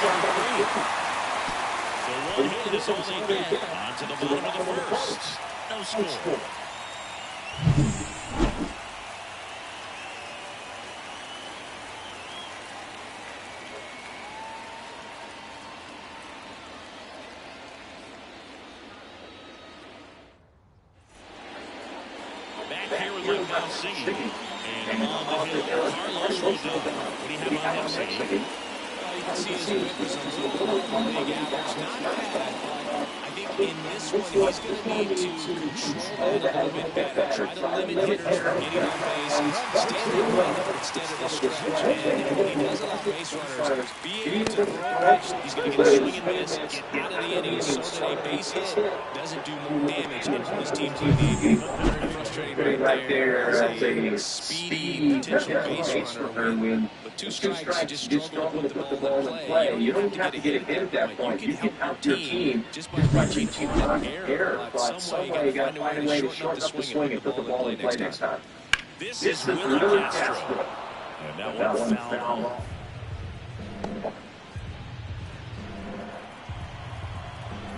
The one hit is all they get. On to the bottom of the first. No score. Back here with Rico singing. And on the hill, Carlos Rodon. What do you have on him singing? You can see his whip is a little big average. Not bad, but I think in this one, he's going to need to control that a little bit better. Try to limit hitters from getting on base. Stand in the window instead of the stretch. And when he does allow base runners, be able to throw a pitch. He's going to get a swing and miss, get out of the inning so that a base hit doesn't do more damage and pull his team to the game. Very frustrating right there as a speedy potential base runner when with two strikes, you just struggle to put the ball in play. You don't have to get a hit at that point. You can help your team just by reaching on air. But some way you got to find a way to shorten up the swing and put the ball in play next time. This is Willie Castro. And that one foul.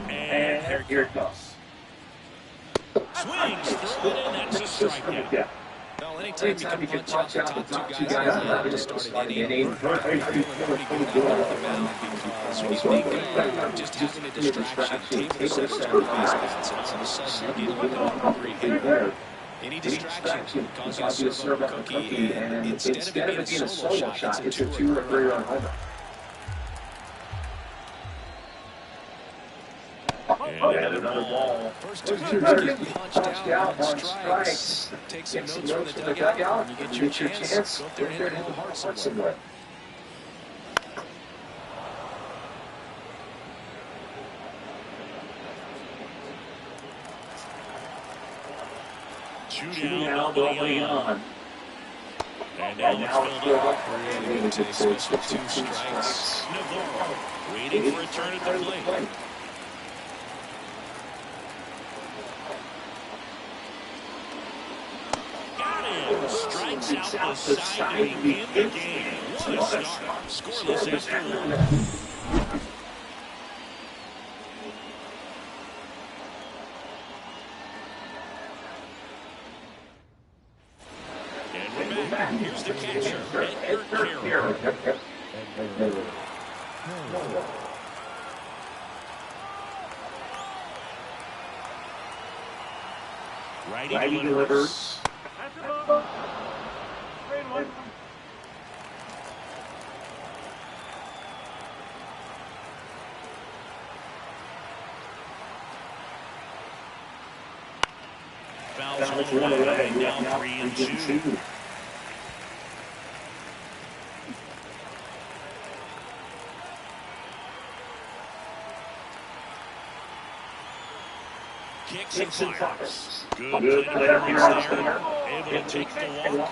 And here it goes. Swings through it, and that's a strikeout. Well, anytime you can punch out the top two guys to start an inning, you're feeling pretty good out of the mound because when you think just having a distraction, table six second baseman, and all of a sudden you're getting a great hitter. Any distraction causes you to serve up a cookie, and instead of it being a solo shot, it's a 2 or 3 run homer. And another ball. First two hitters punched out on strikes. Take some notes from the dugout. When you get your chance, go up there and hit a little hard somewhere. Shootout going on. And now it's filled up. Really takes switch with 2 strikes. Navarro waiting for a turn at the plate. Strikes out the side to begin the game. What a start. Scoreless after 1. And we're back. Here's the catcher, Edgar Carroll. Righty delivers. Fouls one away, now 3-2. Kicks and fires. Good play appearance there. Able to take the walk.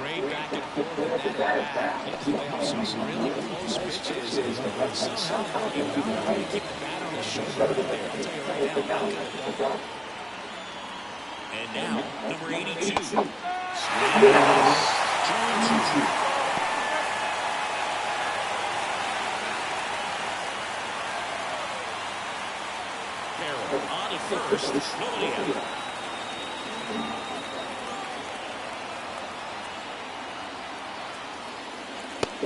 Great back and forth with that at bat. He play off some really close pitches. And somehow he found a way to keep the bat on his shoulder right there. I'll tell you right now. And now, number 82. Swings. Carroll on to first. Nobody out.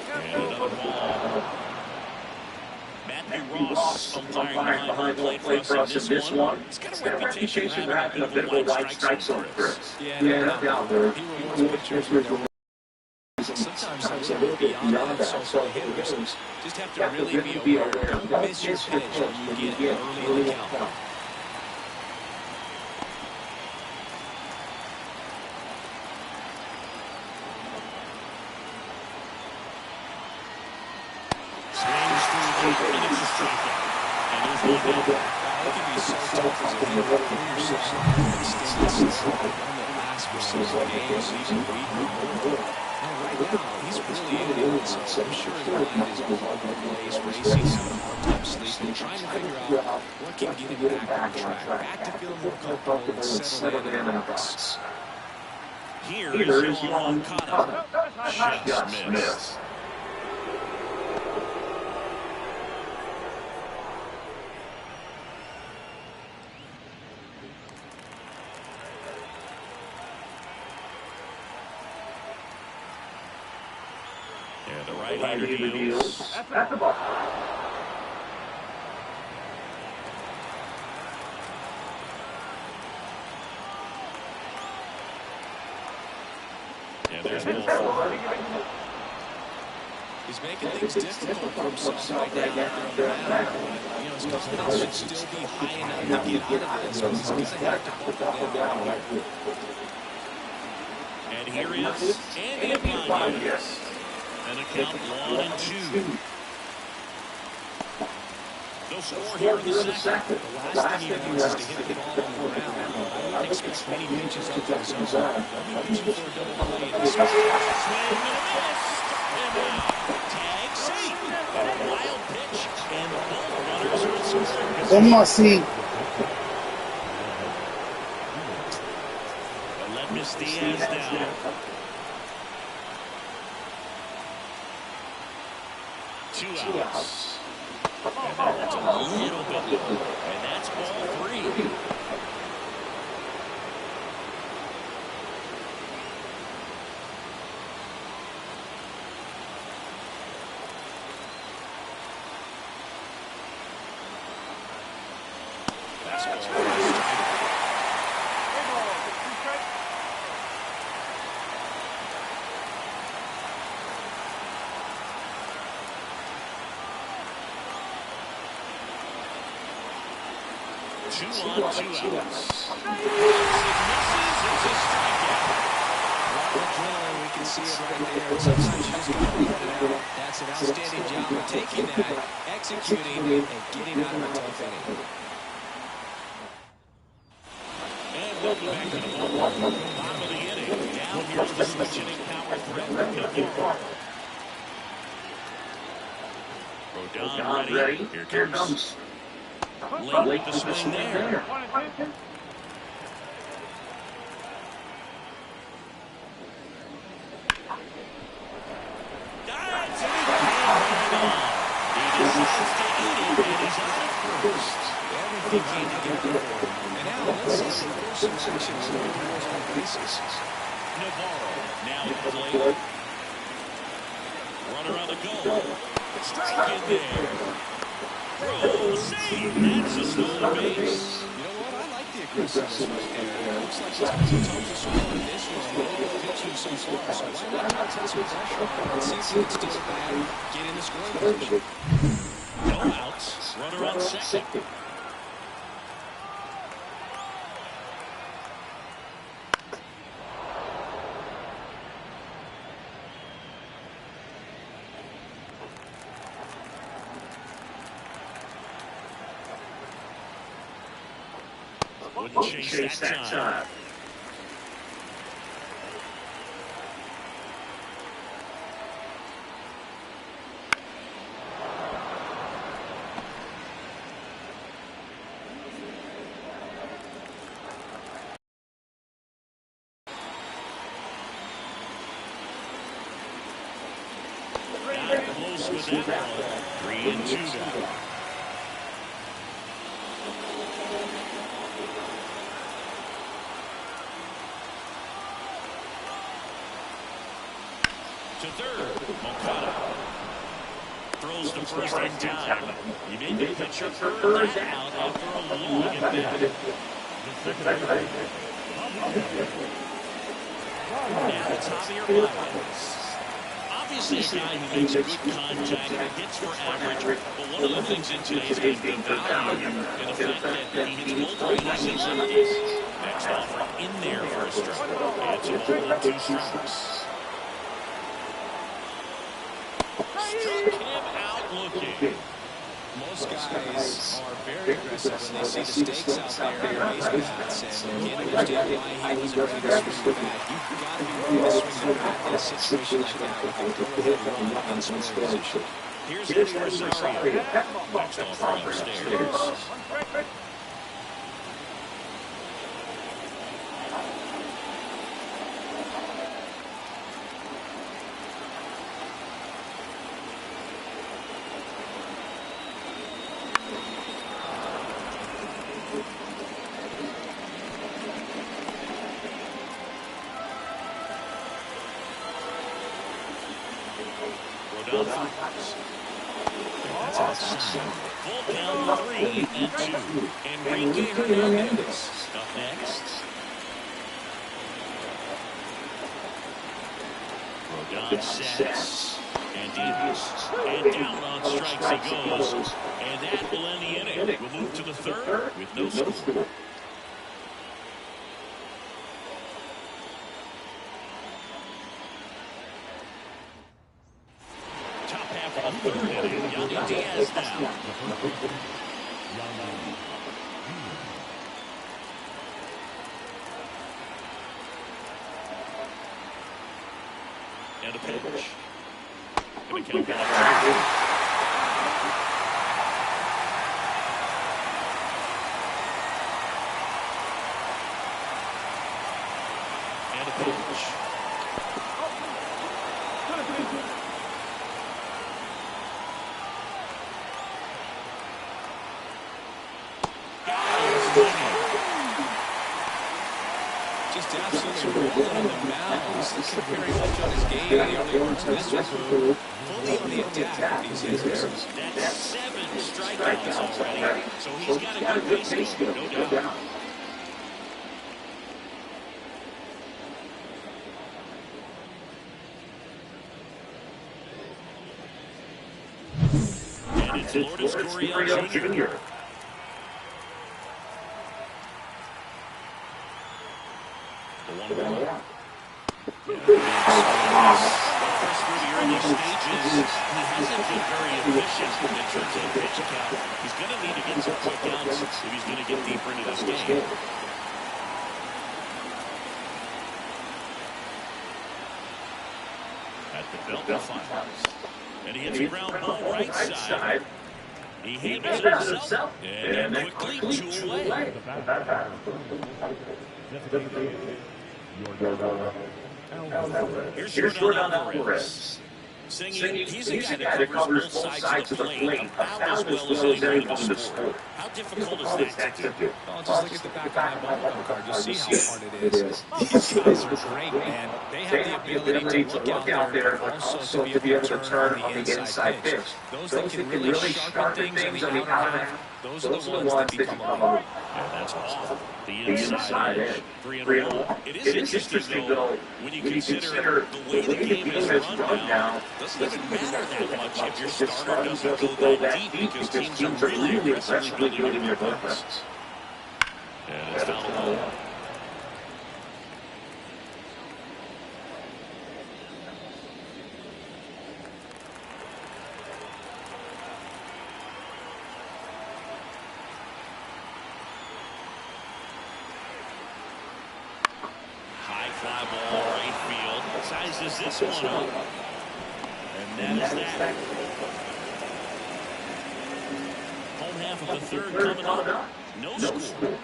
And another ball. Matthew Ross umpiring behind the plate for us in this one. He's got a reputation for having a bit of a wide strike zone for us. Yeah, no doubt. He wants pitchers with sometimes a little bit beyond that. So hitters just have to really be aware. Don't miss your pitch when you get early in the count. Here's long Okada. Just missed. And the right-hander deals. At the ball. And there's ball 4. He's making things difficult for himself right now on the mound. You know, his confidence should still be high enough to get out of this, but he's going to have to put them down here. And here is Andy Apollo. And a count 1-2. No score here in the second. The last thing he wants is to hit the ball on the ground. I wouldn't expect many pitches up to his own. I'll be pitching for a double play in this one. Swing and a miss. And tag safe. And a wild pitch. And both runners are in scoring position. Vamos assim. Let Miss Diaz down. Two outs. And that's a little bit low. And that's ball 3. That's ball 3. 2 on, 2 outs. It misses. It's a strikeout. We can see it right there. Sometimes you just got to put it out. That's an outstanding job of taking that, executing, and getting out of a tough inning. And welcome back to the ballpark. Bottom of the inning. Now here's the switch-hitting power threat. Rodon ready. Here comes. Late with the swing there. Dives and he can't on. He decides to eat it and he's on first. Everything came together for him. And now let's see some first sections of the bases. Navarro now at the plate. Runner on the go. Strike in there. Throw, save. That's a stolen base. You know what? I like the aggressiveness right there. It looks like he's got some toes to score in this one. They're pitching so far. So why not take some pressure on him and see if he can steal it back, get in the scoring position. No outs. Runner on second. Wouldn't chase that time. Got close with that ball. 3-2 now. To third, Moncada throws to first in time. He made the pitcher third out after a long at-bat. Now it's Javier Baez. Obviously a guy who makes good contact, hits for average, but one of the things in today's game is the value and the fact that he hits both righties and lefties. Next offer in there for a strike. It's a ball and 2 strikes. Struck him out looking. Most guys are very aggressive when they see the stakes out there in base paths, and you can't understand why he wasn't ready to swing the bat. You've got to be ready to swing the bat in a situation like that with a go-ahead run in scoring position. Here's Eddie Rosario. Next offer upstairs. Rodon fires. That's outside. Full count, 3-2. Enrique Hernandez up next. Rodon sets. And deals. And down on strikes he goes. And that will end the inning. We'll move to the third with no score. Top half of the third inning. Yandy Diaz now. And a pitch. Going to count down. And a pitch. Just absolutely rolling on the mound. He's looking very much on his game in the early parts of this one. Fully on the attack with these hitters. That's 7 strikeouts already. So he's got a good base score, no doubt. And it's Lourdes Gurriel Jr. The 1-1. Through the early stages, he hasn't been very efficient in terms of pitch count. He's going to need to get some quick outs if he's going to get deeper into this game. At the belt fires. And he hits a ground ball right side. He handles it himself. And then quickly two away. Here's Rodon Alvarez. Singing, he's a guy that covers both sides of the plate about as well as anyone in the sport. How difficult is that to do? Oh, just look at the back of that ball card. Just see how hard it is. These guys are great, man. They have the ability to look out there, but also to be able to turn on the inside pitch. Those that can really sharpen things on the outer half, those are the ones that become a run. Yeah, that's off the inside edge. 3-1. It is interesting, though, when you consider the way the game is run now. It doesn't even matter that much if your starter doesn't go that deep because teams are really aggressively building their bullpens. And it's foul ball. High fly ball, right field. Sizes this one up. And that is that. Home half of the third coming up. No score.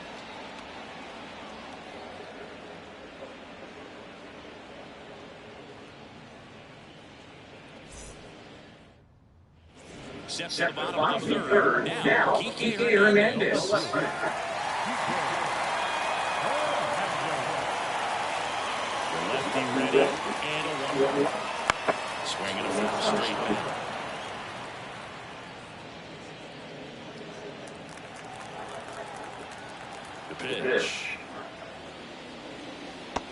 Steps to the bottom of the third. Now, Kike Hernandez. Lefty ready, and a 1-1. Swinging a foul straight back. The pitch.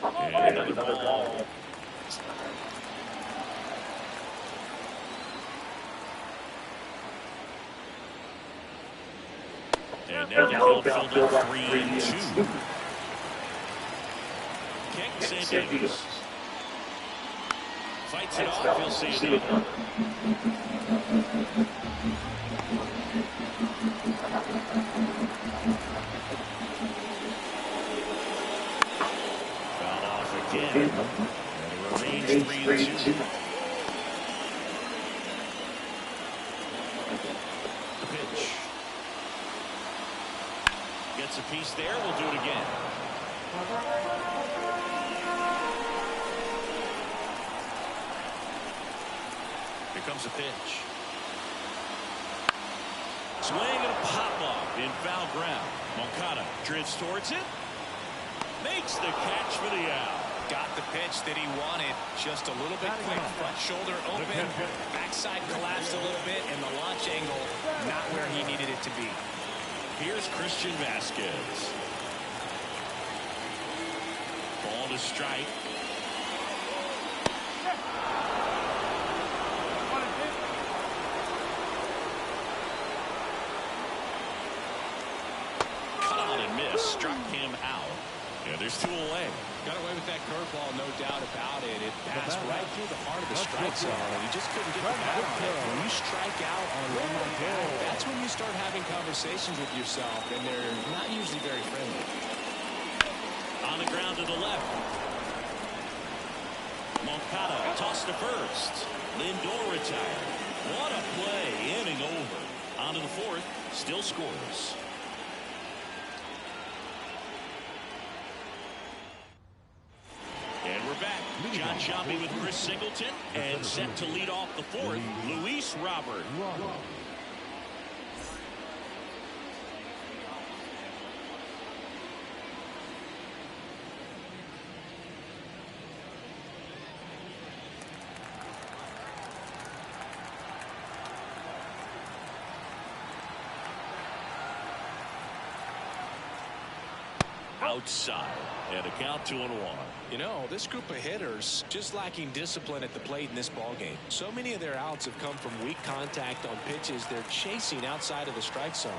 And another ball. And now the field filled up 3-2. King Santos fights it off. He'll see it done. Foul off again. And it remains 3-2. The pitch. Gets a piece there. We'll do it again. Here comes a pitch. Swing and a pop-up in foul ground. Moncada drifts towards it. Makes the catch for the out. Got the pitch pitch that he wanted. Just a little bit quick. Front shoulder open. Backside collapsed a little bit. And the launch angle not where he needed it to be. Here's Christian Vasquez. Ball to strike. Cut on and miss. Struck him out. Yeah, there's 2 away. Got away with that curveball, no doubt about it. It passed right through the heart of the strike zone, and he just couldn't get the bat on it. When you strike out on one like that, that's when you start having conversations with yourself, and they're not usually very friendly. On the ground to the left. Moncada tossed to first. Lindor retired. What a play. Inning over. On to the 4th. Still scores. And we're back. John Sciambi with Chris Singleton. And set to lead off the 4th, Luis Robert. Outside. And a count 2-1. You know, this group of hitters just lacking discipline at the plate in this ballgame. So many of their outs have come from weak contact on pitches they're chasing outside of the strike zone.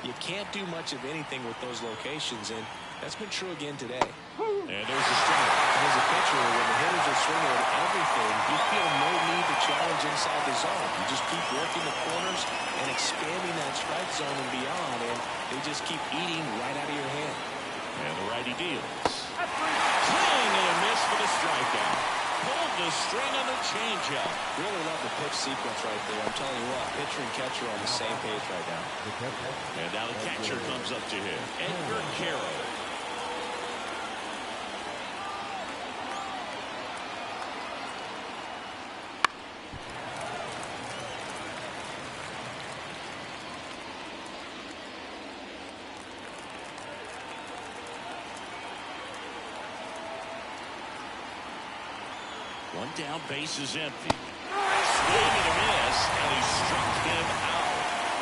You can't do much of anything with those locations, and that's been true again today. And there's the strike. As a pitcher, when the hitters are swinging at everything, you feel no need to challenge inside the zone. You just keep working the corners and expanding that strike zone and beyond, and they just keep eating right out of your hand. And the righty deals. Swing and a miss for the strikeout. Pulled the string on the changeup. Really love the pitch sequence right there. I'm telling you what, pitcher and catcher on the same page right now. And now the catcher comes up to him. Edgar Caro. One down, base is empty. Swing and a miss, and he struck him out.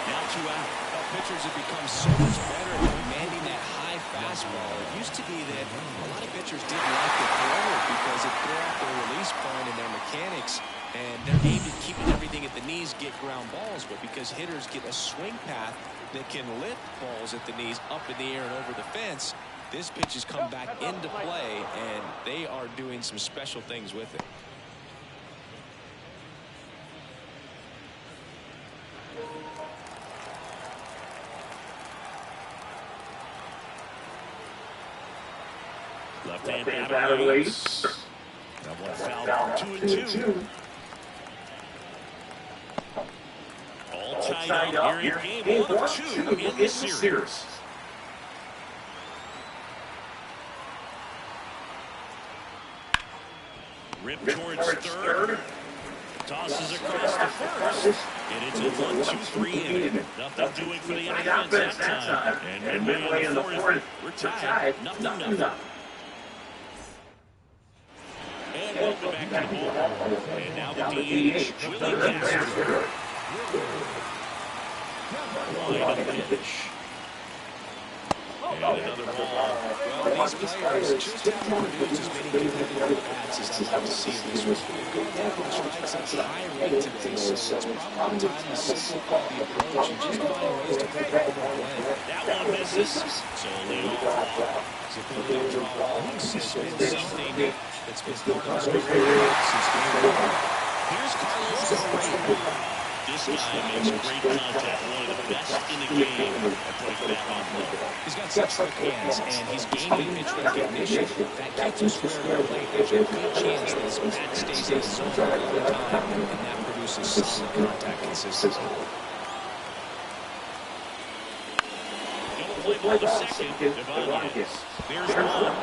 Now 2 out. Well, pitchers have become so much better at commanding that high fastball. It used to be that a lot of pitchers didn't like to throw it because it threw off their release point and their mechanics, and they're aimed at keeping everything at the knees, get ground balls. But because hitters get a swing path that can lift balls at the knees up in the air and over the fence, this pitch has come back into play, and they are doing some special things with it. Left-hand batter waits. That one fouled. 2-2. All tied up here in game 1 of 2 in the series. Rip towards third. Tosses across the first. And it's a 1-2-3 inning. Nothing doing for the offense that time. And midway in the 4th, we're tied. Nothing. And welcome back to the ball. And now the DH, Willie Castro. Line of pitch. And another ball. Well, these players just haven't produced as many competitive bats as I'd like to see in this one. Going down the strikes at a high rate today, so it's probably time to simplify the approach and just find ways to pick up more play. That one misses. So lead off. His ability to draw walks has been something that's been since game 1. Here's Carlos Correa. This guy makes great contact. One of the best in the game at putting that on play. He's got such quick hands, and he's gaining pitch recognition. That keeps him square to play. There's a good chance that his bat stays in his zone all the time, and that produces solid contact consistency. Gonna play ball to second. Ibanez. There's one.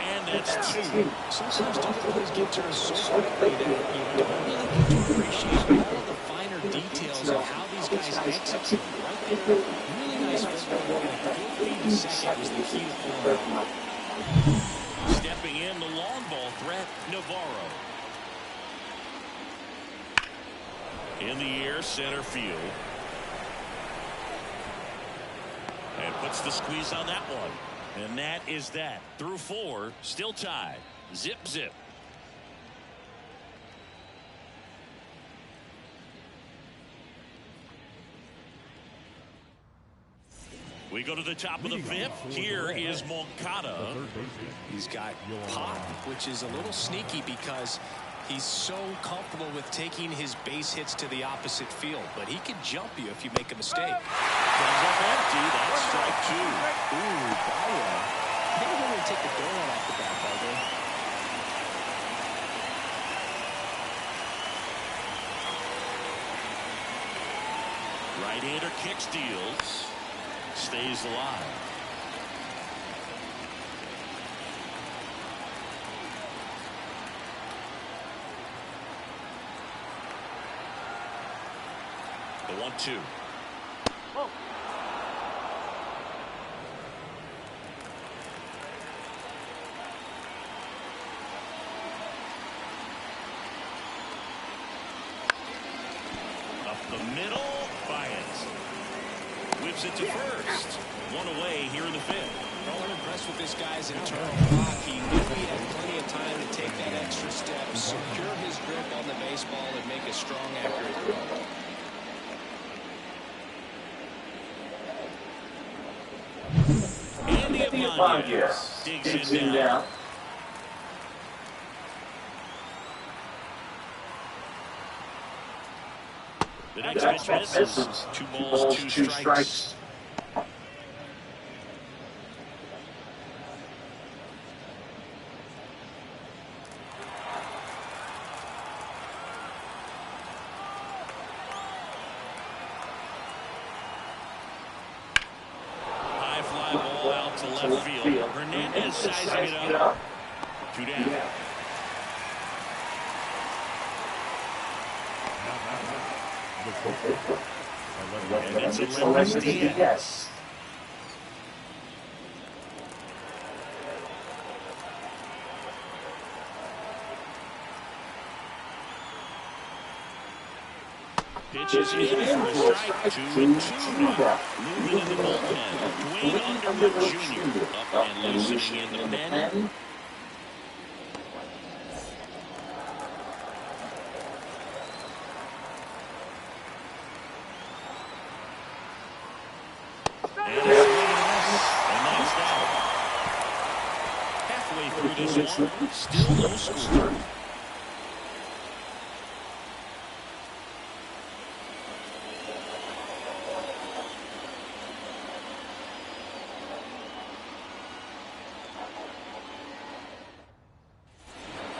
And that's 2. Sometimes defenses get turned so quickly that you don't really get to appreciate all the finer details of how these guys execute. Right there, really nice football, and a good feed to second was the key to play. Stepping in, the long ball threat. Navarro. In the air, center field. And puts the squeeze on that one. And that is that. Through 4, still tied. Zip, zip. We go to the top of the 5th. Here is Moncada. He's got pop, which is a little sneaky because he's so comfortable with taking his base hits to the opposite field. But he can jump you if you make a mistake. Comes up empty. That's strike 2. Ooh, Bauer. Maybe we're going to take the donut off the bat, Bauer. Right-hander kick steals. Stays alive. The 1-2. Whoa. Up the middle. Bias. Whips it to first. One away here in the 5th. Well, I'm impressed with this guy's internal clock. He knew he had plenty of time to take that extra step, secure his grip on the baseball, and make a strong, accurate throw. Andy Ibanez digs in down. The next pitch misses. 2 balls, 2 strikes. High fly ball out to left field. Hernandez sizing it up. 2 down. And it's a Diaz. Pitches in for a strike. 2-2 now. Moving in the bullpen. Dwayne Underwood Jr. up and loosening in the pen. This one, still no score.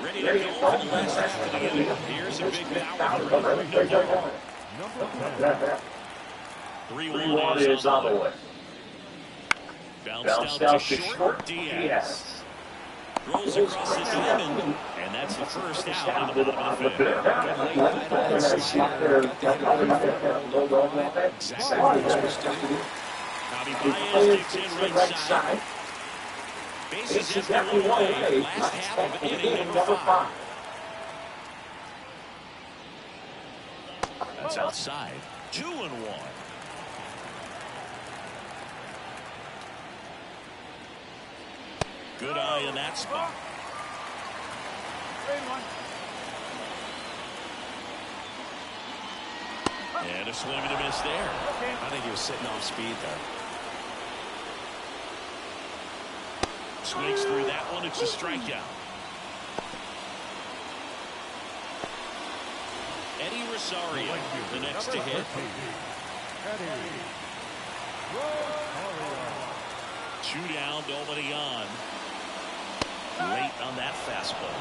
Ready to go for the last half of the inning. Here's a big power. 3-1 is on the way. Bounced out to short. Diaz. Throws across the diamond, and that's the first out in the bottom of the 5th. Exactly what you're supposed to do. Javi Baez digs in right side. Bases empty, 1 away. Last half of inning number 5. That's outside. 2-1. Good eye in that spot. And a swing and a miss there. I think he was sitting off speed there. Swings through that one. It's a strikeout. Eddie Rosario, the next to hit. 2 down, nobody on. Late on that fastball.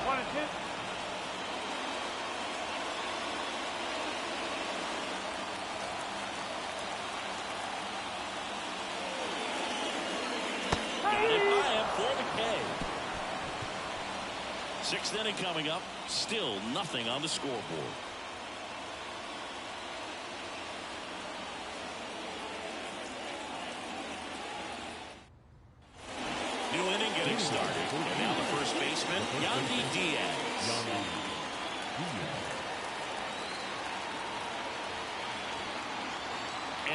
Got it by him for the K. 6th inning coming up. Still nothing on the scoreboard. New inning getting started. And now the first baseman, Yandy Diaz.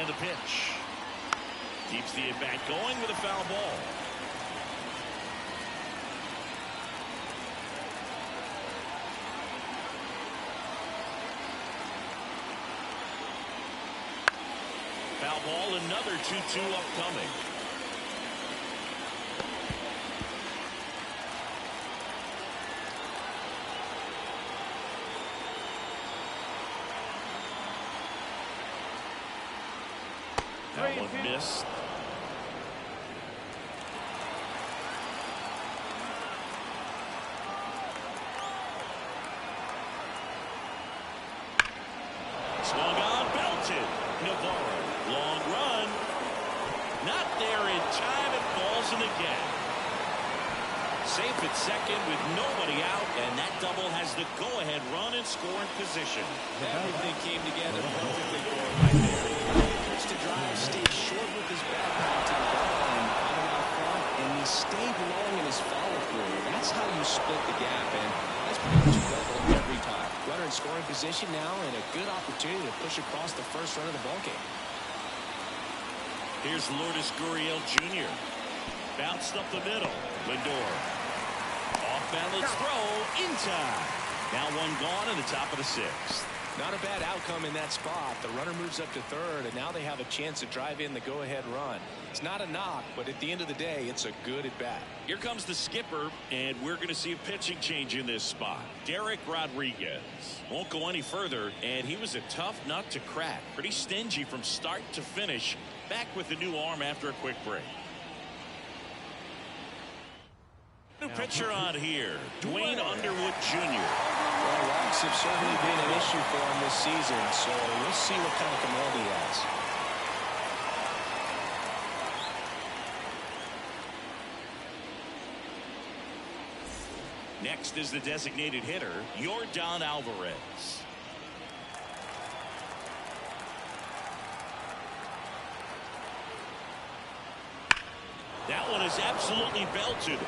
And the pitch. Keeps the at-bat going with a foul ball. Foul ball, another 2-2 upcoming. That one missed. Swung on, belted. Navarro, long run. Not there in time, it falls in the gap. Safe at second with nobody out, and that double has the go-ahead run and scoring position. Everything came together perfectly for him right there. Pitch to drive, stayed short with his back to the ball and got him out front, and he stayed long in his follow-through. That's how you split the gap, and that's pretty much double every time. Runner in scoring position now, and a good opportunity to push across the first run of the ballgame. Here's Lourdes Gurriel Jr. Bounced up the middle. Lindor. Off-balance throw in time. Now one gone in the top of the sixth. Not a bad outcome in that spot. The runner moves up to third, and now they have a chance to drive in the go-ahead run. It's not a knock, but at the end of the day, it's a good at-bat. Here comes the skipper, and we're going to see a pitching change in this spot. Derek Rodriguez won't go any further, and he was a tough nut to crack. Pretty stingy from start to finish. Back with the new arm after a quick break. New pitcher on here, Dwayne Underwood Jr. Well, walks have certainly been an issue for him this season, so we'll see what kind of command he has. Next is the designated hitter, Yordan Alvarez. That one is absolutely belted.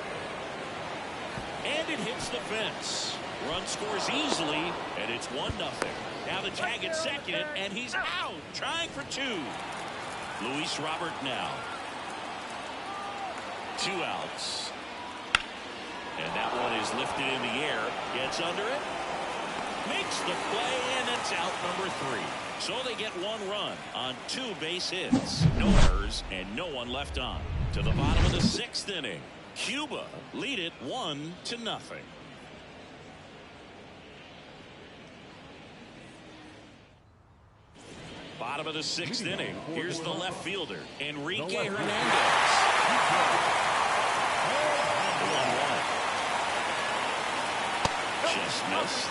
And it hits the fence. Run scores easily, and it's 1-0. Now the tag at second, and he's out, trying for two. Luis Robert now. 2 outs. And that one is lifted in the air. Gets under it. Makes the play, and it's out number 3. So they get 1 run on 2 base hits. No errors, and no one left on. To the bottom of the 6th inning. Cuba lead it 1-0. Bottom of the 6th inning. Here's the left fielder, Enrique Hernandez. 1-1. Just missed.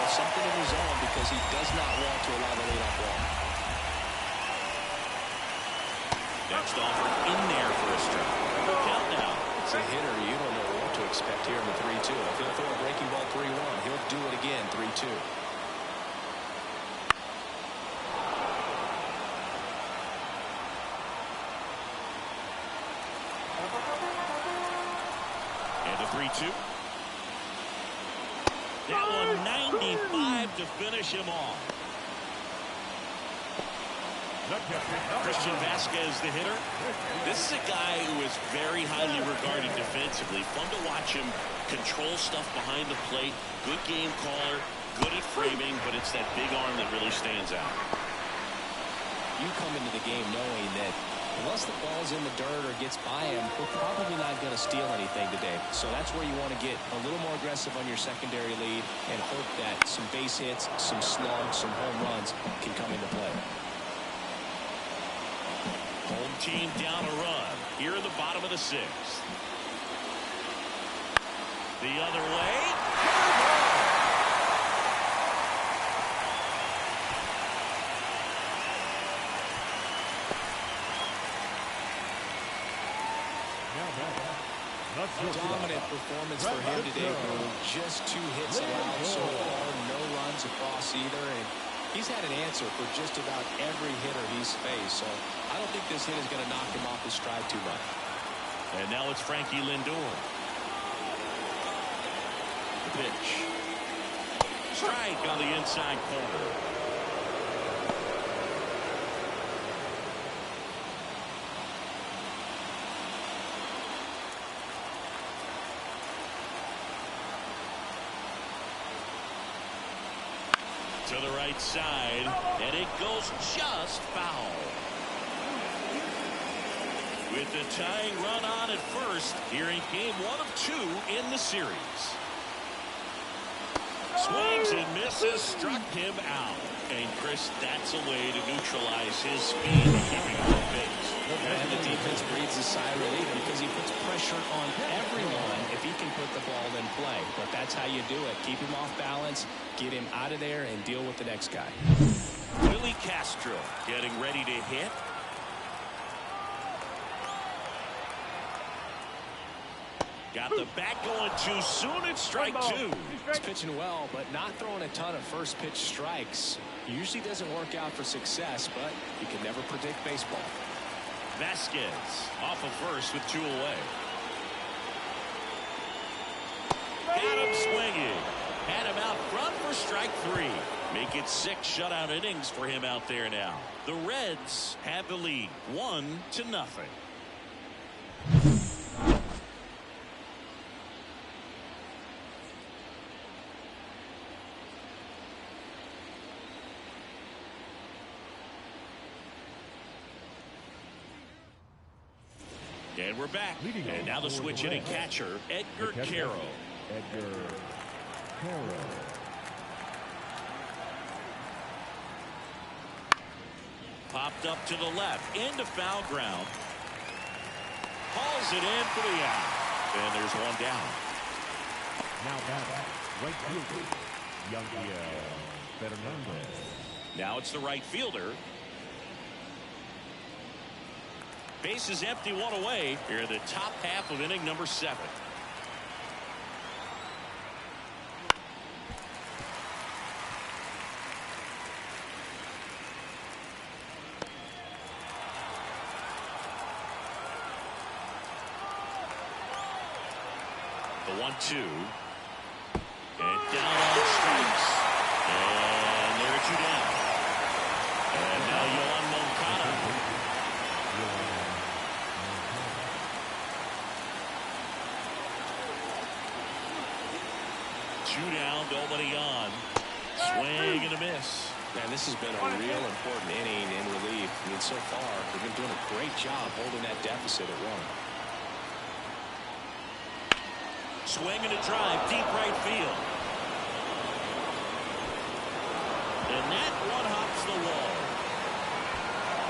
Something in his own because he does not want to allow the leadoff walk. Next offer in there for a strike. We'll count now. It's a hitter. You don't know what to expect here in the 3-2. If he'll throw a breaking ball 3-1, he'll do it again 3-2. And the 3-2. That one 95 to finish him off. Christian Vasquez, the hitter. This is a guy who is very highly regarded defensively. Fun to watch him control stuff behind the plate. Good game caller, good at framing, but it's that big arm that really stands out. You come into the game knowing that unless the ball's in the dirt or gets by him, we're probably not going to steal anything today. So that's where you want to get a little more aggressive on your secondary lead and hope that some base hits, some slugs, some home runs can come into play. Home team down a run here in the bottom of the 6th. The other way. Dominant performance for him today. Just 2 hits allowed so far, no runs across either, and He's had an answer for just about every hitter he's faced, so I don't think this hit is going to knock him off his stride too much. And now it's Frankie Lindor. The pitch. Strike on the inside corner. To the right side, and it goes just foul. With the tying run on at first, here in game 1 of 2 in the series. Swings and misses, struck him out. And Chris, that's a way to neutralize his speed and keeping him on base. And the defense breathes a sigh of relief because he puts pressure on everyone if he can put the ball in play. But that's how you do it. Keep him off balance, get him out of there, and deal with the next guy. Willie Castro getting ready to hit. Got the bat going too soon. It's strike 2. He's pitching well, but not throwing a ton of first pitch strikes. Usually doesn't work out for success, but you can never predict baseball. Vasquez off of first with 2 away. Got him swinging. Had him out front for strike 3. Make it 6 shutout innings for him out there now. The Reds have the lead 1-0. And we're back. And now the switch hitting catcher, Edgar Quero. Popped up to the left, into foul ground. Hauls it in for the out. And there's one down. Now back, right fielder, Young Fernandez. Now it's the right fielder. Base is empty, 1 away. Here in the top half of inning number 7. The 1-2. And down on strikes. And there are 2 down. And now Yohan Moncada. 2 down, nobody on. Swing and a miss. Man, this has been a real important inning in relief. I mean, so far, they've been doing a great job holding that deficit at 1. Swing and a drive, deep right field. And that one hops the wall.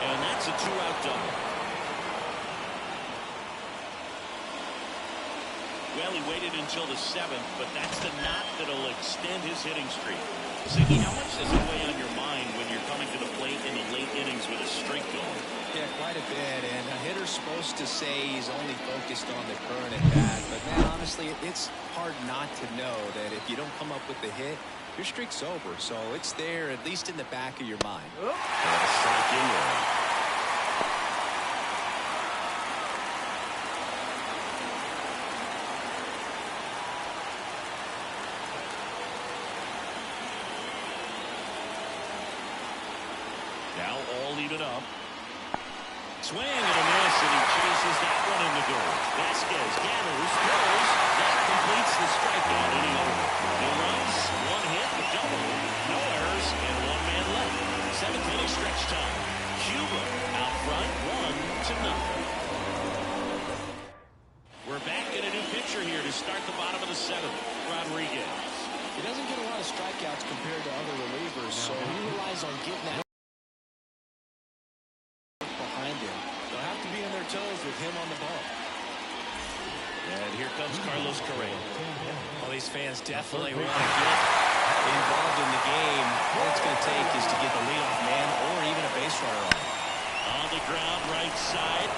And that's a 2-out double. Well, he waited until the 7th, but that's the knot that'll extend his hitting streak. Ziggy, how much does it weigh on your mind when you're coming to the plate in the late innings with a streak going? Yeah, quite a bit, and a hitter's supposed to say he's only focused on the current at bat, but man, honestly, it's hard not to know that if you don't come up with the hit, your streak's over, so it's there at least in the back of your mind. And a strike in there. Now all even up. Swing and a miss, and he chases that one in the door. Vasquez gathers, throws. That completes the strikeout inning over. No runs, 1 hit, a double, no errors, and 1 man left. 7th inning stretch time. Cuba out front, 1-0. We're back in a new pitcher here to start the bottom of the 7th. Rodriguez. He doesn't get a lot of strikeouts compared to other relievers, so he relies on getting that behind him. They'll have to be on their toes with him on the ball. And here comes Carlos Correa. Well, these fans definitely want to get involved in the game. What it's going to take is to get the leadoff man or even a base runner on. On the ground, right side.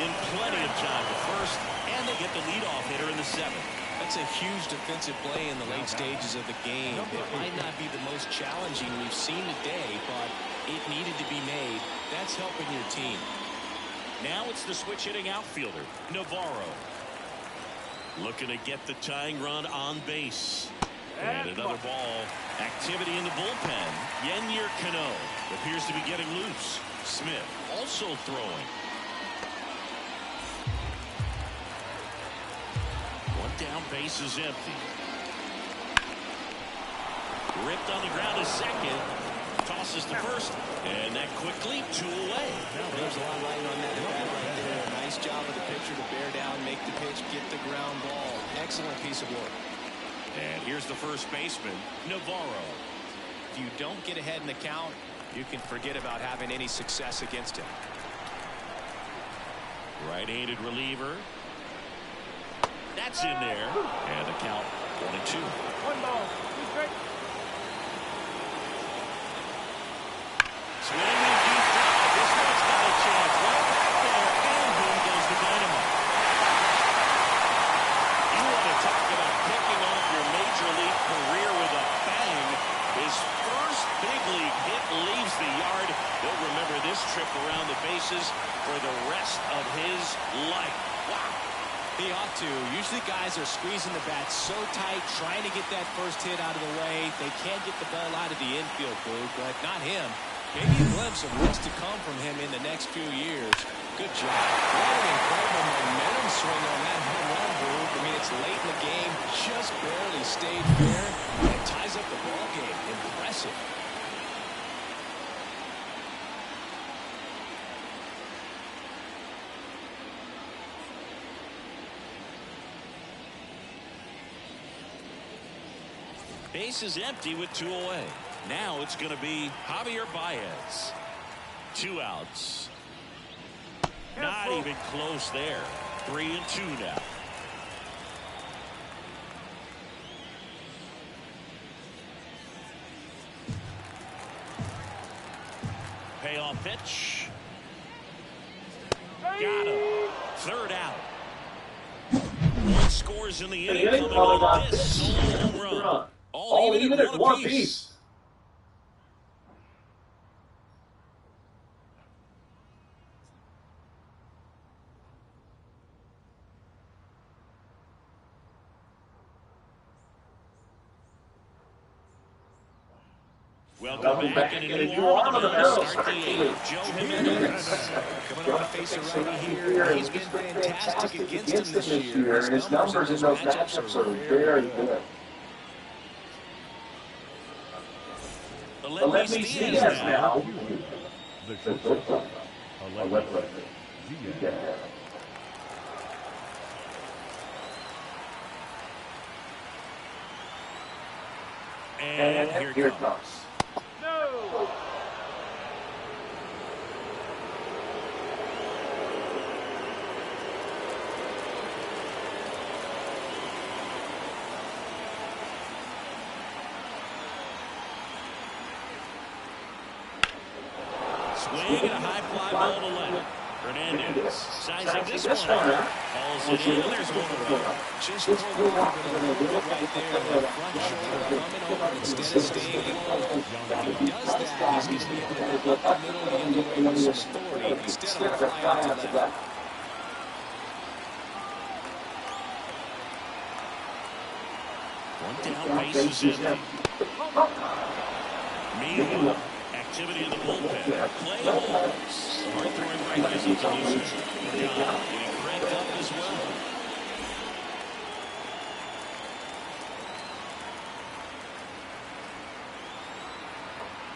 In plenty of time to first, and they get the leadoff hitter in the 7th. That's a huge defensive defensive play in the late stages of the game. It might not be the most challenging we've seen today, but it needed to be made. That's helping your team. Now it's the switch hitting outfielder, Navarro. Looking to get the tying run on base. And another ball. Activity in the bullpen. Yennier Cano appears to be getting loose. Smith also throwing. One down, base is empty. Ripped on the ground to second. Tosses to first. And that quickly, 2 away. There's a lot riding on that bat right there. Nice job of the pitcher to bear down, make the pitch, get the ground ball. Excellent piece of work. And here's the first baseman, Navarro. If you don't get ahead in the count, you can forget about having any success against him. Right-handed reliever. That's in there. And the count 1-2. 1 ball. Swinging deep down. This one's got a chance. Right back there. And boom goes the dynamite. You want to talk about kicking off your major league career with a bang. His first big league hit leaves the yard. He'll remember this trip around the bases for the rest of his life. Wow. He ought to. Usually guys are squeezing the bat so tight, trying to get that first hit out of the way. They can't get the ball out of the infield, Boo, but not him. Maybe a glimpse of what's to come from him in the next few years. Good job. What an incredible momentum swing on that home run, Boo. I mean, it's late in the game, just barely stayed fair, and ties up the ball game. Impressive. Base is empty with 2 away. Now it's going to be Javier Baez. 2 outs. Not even close there. 3-2 now. Payoff pitch. Got him. 3rd out. 1 scores in the inning coming on this solo home run. All even at 1 apiece. Welcome back into the new order. Start the 8th. Joe Jimenez. Coming on to face a righty here. He's been fantastic against him this year. And his numbers in those matchups are very good. Let me see Diaz now. The shortstop, Diaz. And here it comes. No! Swing and a high fly ball to left. Hernandez sizing this one up. Calls it in. There's 1 away. Just pulled the order a little bit right there. The front shoulder coming over instead of staying low. If he does that, he's going to be able to go up the middle and get away with some authority instead of fly out to left. One down, base is empty. Meanwhile, activity in the bullpen. Play balls. Hard throwing right as it's a loser. John getting cranked up as well.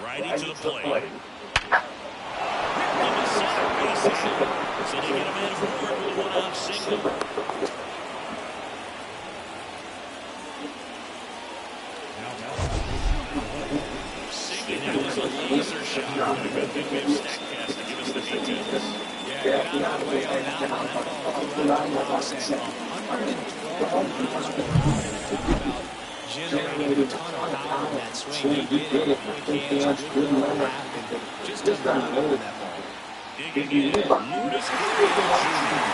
Righty to the plate. In the center base is hit. So they get a man forward with a 1-out single. Singing it was a laser shot. Good thing we have StatCast to give us the details. Yeah, get out of the way on that one. That ball flew around the box at 112 miles per hour. About generating a ton of power in that swing. He did it. Point hands, good low lap, and just doesn't move that ball. Digging in, Lourdes Gurriel Jr.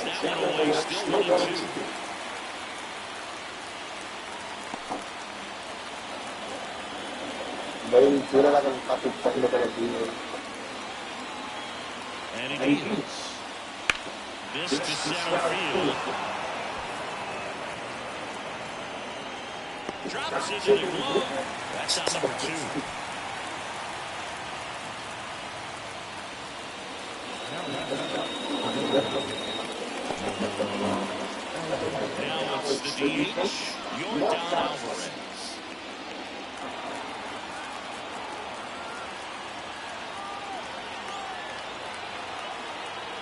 Puts that one away. Still 1-2. And he deals. This to center field. Drops into the glove. That's out number 2. Now it's the DH. Yordan Alvarez.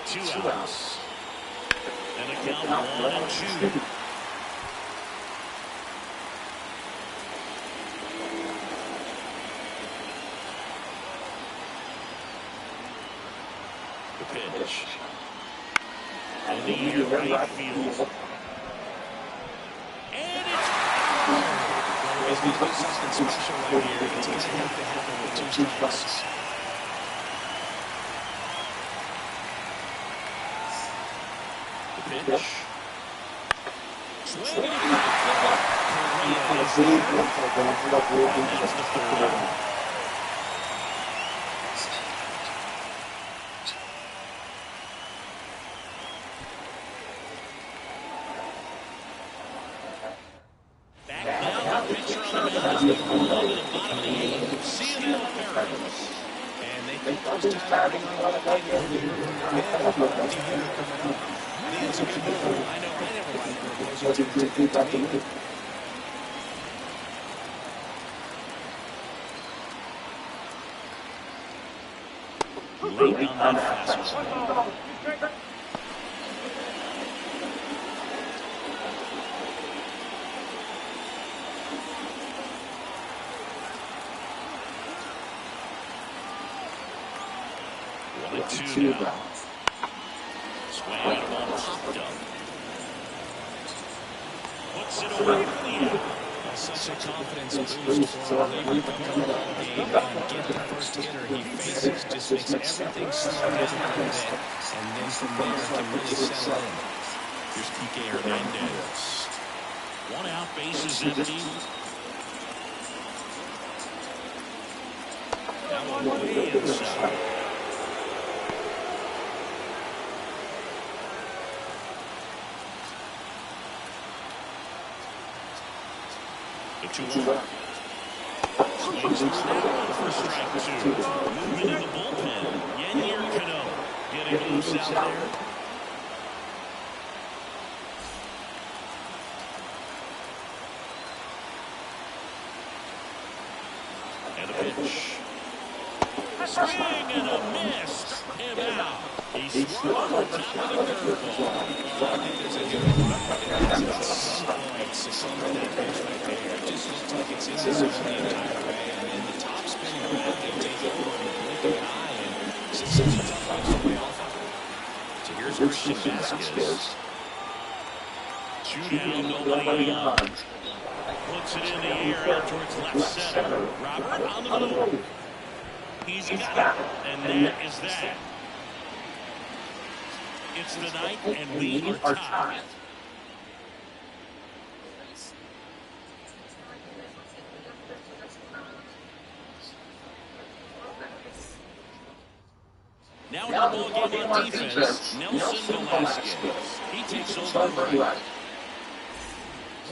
2 outs. And a count 1-2. The pitch. In the air right field. And it's As we do something special right here, it's going to have to happen with 2 strikes. The pitch. Swing and that's the 3rd out. Late on that fastball. One and 2 now. Swing and a ball popped up. Puts it away for the out. Such a confidence boost for Rico coming out of the game and get the first hitter he faces. Just makes everything slow down a little bit, and then from there can really settle in. Here's Kike Hernandez. 1 out, bases empty. That one way inside. The 2-1. Swings through that one for strike 2. Moving in the bullpen. Yennier Cano getting loose out there. And a pitch. Swing and a miss. Struck him out. He swung on top of the curveball. I think there's a human points to some of that pitch right there. It just looks like it's in the zone the entire way, and then the top spinning around, they take over and blink an eye, and it's such a tough one to way off of. So here's Christian Vasquez. 2 down, nobody on. Puts it in the air out towards left center. Robert on the move. He's got it, and that is that. It's the night, and we are tied. Now in the ball game on defense, Nelson Velasquez. He takes over right.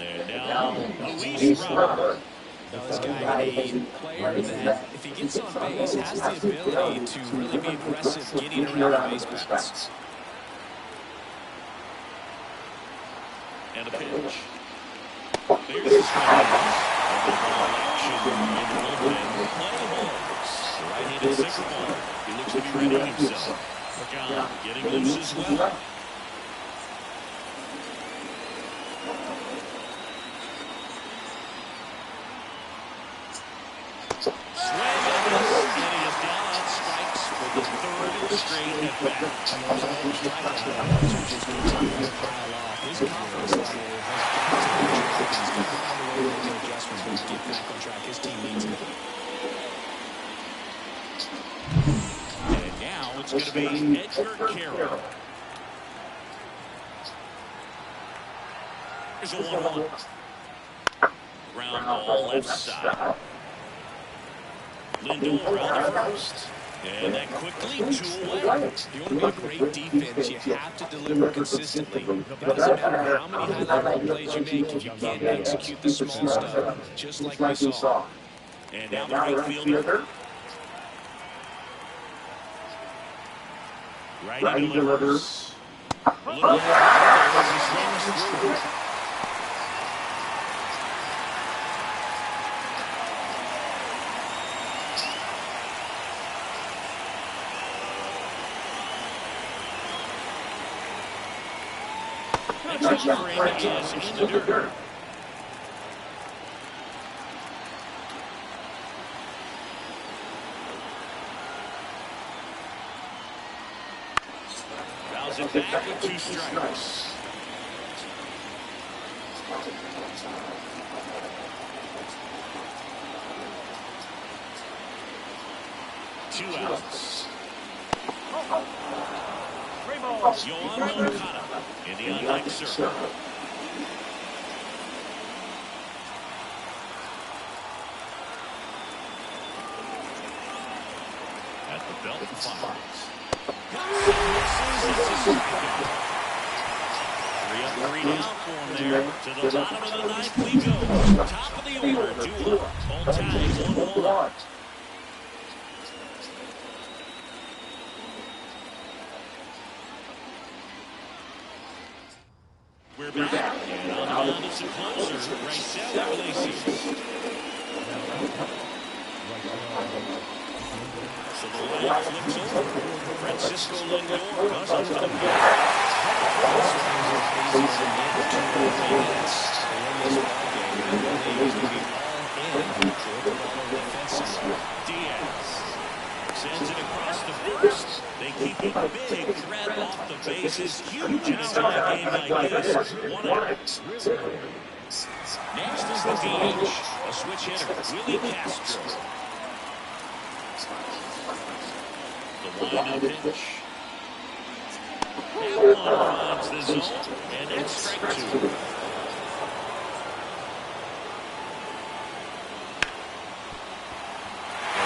And now Luis Robert. This guy, a player that, if he gets on base, has the ability to really be aggressive getting around the base paths. And a pitch. There's the strike. Action in the bullpen. Play the balls. Right-handed sixth ball. He looks to be ready himself. Look out, getting loose as well. Swing and he is down on strikes for the 3rd straight at bat. And those are those strikeouts are just continuing to pile off. His confidence level has got to be he's got to find a way to make an adjustment to get back on track. His team needs him. And now it's going to be Edgar Carroll. Here's a 1-1. Ground ball left side. Lindor on the first. And that quickly 2 away. If you want to be great defense, you have to deliver consistently. It doesn't matter how many high-level plays you make if you can't execute the small stuff, just like we saw. And now the right fielder. Righty delivers. A little as he swings through. Next offering is in the dirt. Fouls it back with 2 strikes. Two outs. Yoan Moncada in the on-deck circle. At the belt, fires. 3 up, 3 down for him there. To the bottom of the 9th we go. Top of the order, 2 up. All ties 1-1. We're back. And on the mound is a closer. Rysel Iglesias. So the line flips over. Francisco Lindor goes up to the plate. Diaz sends it across the first. They keep a big threat off the bases. Huge in a tie game like this. 1 out. Next is the DH. A switch hitter, Willie Castro. The wind and pitch. That one finds the zone, and that's strike 2.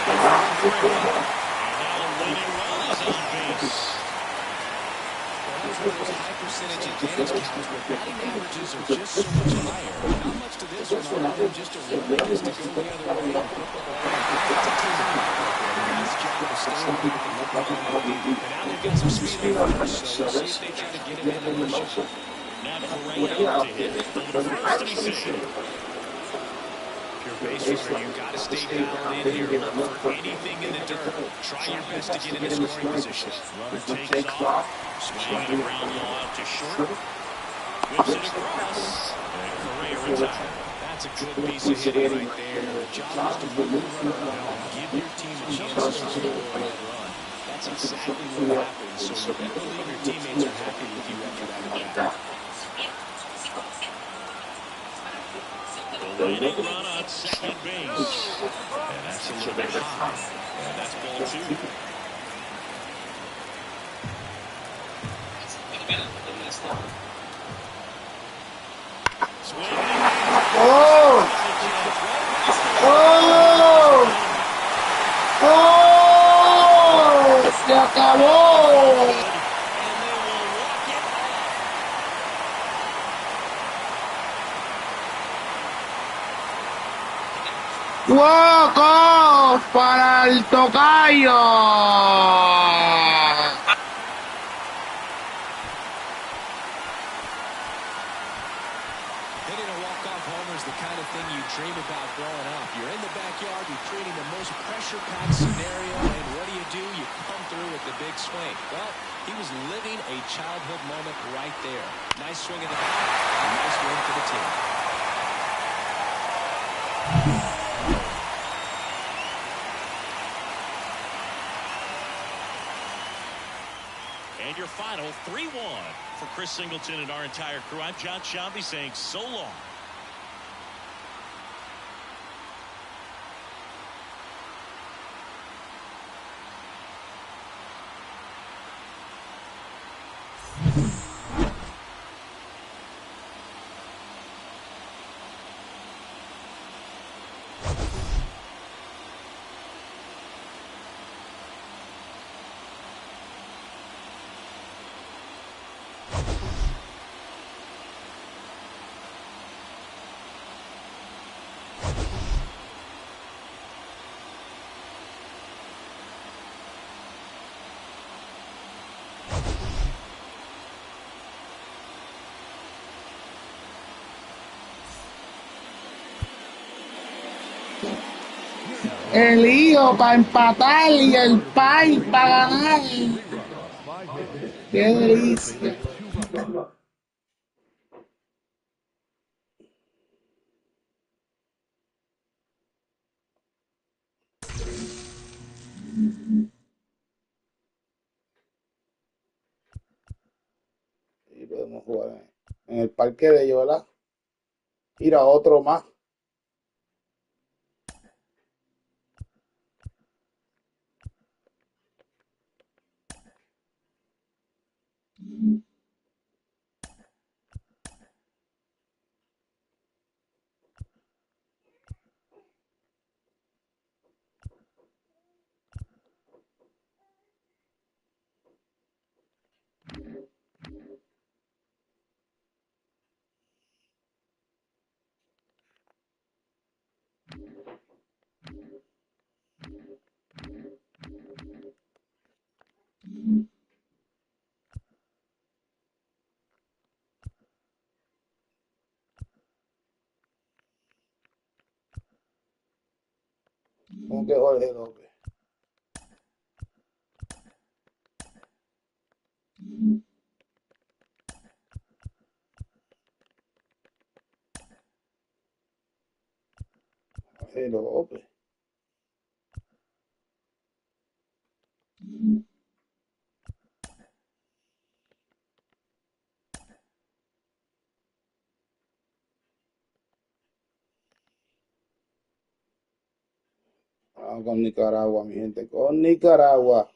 And now a winning run is on base. That's one of those high percentage advantage counts where batting averages are just so much higher. Not much to this one, other than just a willingness to go the other way. Nice job of staying with the look on MLB. And now they've got some speed on first, so we'll see if they try to get him into motion. Now Correa to hit over the first to be safe. If you're a base runner, you've got to stay dialed in here. Look for anything in the dirt. Try your best to get into scoring position. Runner takes off. Swinging a ground ball out to short. Whips it across. And Correa retired. That's a good piece of hitting right there. The job is to move the runner around. Give your team a chance to score a run. That's exactly what happens. So you better believe your teammates are happy with you after that at-bat. The winning run on second base. And that's a little bit high. And that's ball 2. Swing. Oh! Oh! Oh! ¡Se acabó! ¡Walk-off para el tocayo! Hitting a walk-off homer is the kind of thing you dream about growing up. You're in the backyard, you're creating the most pressure-packed scenario, and what do? You come through with the big swing. Well, he was living a childhood moment right there. Nice swing at the bat, and nice win for the team. And your final 3-1 for Chris Singleton and our entire crew. I'm John Shambi saying so long. El hijo para empatar y el pai para ganar. 3 runs, 5 hits. Qué delicia. 2 runs. Y podemos jugar en el parque de ellos, ¿verdad? Ir a otro más. ¿Cómo que Jorge López? Jorge López. Vamos con Nicaragua, mi gente. Con Nicaragua.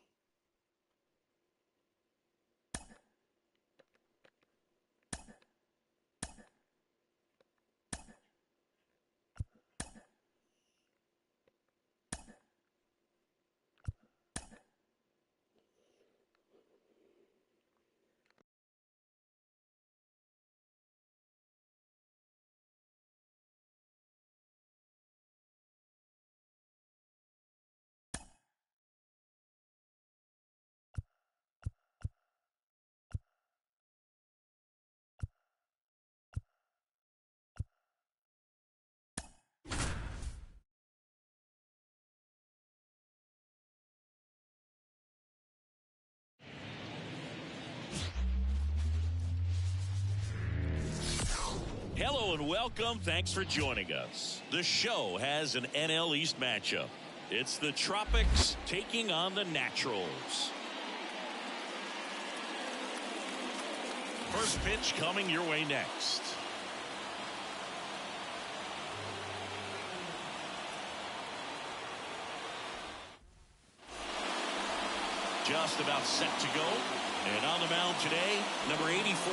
Hello and welcome. Thanks for joining us. The show has an NL East matchup. It's the Tropics taking on the Naturals. First pitch coming your way next. Just about set to go. And on the mound today, number 84.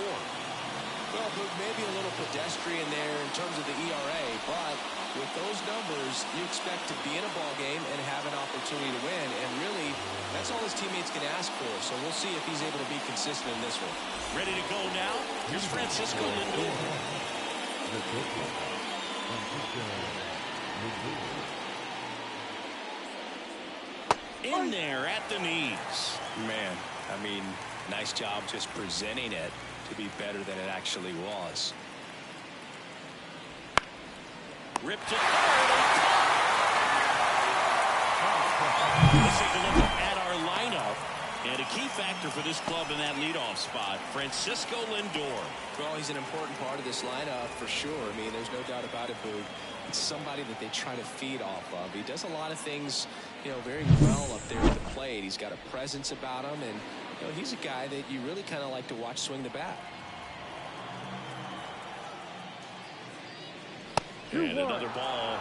Well, maybe a little pedestrian there in terms of the ERA, but with those numbers, you expect to be in a ball game and have an opportunity to win, and really, that's all his teammates can ask for, so we'll see if he's able to be consistent in this one. Ready to go now? Here's Francisco Lindor. In there at the knees. Man, I mean, nice job just presenting it to be better than it actually was. Ripped to third. Let's take a look at our lineup. And a key factor for this club in that leadoff spot, Francisco Lindor. Well, he's an important part of this lineup for sure. I mean, there's no doubt about it, Boog. It's somebody that they try to feed off of. He does a lot of things, very well up there at the plate. He's got a presence about him, and he's a guy that you really kind of like to watch swing the bat. And another ball.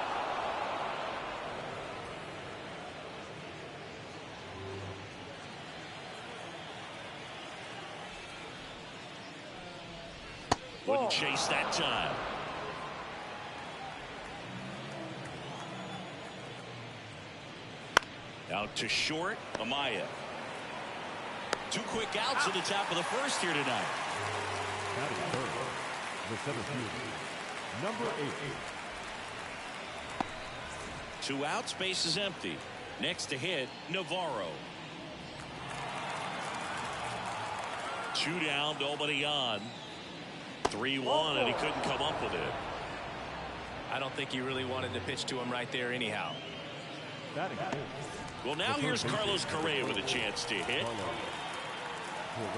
Wouldn't chase that time. Out to short, Amaya. 2 quick outs at the top of the first here tonight. That is third. The center fielder, number 8. 2 outs, base is empty. Next to hit, Navarro. 2 down, nobody on. 3-1, and he couldn't come up with it. I don't think he really wanted to pitch to him right there anyhow. Well, now here's Carlos Correa with a chance to hit.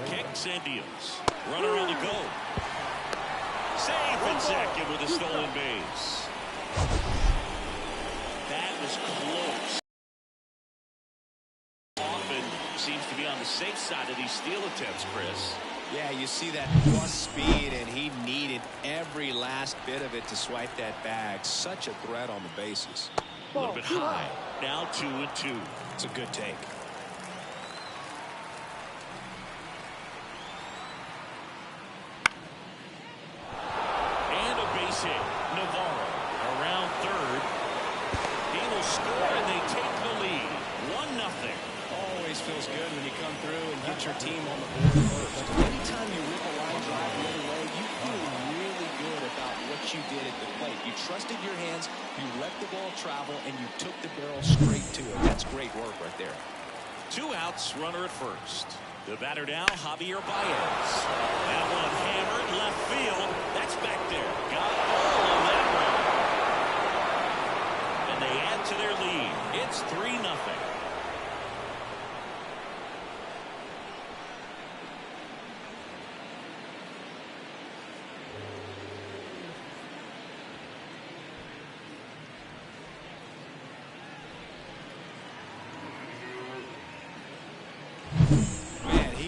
Kicks and deals. Runner on the go. Safe at second with a stolen base. That was close. Often seems to be on the safe side of these steal attempts, Chris. Yeah, you see that plus speed, and he needed every last bit of it to swipe that bag. Such a threat on the bases. A little bit high. Now 2-2. It's a good take. And a base hit. Navarro around third. He will score, and they take the lead. 1-0. Always feels good when you come through and get your team on the board first. Anytime you rip a line drive the other way, you feel really good about what you did at the plate. You trusted your hands, you let the ball travel, and you took the barrel straight to it. That's great work right there. 2 outs, runner at first. The batter now, Javier Baez. That one hammered left field. That's back there. Got all of that run. And they add to their lead. It's 3-0.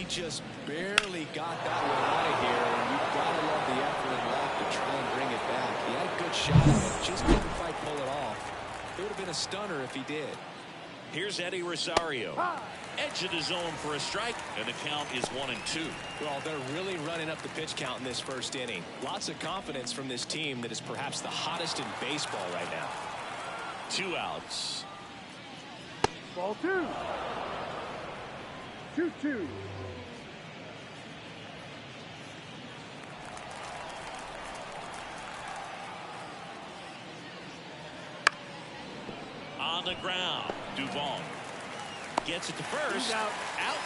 Just barely got that one out of here, and you've got to love the effort and luck to try and bring it back. He had a good shot at it, just couldn't quite pull it off. It would have been a stunner if he did. Here's Eddie Rosario. Edge of the zone for a strike, and the count is 1-2. Well, they're really running up the pitch count in this first inning. Lots of confidence from this team that is perhaps the hottest in baseball right now. 2 outs. Ball 2. 2-2. On the ground, Duvall gets it to first. Out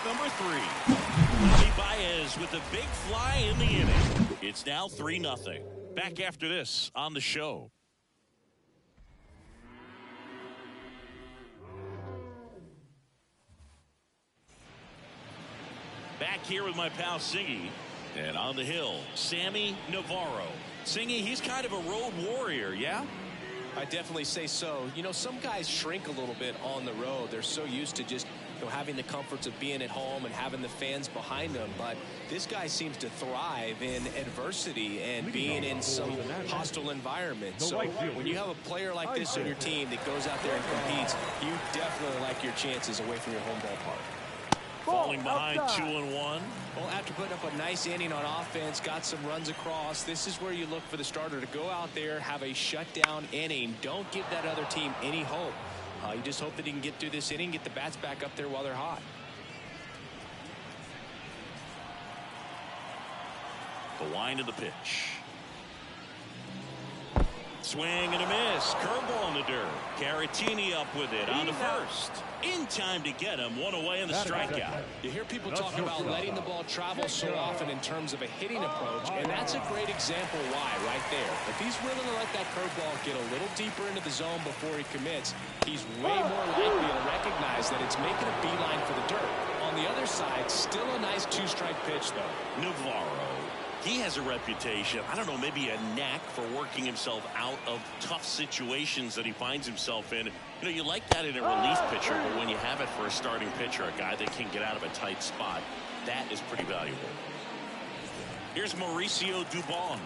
number 3. Javi Baez with a big fly in the inning. It's now 3-0. Back after this on the show. Back here with my pal Singy. And on the hill, Sammy Navarro. Singy, he's kind of a road warrior, yeah? I definitely say so. You know, some guys shrink a little bit on the road. They're so used to just, you know, having the comforts of being at home and having the fans behind them. But this guy seems to thrive in adversity and being in some hostile environment. So when you have a player like this on your team that goes out there and competes, you definitely like your chances away from your home ballpark. Falling behind 2-1. Well, after putting up a nice inning on offense, got some runs across, this is where you look for the starter to go out there, have a shutdown inning. Don't give that other team any hope. You just hope that he can get through this inning, get the bats back up there while they're hot. The wind of the pitch. Swing and a miss. Curveball in the dirt. Caratini up with it on the first. In time to get him. One away in the strikeout. You hear people talk about letting the ball travel so often in terms of a hitting approach, and that's a great example why right there. If he's willing to let that curveball get a little deeper into the zone before he commits, he's way more likely to recognize that it's making a beeline for the dirt. On the other side, still a nice 2-strike pitch, though. Navarro. He has a reputation, I don't know, maybe a knack for working himself out of tough situations that he finds himself in. You know, you like that in a relief pitcher, but when you have it for a starting pitcher, a guy that can get out of a tight spot, that is pretty valuable. Here's Mauricio Dubon.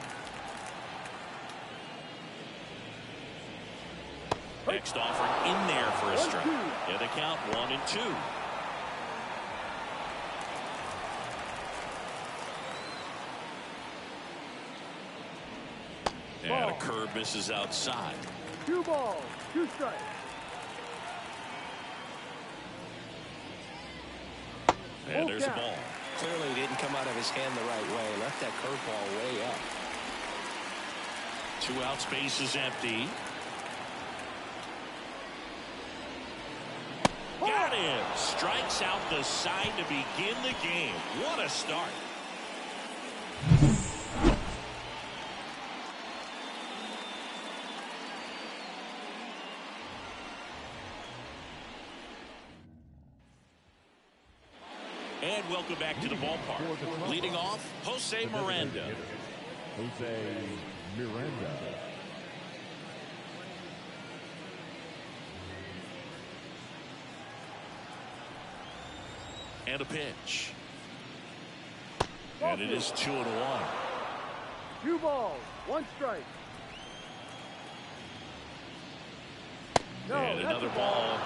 Next offering in there for a strike. Yeah, the count 1-2. And a curve misses outside. 2 balls, 2 strikes. And there's a ball. Clearly it didn't come out of his hand the right way. Left that curveball way up. 2 outs, base is empty. Got him. Strikes out the side to begin the game. What a start. And welcome back to the ballpark. Leading off, Jose Miranda. Jose Miranda. And a pitch. And it is 2-1. 2 balls, 1 strike. And another ball.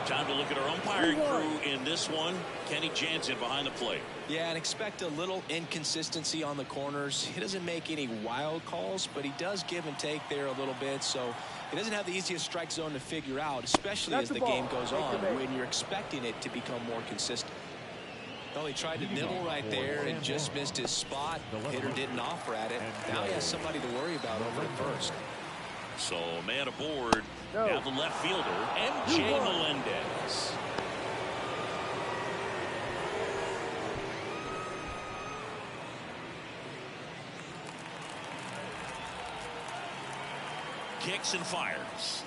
Time to look at our umpiring crew in this one. Kenny Jansen behind the plate. Yeah, and expect a little inconsistency on the corners. He doesn't make any wild calls, but he does give and take there a little bit. So he doesn't have the easiest strike zone to figure out, especially as the game goes on when you're expecting it to become more consistent. Well, he tried to nibble right there and just missed his spot. The hitter didn't offer at it. Now he has somebody to worry about over at first. So man aboard. Now the left fielder, M.J. Melendez. Kicks and fires.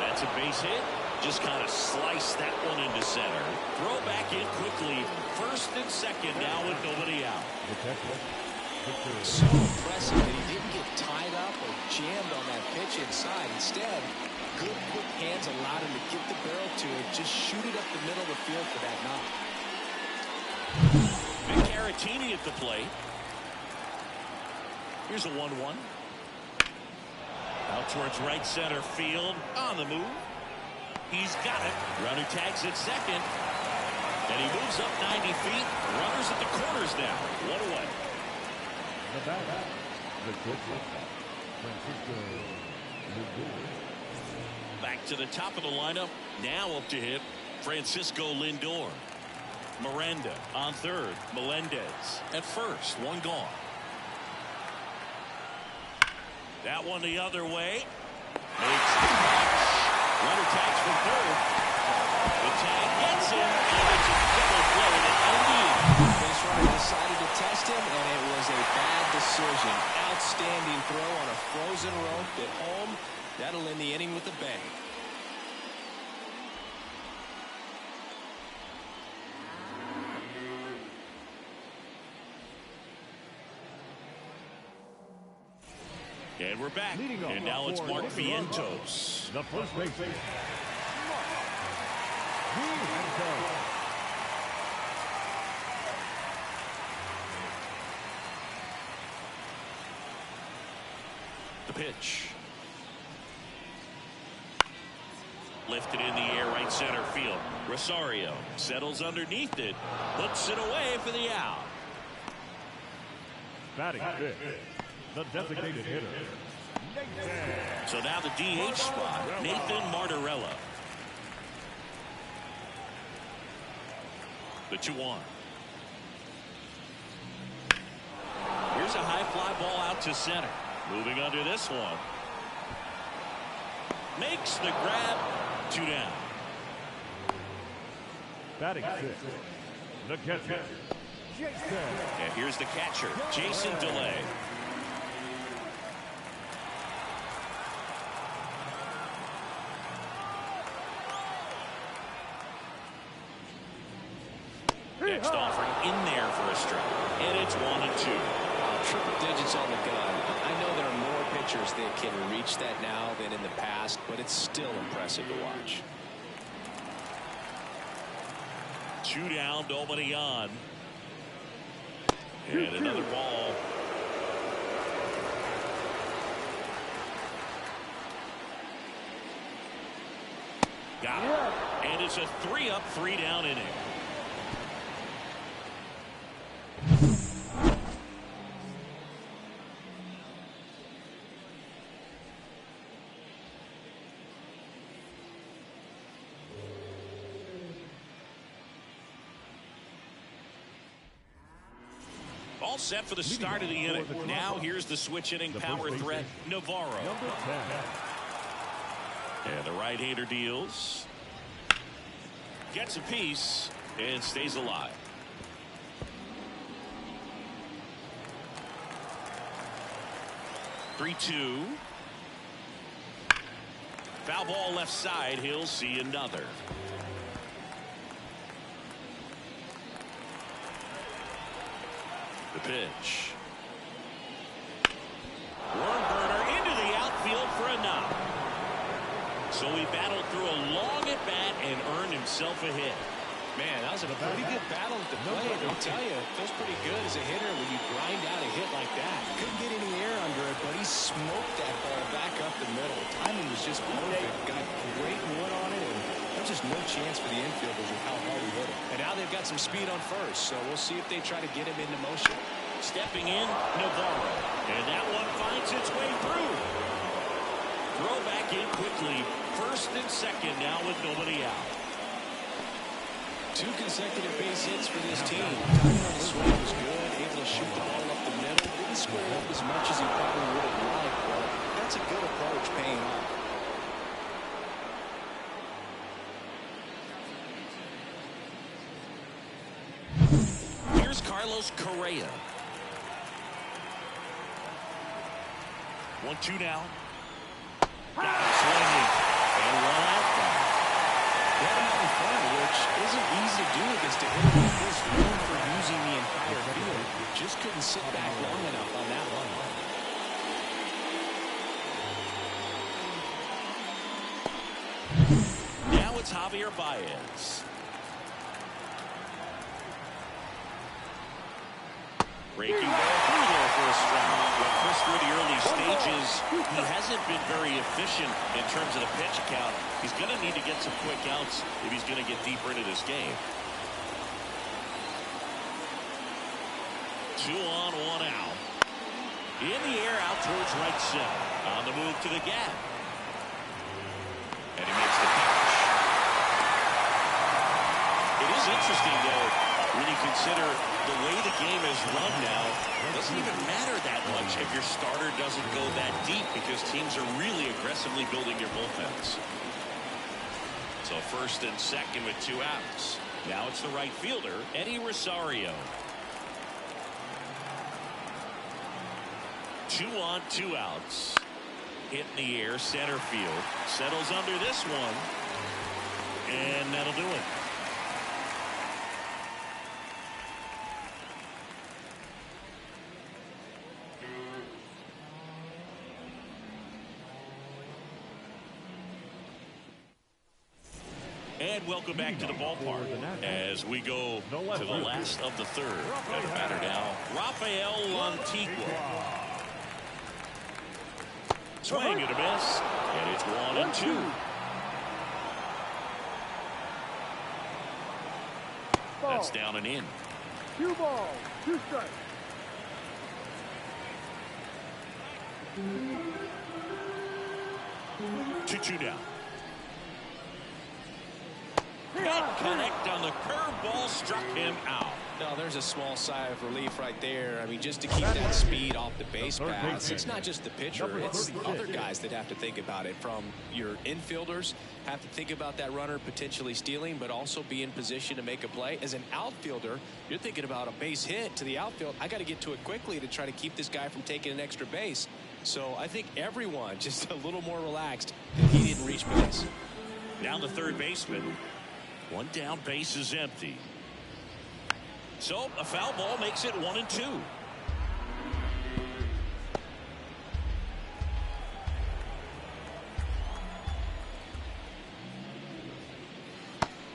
That's a base hit. Just kind of slice that one into center. Throw back in quickly. First and second now with nobody out. So impressive that he didn't get tied up or jammed on that pitch inside. Instead, good quick hands allowed him to get the barrel to it. Just shoot it up the middle of the field for that knock. Vic Caratini at the plate. Here's a 1-1. Out towards right center field. On the move. He's got it. Runner tags at second. And he moves up 90 feet. Runners at the corners now. 1 away. The batter, the pitcher, Francisco Lindor. Back to the top of the lineup. Now up to hit Francisco Lindor. Miranda on third. Melendez at first. 1 gone. That one the other way. Makes the catch. Runner tags for third. The tag gets him, and it's a double play to end the inning. Base runner decided to test him, and it was a bad decision. Outstanding throw on a frozen rope at home. That'll end the inning with a bang. And we're back. And now it's Mark Vientos. The first baseman, The pitch. Lifted in the air, right center field. Rosario settles underneath it. Puts it away for the out. batting fifth, the designated hitter, Nathan. So now the DH spot, Nathan Martorella. The 2-1. Here's a high fly ball out to center. Moving under this one. Makes the grab. 2 down. Batting sixth, the catcher, Jason. And here's the catcher, Jason DeLay. Next offering in there for a strike. And it's 1-2. Triple digits on the gun. I know there are more pitchers that can reach that now than in the past, but it's still impressive to watch. 2 down, nobody on. And another ball. Got it. And it's a 3-up, 3-down inning. All set for the start of the inning. Now here's the switch inning power threat, Navarro. Number 10. And the right-hander deals. Gets a piece and stays alive. Three-two. Foul ball left side. He'll see another. The pitch. Worm burner into the outfield for a knock. So he battled through a long at bat and earned himself a hit. Man, that was a pretty good battle at the plate. I'll tell you, it feels pretty good as a hitter when you grind out a hit like that. Couldn't get any air under it, but he smoked that ball back up the middle. Timing was just perfect. Got great wood on it, and there's just no chance for the infielders with how hard he hit it. And now they've got some speed on first, so we'll see if they try to get him into motion. Stepping in, Navarro. And that one finds its way through. Throw back in quickly. First and second now with nobody out. 2 consecutive base hits for this team. Timing on the swing was good. Able to shoot the ball up the middle. Didn't square up as much as he probably would have liked, but that's a good approach paying off. Here's Carlos Correa. 1-2 now. Got him swinging. And one out there. Got him out in front, which isn't easy to do against a hitter like this, known for using the entire field. Just couldn't sit back long enough on that one. Now it's Javier Baez. Breaking ball through there for a strike. Well, Chris, through the early stages, he hasn't been very efficient in terms of the pitch count. He's going to need to get some quick outs if he's going to get deeper into this game. 2 on, 1 out. In the air, out towards right center. On the move to the gap. And he makes the catch. It is interesting, though, when you consider the way the game is run now. It doesn't even matter that much if your starter doesn't go that deep, because teams are really aggressively building their bullpens. So first and second with 2 outs. Now it's the right fielder, Eddie Rosario. 2 on, 2 outs. Hit in the air, center field. Settles under this one. And that'll do it. And welcome back to the ballpark as we go to the last of the third. At the batter now, Rafael Lantigua. Swing and a miss, and it's 1-2. That's down and in. 2 balls, 2 strikes. Two down. Can't connect on the curveball, struck him out. No, there's a small sigh of relief right there. I mean, just to keep that speed off the base paths. It's not just the pitcher, it's the other guys that have to think about it. From your infielders, have to think about that runner potentially stealing, but also be in position to make a play. As an outfielder, you're thinking about a base hit to the outfield. I got to get to it quickly to try to keep this guy from taking an extra base. So I think everyone just a little more relaxed if he didn't reach base. Now the third baseman. 1 down, base is empty. So a foul ball makes it 1-2.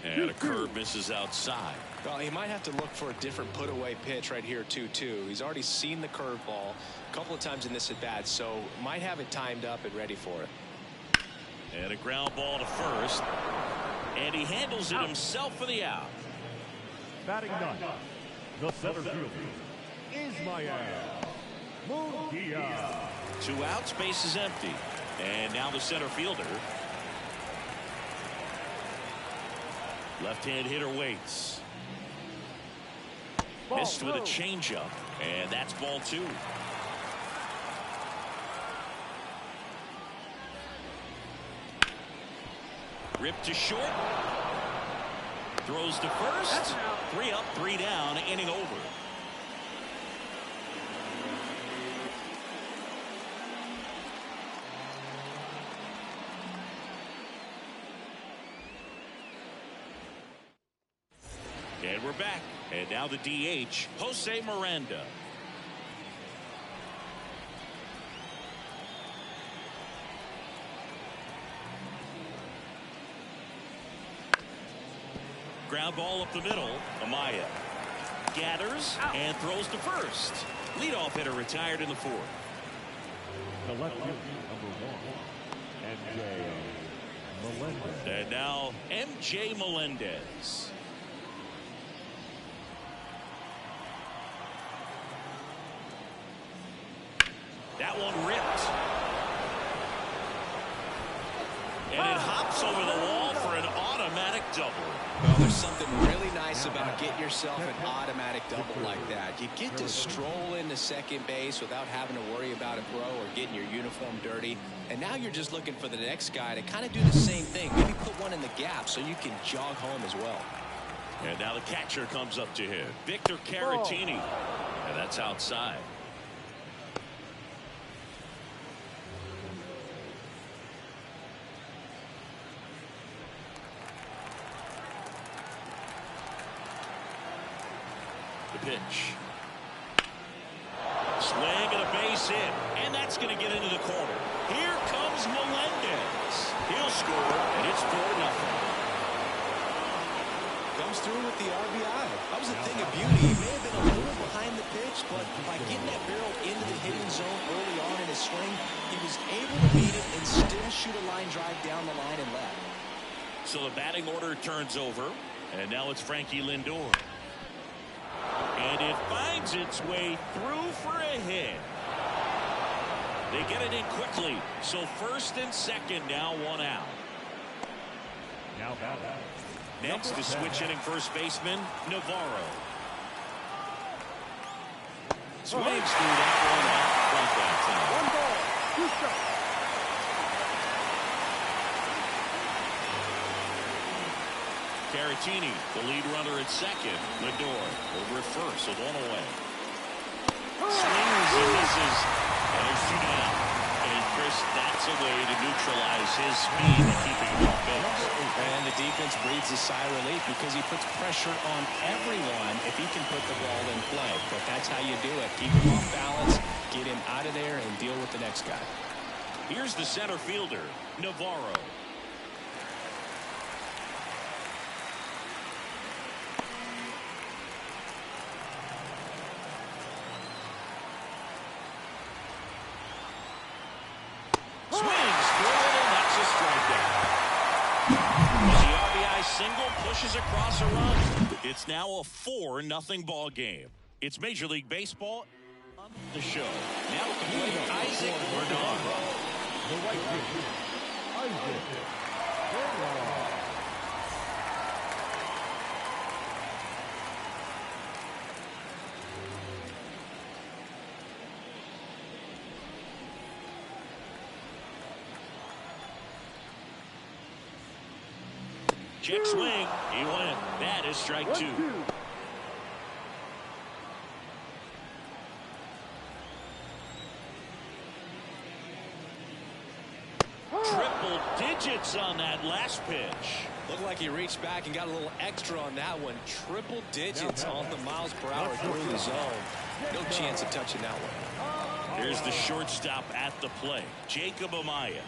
And a curve misses outside. Well, he might have to look for a different put-away pitch right here, 2-2. He's already seen the curveball a couple of times in this at-bat, so might have it timed up and ready for it. And a ground ball to first. And he handles it himself for the out. Batting 9, the center fielder, Ismael Munguia. 2 outs, base is empty. And now the center fielder. Left-hand hitter waits. Missed with a changeup. And that's ball 2. Ripped to short. Throws to first. 3 up, 3 down, inning over. And we're back. And now the DH, Jose Miranda. Ground ball up the middle. Amaya gathers and throws to first. Leadoff hitter retired in the fourth. The left fielder, number 1, MJ Melendez. And now MJ Melendez. That one ripped. And it hops over the wall for an automatic double. Well, there's something really nice about getting yourself an automatic double like that. You get to stroll into second base without having to worry about a throw or getting your uniform dirty. And now you're just looking for the next guy to kind of do the same thing. Maybe put one in the gap so you can jog home as well. And now the catcher comes up to him. Victor Caratini. And that's outside. Pitch. Swing and a base hit, and that's going to get into the corner. Here comes Melendez. He'll score, and it's 4-0. Comes through with the RBI. That was a thing of beauty. He may have been a little behind the pitch, but by getting that barrel into the hitting zone early on in his swing, he was able to beat it and still shoot a line drive down the line and left. So the batting order turns over, and now it's Frankie Lindor. And it finds its way through for a hit. They get it in quickly. So first and second now, one out. Now batting. Next is switch hitting first baseman Navarro. Swings through that one out front that time. 1 ball, 2 strikes. Caratini, the lead runner at second. Lindor over at first with one away. Swings and misses. And there's 2 down. And Chris, that's a way to neutralize his speed and keeping him off base. And the defense breathes a sigh of relief because he puts pressure on everyone if he can put the ball in play. But that's how you do it. Keep him off balance, get him out of there, and deal with the next guy. Here's the center fielder, Navarro. Single pushes across a run. It's now a 4-0 ball game. It's Major League Baseball on the show. Now to play Isaac Verdon. The right fielder, Isaac Verdon. Check swing. He went. That is strike 2. Triple digits on that last pitch. Looked like he reached back and got a little extra on that one. Triple digits on the miles per hour through the zone. No chance of touching that one. Here's the shortstop at the plate, Jacob Amaya.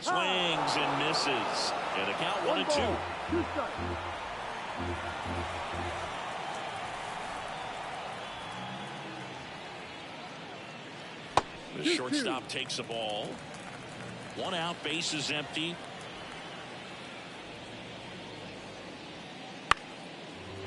Swings and misses. And a count 1-2. 2 strikes. The shortstop takes the ball. 1 out, base is empty.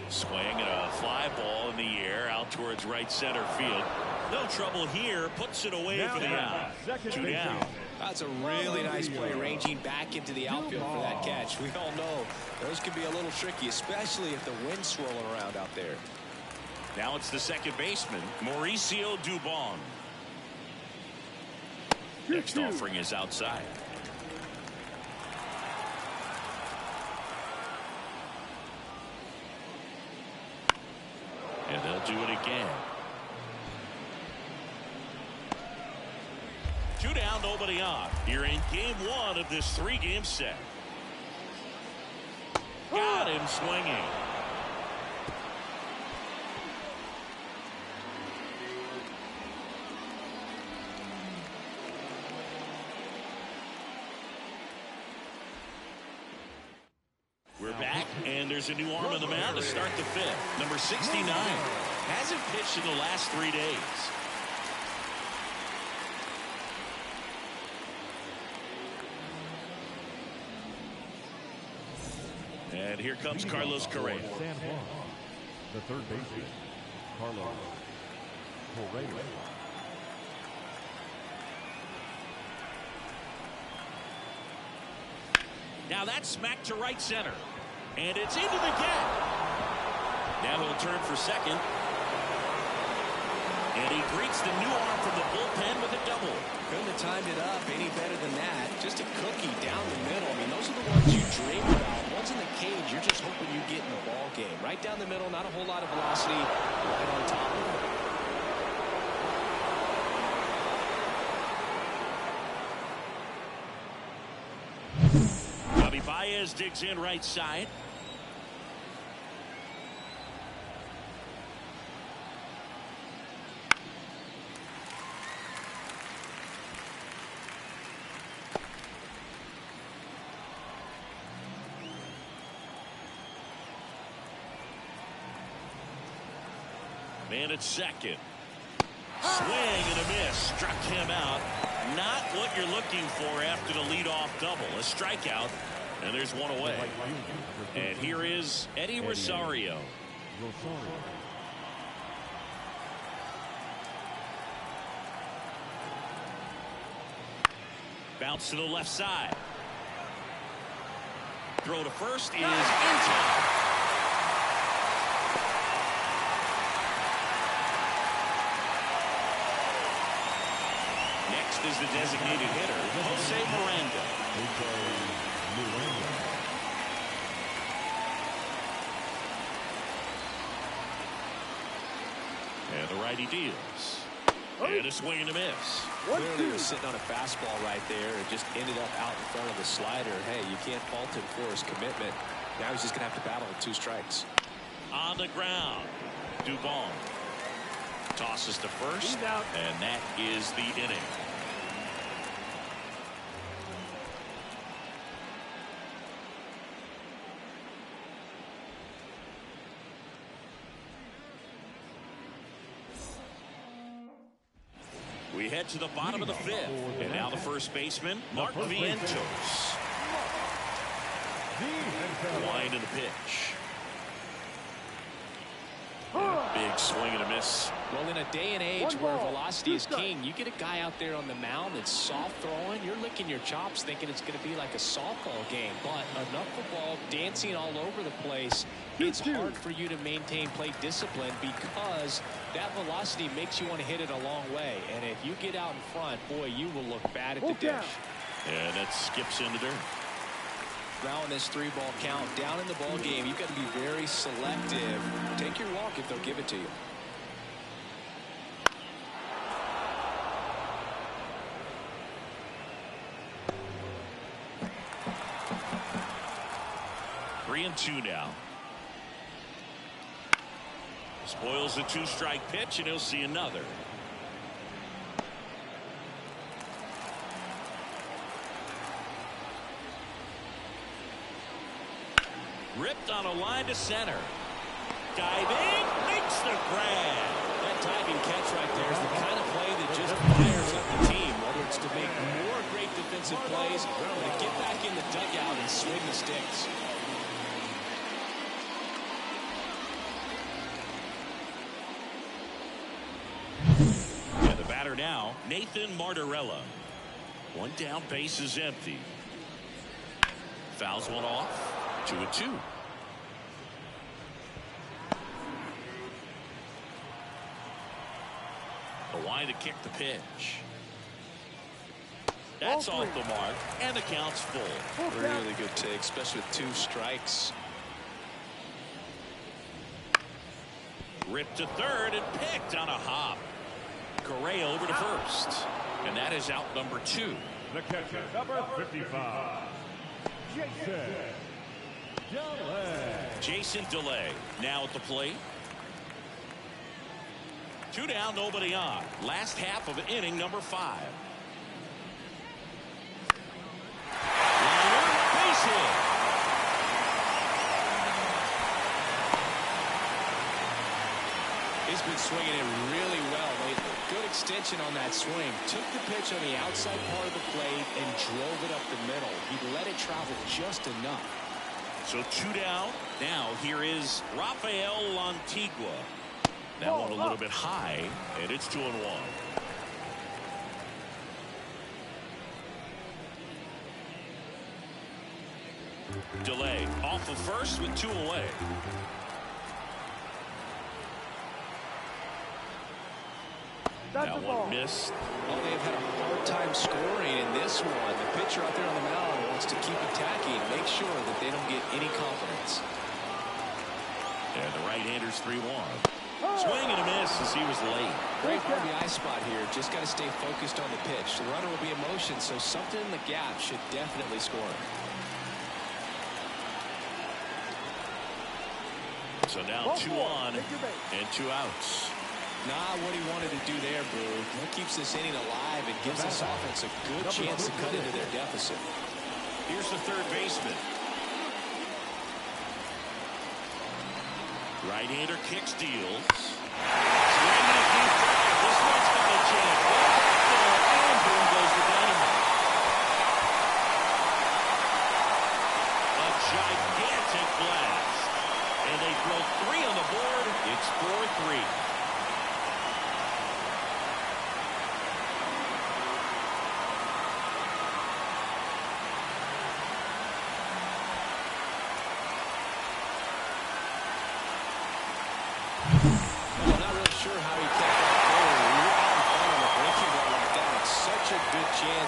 Swing and a fly ball in the air out towards right center field. No trouble here. Puts it away for the out. 2 down. That's a really nice play, ranging back into the outfield for that catch. We all know those can be a little tricky, especially if the wind's swirling around out there. Now it's the second baseman, Mauricio Dubon. Next offering is outside. And they'll do it again. 2 down, nobody on. You're in game 1 of this 3-game set. Got him swinging. there's a new arm on the mound to start the fifth. Number 69. Hasn't pitched in the last 3 days. And here comes Carlos Correa. San Juan, the third baseman, Carlos Correa. Now that's smacked to right center. And it's into the gap. Now he'll turn for second. And he greets the new arm from the bullpen with a double. Couldn't have timed it up any better than that. Just a cookie down the middle. I mean, those are the ones you dream about. Ones in the cage, you're just hoping you get in the ball game. Right down the middle, not a whole lot of velocity. Right on top of it. Baez digs in right side. Man at second. Swing and a miss. Struck him out. Not what you're looking for after the leadoff double. A strikeout. And there's one away. And here is Eddie Rosario. Bounce to the left side. Throw to first is in time. Next is the designated hitter, Jose Miranda. And the righty deals. And a swing and a miss. Clearly was sitting on a fastball right there and just ended up out in front of the slider. Hey, you can't fault him for his commitment. Now he's just going to have to battle with 2 strikes. On the ground, Dubon tosses to first, and that is the inning. We head to the bottom of the fifth, and now the first baseman, Mark Vientos. Wind in the pitch. Big swing and a miss. Well, in a day and age where velocity is king, you get a guy out there on the mound that's soft throwing. You're licking your chops thinking it's going to be like a softball game. But a knuckleball dancing all over the place, it's hard for you to maintain plate discipline because that velocity makes you want to hit it a long way. And if you get out in front, boy, you will look bad at the dish. And that skips into dirt. Now in this 3-ball count, down in the ball game, you've got to be very selective. Take your walk if they'll give it to you. Three and two now. Spoils the 2-strike pitch, and he'll see another. Ripped on a line to center. Diving, makes the grab. That diving catch right there is the kind of play that just fires up the team, whether it's to make more great defensive plays or to get back in the dugout and swing the sticks. And the batter now, Nathan Martorella. One down, base is empty. Fouls one off. 2-2. The line to kick the pitch. That's off the mark, and the count's full. Really good take, especially with 2 strikes. Ripped to third and picked on a hop. Correa over to first. And that is out number 2. The catcher, number 55, Jason DeLay now at the plate. 2 down, nobody on. Last half of inning number 5. Base hit. He's been swinging it really well lately. Good extension on that swing. Took the pitch on the outside part of the plate and drove it up the middle. He let it travel just enough. So 2 down. Now here is Rafael Antigua. That one a little bit high, and it's 2-1. Delay off of first with 2 away. That one missed. Well, they've had a hard time scoring in this one. The pitcher out there on the mound wants to keep attacking, make sure that they don't get any confidence. And the right-hander's 3-1. Swing and a miss as he was late. Great RBI spot here. Just got to stay focused on the pitch. The runner will be in motion, so something in the gap should definitely score. So now 2 on and 2 outs. Not what he wanted to do there, Boo. That keeps this inning alive and gives this offense a good chance to cut into their deficit. Here's the third baseman. Right-hander kicks, deals. Swinging a deep drive. This one's got a chance. And boom goes the dynamite. A gigantic blast. And they throw 3 on the board. It's 4-3.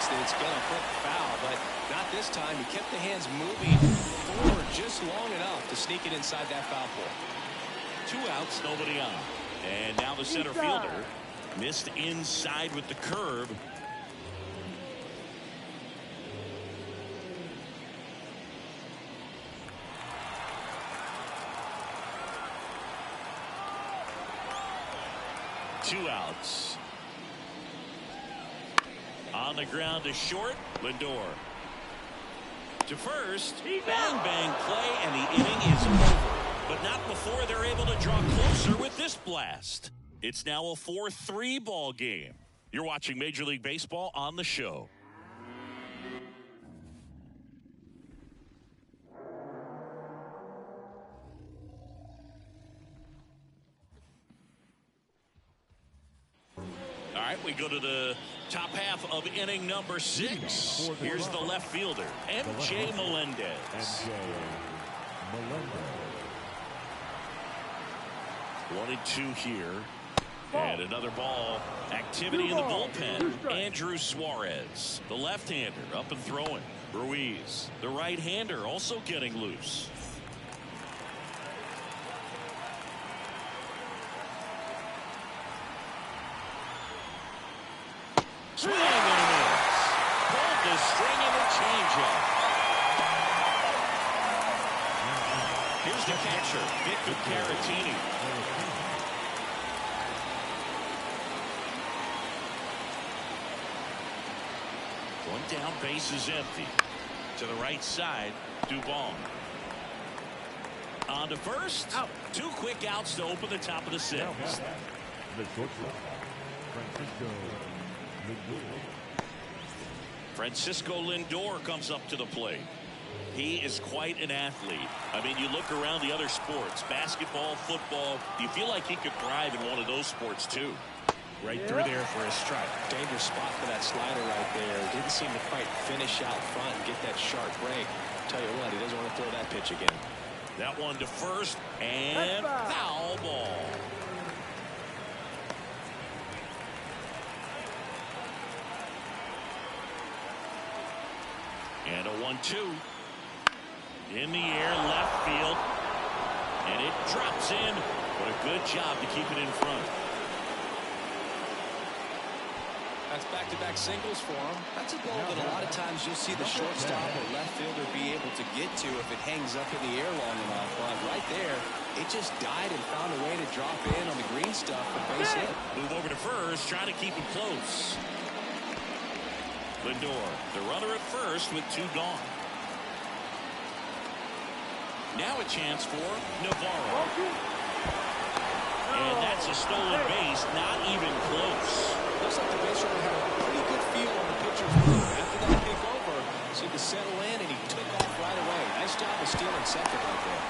That it's going to hit foul, but not this time. He kept the hands moving forward just long enough to sneak it inside that foul pole. 2 outs, nobody on. And now the center fielder missed inside with the curve. Two outs. On the ground to short, Lindor. To first, bang, bang play, and the inning is over. But not before they're able to draw closer with this blast. It's now a 4-3 ball game. You're watching Major League Baseball on the show. All right, we go to the top half of inning number 6. Here's the left fielder, MJ Melendez. 1-2 here. And another ball. Activity in the bullpen. Andrew Suarez, the left-hander, up and throwing. Ruiz, the right-hander, also getting loose. Swing and a miss. Pulled the string of the changeup. Here's the catcher, Victor Caratini. One down, base is empty. To the right side, Dubon. On to first. Out. 2 quick outs to open the top of the 6th. Francisco Lindor comes up to the plate. He is quite an athlete. I mean, you look around the other sports, basketball, football, you feel like he could thrive in one of those sports too. Right through there for a strike. Dangerous spot for that slider right there. Didn't seem to quite finish out front and get that sharp break. Tell you what, he doesn't want to throw that pitch again. That one to first, and foul ball. And a 1-2. In the air, left field. And it drops in. What a good job to keep it in front. That's back-to-back singles for him. That's a ball that a lot of times you'll see the shortstop or left fielder be able to get to if it hangs up in the air long enough. But right there, it just died and found a way to drop in on the green stuff for base hit. Move over to first, trying to keep it close. Lindor, the runner at first with 2 gone. Now a chance for Navarro. And that's a stolen base, not even close. Looks like the base runner had a pretty good feel on the pitcher's move. After that pick over, seemed to settle in, and he took off right away. Nice job of stealing second right there.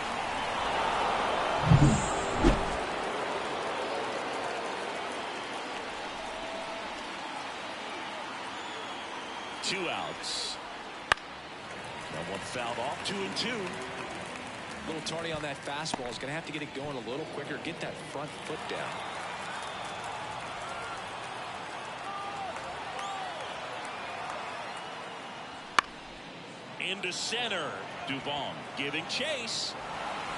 2 outs. That one fouled off. 2-2. A little tardy on that fastball. Is going to have to get it going a little quicker. Get that front foot down. Into center. Dubon giving chase.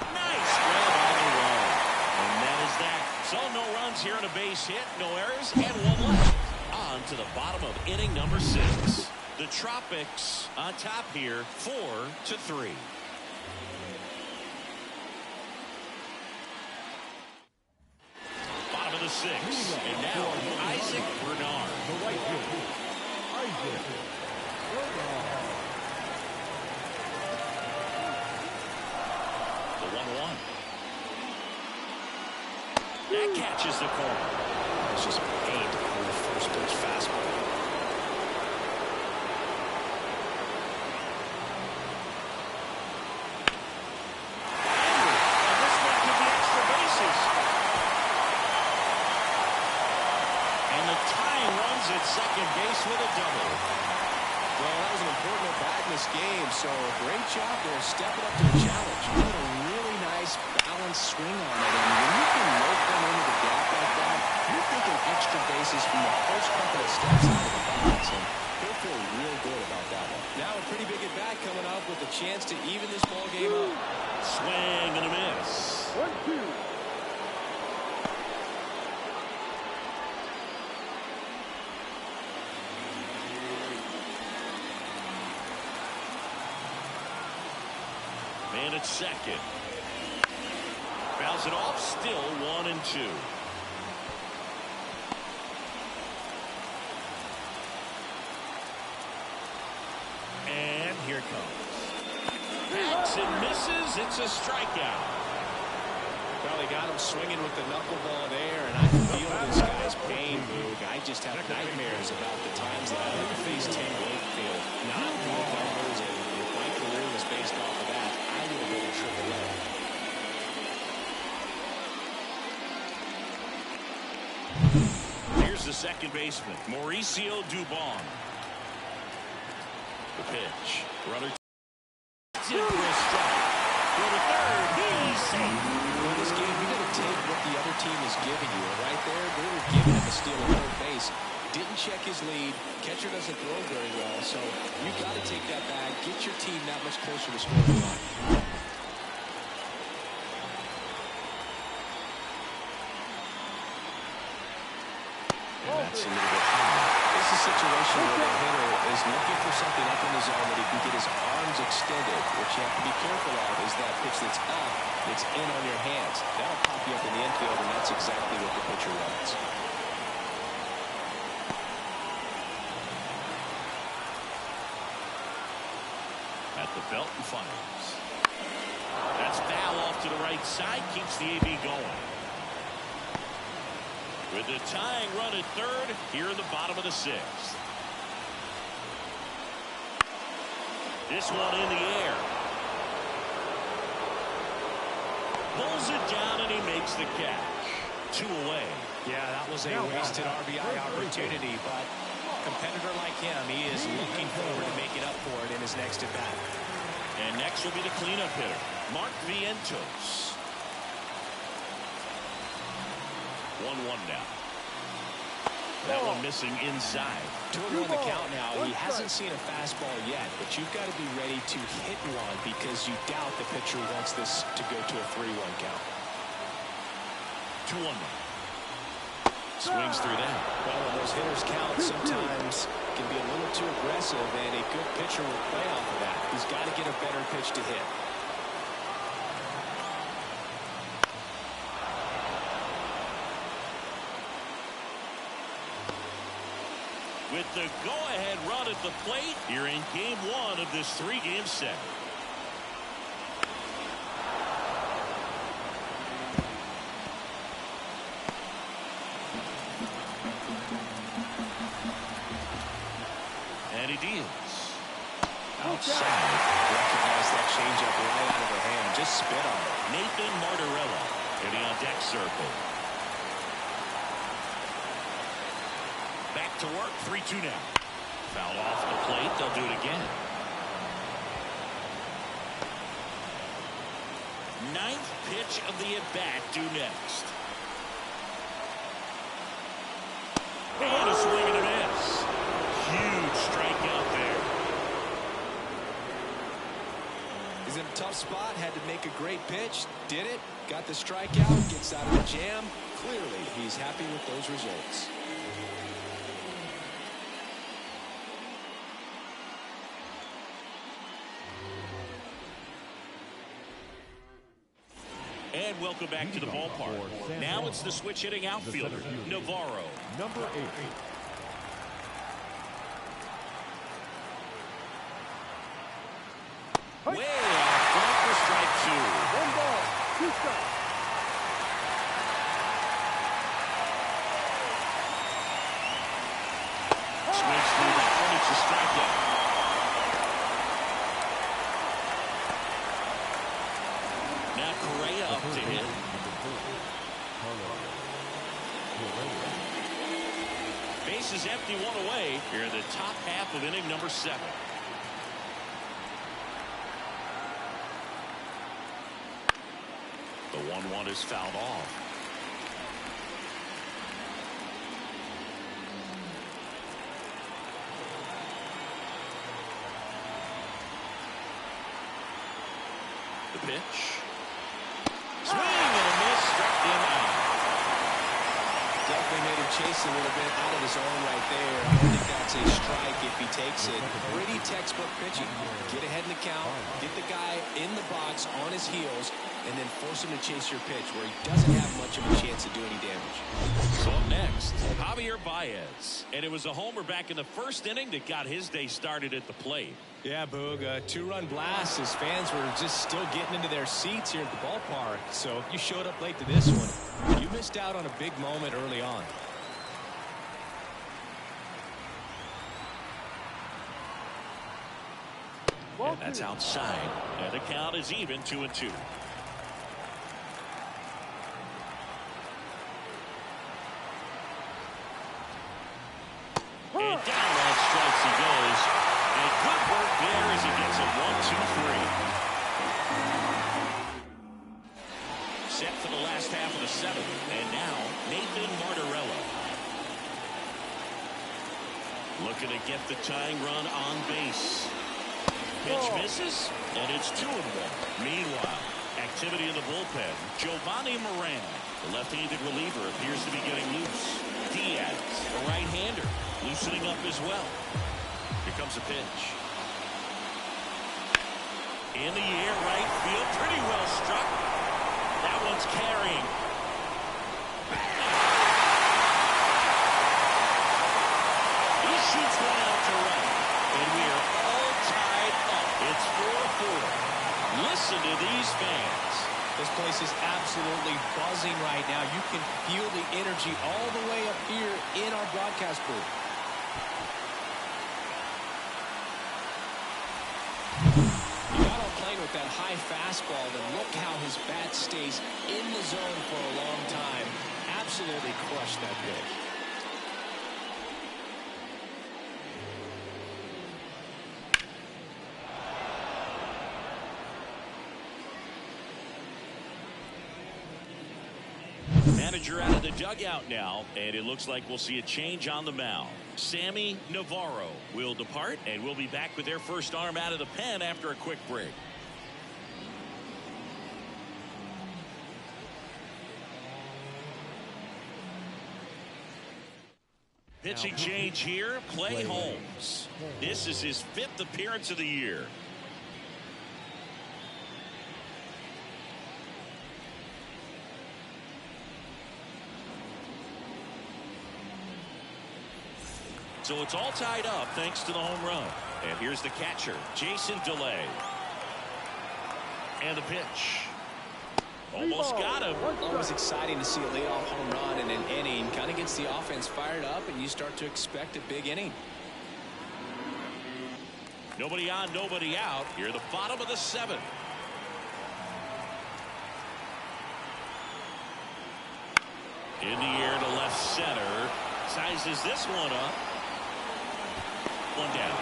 Nice grab on the run. And that is that. So no runs here on a base hit. No errors and 1 left. On to the bottom of inning number 6. The Tropics on top here, 4-3. Bottom of the 6th. And now Isaac Bernard. The right fielder, Isaac Bernard. The 1-1. That catches the corner. It's just aimed for the first pitch fastball. At second base with a double. Well, that was an important at-bat in this game, so great job there stepping up to the challenge. He had a really nice balanced swing on it, and when you can lope them into the gap like that, you're thinking extra bases from the first couple of steps out of the box, and he'll feel real good about that one. Now a pretty big at-bat coming up with a chance to even this ball game up. Swing and a miss. 1-2. Man at second. Fouls it off, still 1-2. And here it comes. Hacks and misses. It's a strikeout. Well, they got him swinging with the knuckleball there, and I feel this guy's pain, Boog. I just have nightmares about the times that I had to face Tim Wakefield. Not good numbers, and if my career was based off of that, I would have been in AAA. Here's the second baseman, Mauricio Dubon. The pitch. Runner in for a strike. For the third, he's safe. In this game, you got to take what the other team is giving you. And right there, they were giving him a steal at third base. Didn't check his lead. Catcher doesn't throw very well, so you got to take that back. Get your team that much closer to scoring the line. And that's a little bit high. This is a situation where the hitter is looking for something up in the zone that he can get his arms extended. What you have to be careful of is that pitch that's up, it's in on your hands. That'll pop you up in the infield, and that's exactly what the pitcher wants. At the belt and fires. That's foul off to the right side. Keeps the AB going. With the tying run at third here in the bottom of the 6th. This one in the air. Pulls it down and he makes the catch. 2 away. Yeah, that was a wasted RBI opportunity, but a competitor like him, he is looking forward to making up for it in his next at bat. And next will be the cleanup hitter, Mark Vientos. 1-1 now. That one missing inside. 2-1 the count now. He hasn't seen a fastball yet, but you've got to be ready to hit one because you doubt the pitcher wants this to go to a 3-1 count. 2-1 now. Swings through that. Well, when those hitters count, sometimes can be a little too aggressive, and a good pitcher will play off of that. He's got to get a better pitch to hit. With the go-ahead run at the plate here in game 1 of this 3-game set. And he deals. Outside. Recognize that changeup right out of her hand. Just spit on it. Nathan Martorella in the on-deck circle. Back to work. 3-2 now. Foul off the plate. They'll do it again. Ninth pitch of the at-bat due next. And a swing and a miss. Huge strikeout there. He's in a tough spot. Had to make a great pitch. Did it. Got the strikeout. Gets out of the jam. Clearly, he's happy with those results. And welcome back to the ballpark. Now it's the switch hitting outfielder, Navarro. Number 8. Way off front for strike 2. 1 ball, 2 strikes. Swings through that one. It's a strikeout. Now Correa up to hit. Base is empty, 1 away. Here in the top half of inning number 7. The 1-1 is fouled off. The pitch. Swing and a miss. Struck him out. Definitely made him chase a little bit out of his own right there. I don't think that's a strike if he takes it. Pretty textbook pitching. Get ahead in the count, get the guy in the box on his heels, and then force him to chase your pitch where he doesn't have much of a chance to do any damage. So up next, Javier Baez. And it was a homer back in the first inning that got his day started at the plate. Yeah, Boog, a 2-run blast. His fans were just still getting into their seats here at the ballpark. So if you showed up late to this one, you missed out on a big moment early on. And that's outside. And the count is even, 2-2. And down on strikes he goes. And good work there as he gets a 1-2-3. Set for the last half of the 7th. And now Nathan Martorella. Looking to get the tying run on base. Pitch misses, and it's 2-1. Meanwhile, activity in the bullpen. Giovanni Moran, the left-handed reliever, appears to be getting loose. Diaz, a right-hander, loosening up as well. Here comes a pitch. In the air, right field, pretty well struck. That one's carrying. He shoots one out to right, and we are all tied up. It's 4-4. Listen to these fans. This place is absolutely buzzing right now. You can feel the energy all the way up here in our broadcast booth. You got on playing with that high fastball, then look how his bat stays in the zone for a long time. Absolutely crushed that pitch. Manager out of the dugout now, and it looks like we'll see a change on the mound. Sammy Navarro will depart, and we'll be back with their first arm out of the pen after a quick break. Pitching change here, Clay Holmes. This is his 5th appearance of the year. So it's all tied up thanks to the home run. And here's the catcher, Jason DeLay. And the pitch. Almost got him. Always exciting to see a leadoff home run in an inning. Kind of gets the offense fired up, and you start to expect a big inning. Nobody on, nobody out. Here, the bottom of the 7th. In the air to left center. Sizes this one up. One down.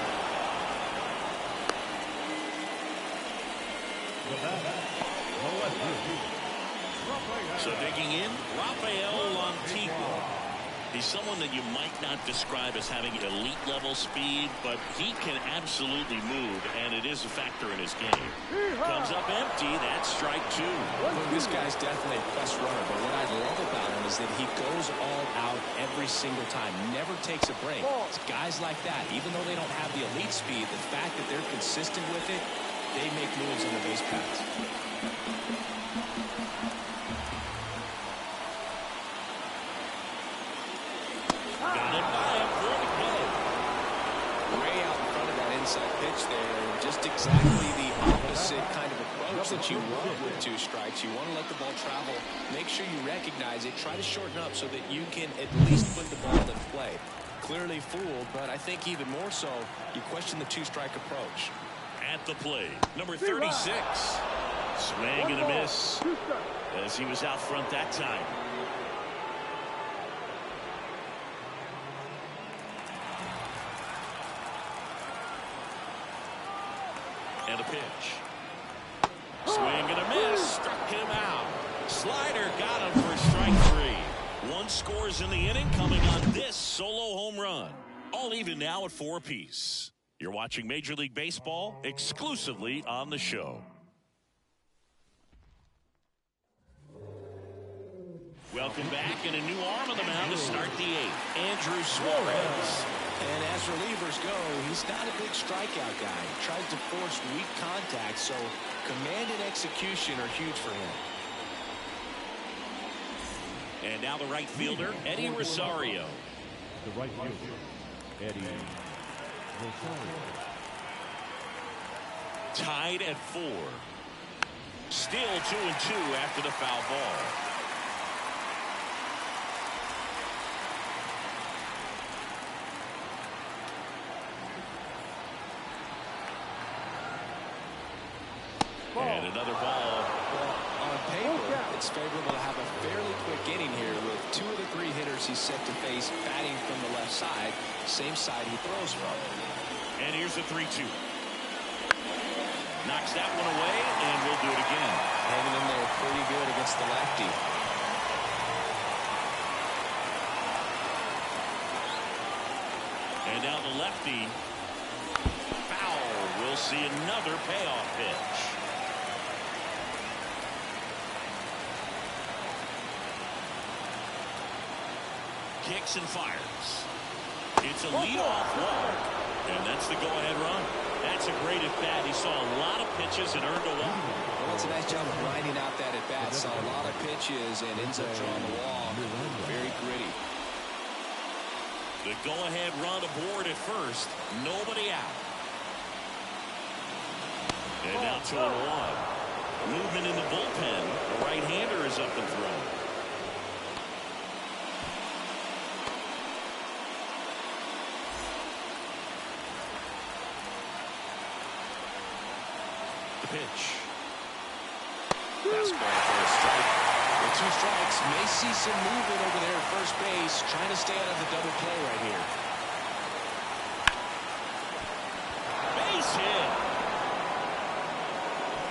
So digging in, Rafael Lantigua. He's someone that you might not describe as having elite level speed, but he can absolutely move, and it is a factor in his game. Comes up empty. That's strike 2. Well, this guy's definitely a best runner, but what I love about him is that he goes all out every single time, never takes a break. It's guys like that, even though they don't have the elite speed, the fact that they're consistent with it, they make moves on the base paths. Pitch there, just exactly the opposite kind of approach that you want with 2 strikes. You want to let the ball travel, make sure you recognize it, try to shorten up so that you can at least put the ball in play. Clearly fooled, but I think even more so, you question the 2-strike approach. At the plate, number 36. Swing and a miss as he was out front that time. And a pitch. Swing and a miss. Struck him out. Slider got him for strike 3. 1 scores in the inning, coming on this solo home run. All even now at 4 apiece. You're watching Major League Baseball exclusively on the show. Welcome back, and a new arm on the mound to start the 8th. Andrew Suarez. And as relievers go, he's not a big strikeout guy. He tries to force weak contact, so command and execution are huge for him. And now the right fielder, Eddie Rosario. The right fielder, Eddie Rosario. Tied at 4. Still 2-2 after the foul ball. And another ball. Well, on paper, it's favorable to have a fairly quick inning here with 2 of the 3 hitters he's set to face batting from the left side, same side he throws from. And here's the 3-2. Knocks that one away, and we'll do it again. Hanging in there pretty good against the lefty. And now the lefty. Foul. We'll see another payoff pitch. Kicks and fires. It's a leadoff walk, and that's the go-ahead run. That's a great at-bat. He saw a lot of pitches and earned a walk. Well, it's a nice job of grinding out that at-bat. Saw a lot of pitches and ends up drawing the wall. Very gritty. The go-ahead run aboard at first. Nobody out. And now 2-1. Movement in the bullpen. The right-hander is up and thrown. The pitch. Fastball for a strike. With 2 strikes, may see some movement over there at first base, trying to stay out of the double play right here. Base hit.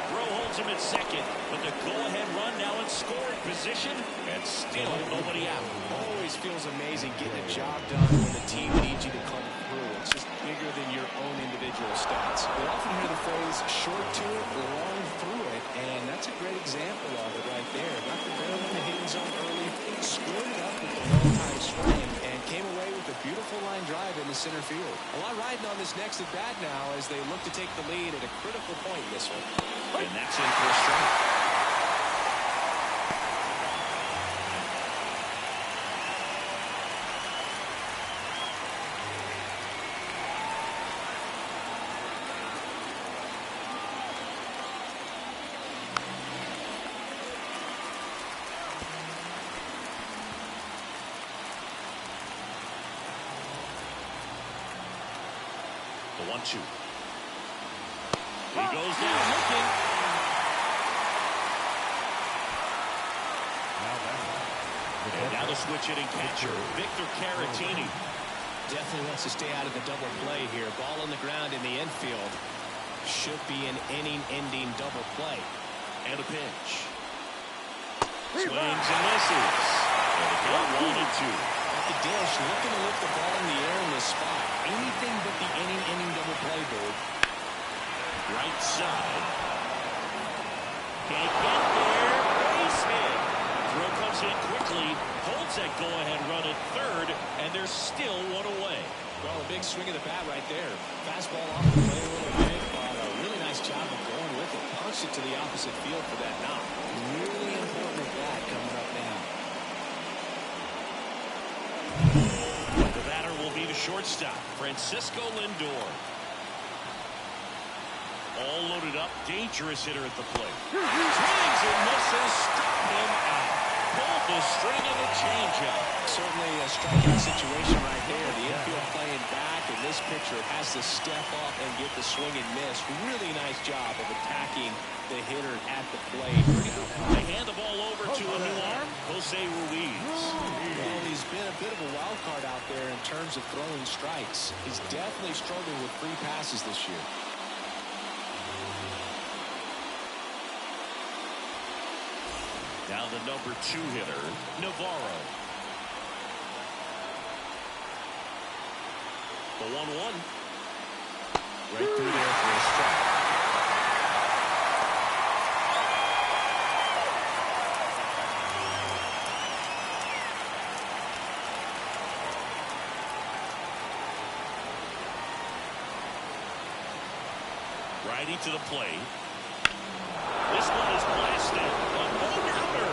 Throw holds him at second, but the go-ahead run now in scoring position, and still nobody out. Always feels amazing getting a job done when the team needs you to come through. It's just bigger than your own individual stats. We often hear the phrase short to it, long through it, and that's a great example of it right there. Got the barrel in the hitting zone early, squared it up with the long-time swing, and came away with a beautiful line drive in the center field. A lot riding on this next at-bat now as they look to take the lead at a critical point in this one. And that's in for a strike. The 1-2. He goes down looking. And now the switch hitting catcher, Victor Caratini. Definitely wants to stay out of the double play here. Ball on the ground in the infield. Should be an inning-ending double play. And a pitch. Swings and misses. And the count 1-2. At the dish, looking to lift the ball in the air in this spot. Anything but the inning double play, Bird. Right side. Can't get there. Base hit. Throw comes in quickly. Holds that go-ahead run at third. And there's still one away. Well, a big swing of the bat right there. Fastball off the plate a little bit, but a really nice job of going with it. Punched it to the opposite field for that knock. Really important at bat coming up now. The batter will be the shortstop, Francisco Lindor. All loaded up, dangerous hitter at the plate. Swings and misses, struck him out. Pulled the string of the changeup. Certainly a strikeout situation right there. The infield playing back, and this pitcher has to step up and get the swing and miss. Really nice job of attacking the hitter at the plate. They hand the ball over to a new arm, Jose Ruiz. Well, he's been a bit of a wild card out there in terms of throwing strikes. He's definitely struggling with free passes this year. Now the number 2 hitter, Navarro. The 1-1. Right through there for a strike. Righty to the plate. This one is blasted. A no-doubter.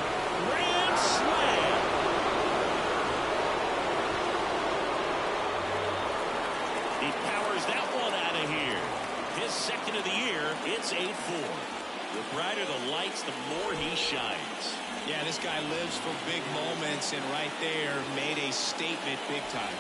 Grand slam. He powers that one out of here. His second of the year. It's 8-4. The brighter the lights, the more he shines. Yeah, this guy lives for big moments, and right there made a statement big time.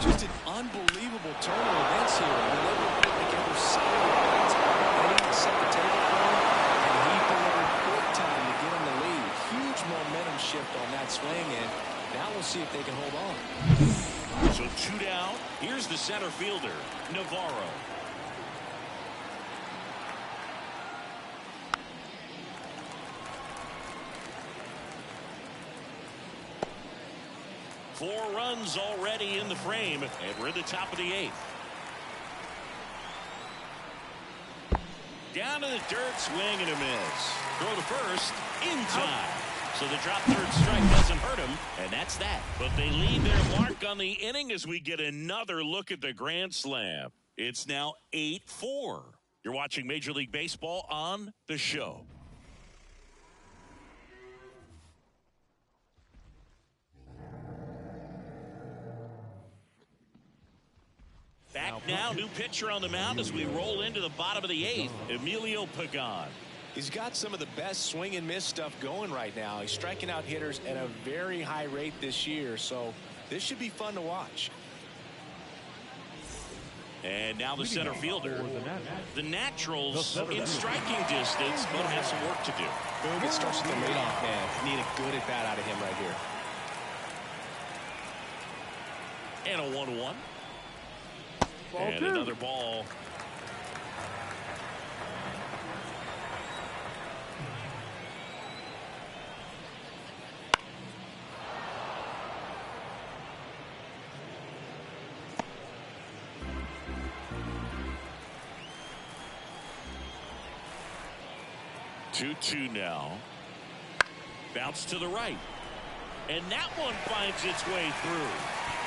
Just an unbelievable turn of events here. When they were put together solid points, they set the table for him, and he delivered big time to get him the lead. Huge momentum shift on that swing, and now we'll see if they can hold on. So 2 down. Here's the center fielder, Navarro. Four runs already in the frame, and we're at the top of the 8th. Down to the dirt, swing and a miss. Throw to first, in time. So the drop third strike doesn't hurt him, and that's that. But they leave their mark on the inning as we get another look at the grand slam. It's now 8-4. You're watching Major League Baseball on The Show. Back now, new pitcher on the mound as we roll into the bottom of the 8th, Emilio Pagan. He's got some of the best swing and miss stuff going right now. He's striking out hitters at a very high rate this year, so this should be fun to watch. And now the center fielder. The Naturals in striking distance, but have some work to do. Boog, it starts with the leadoff man. Need a good at bat out of him right here. And a 1-1. Ball And 2. another ball. Two now. Bounce to the right. And that one finds its way through.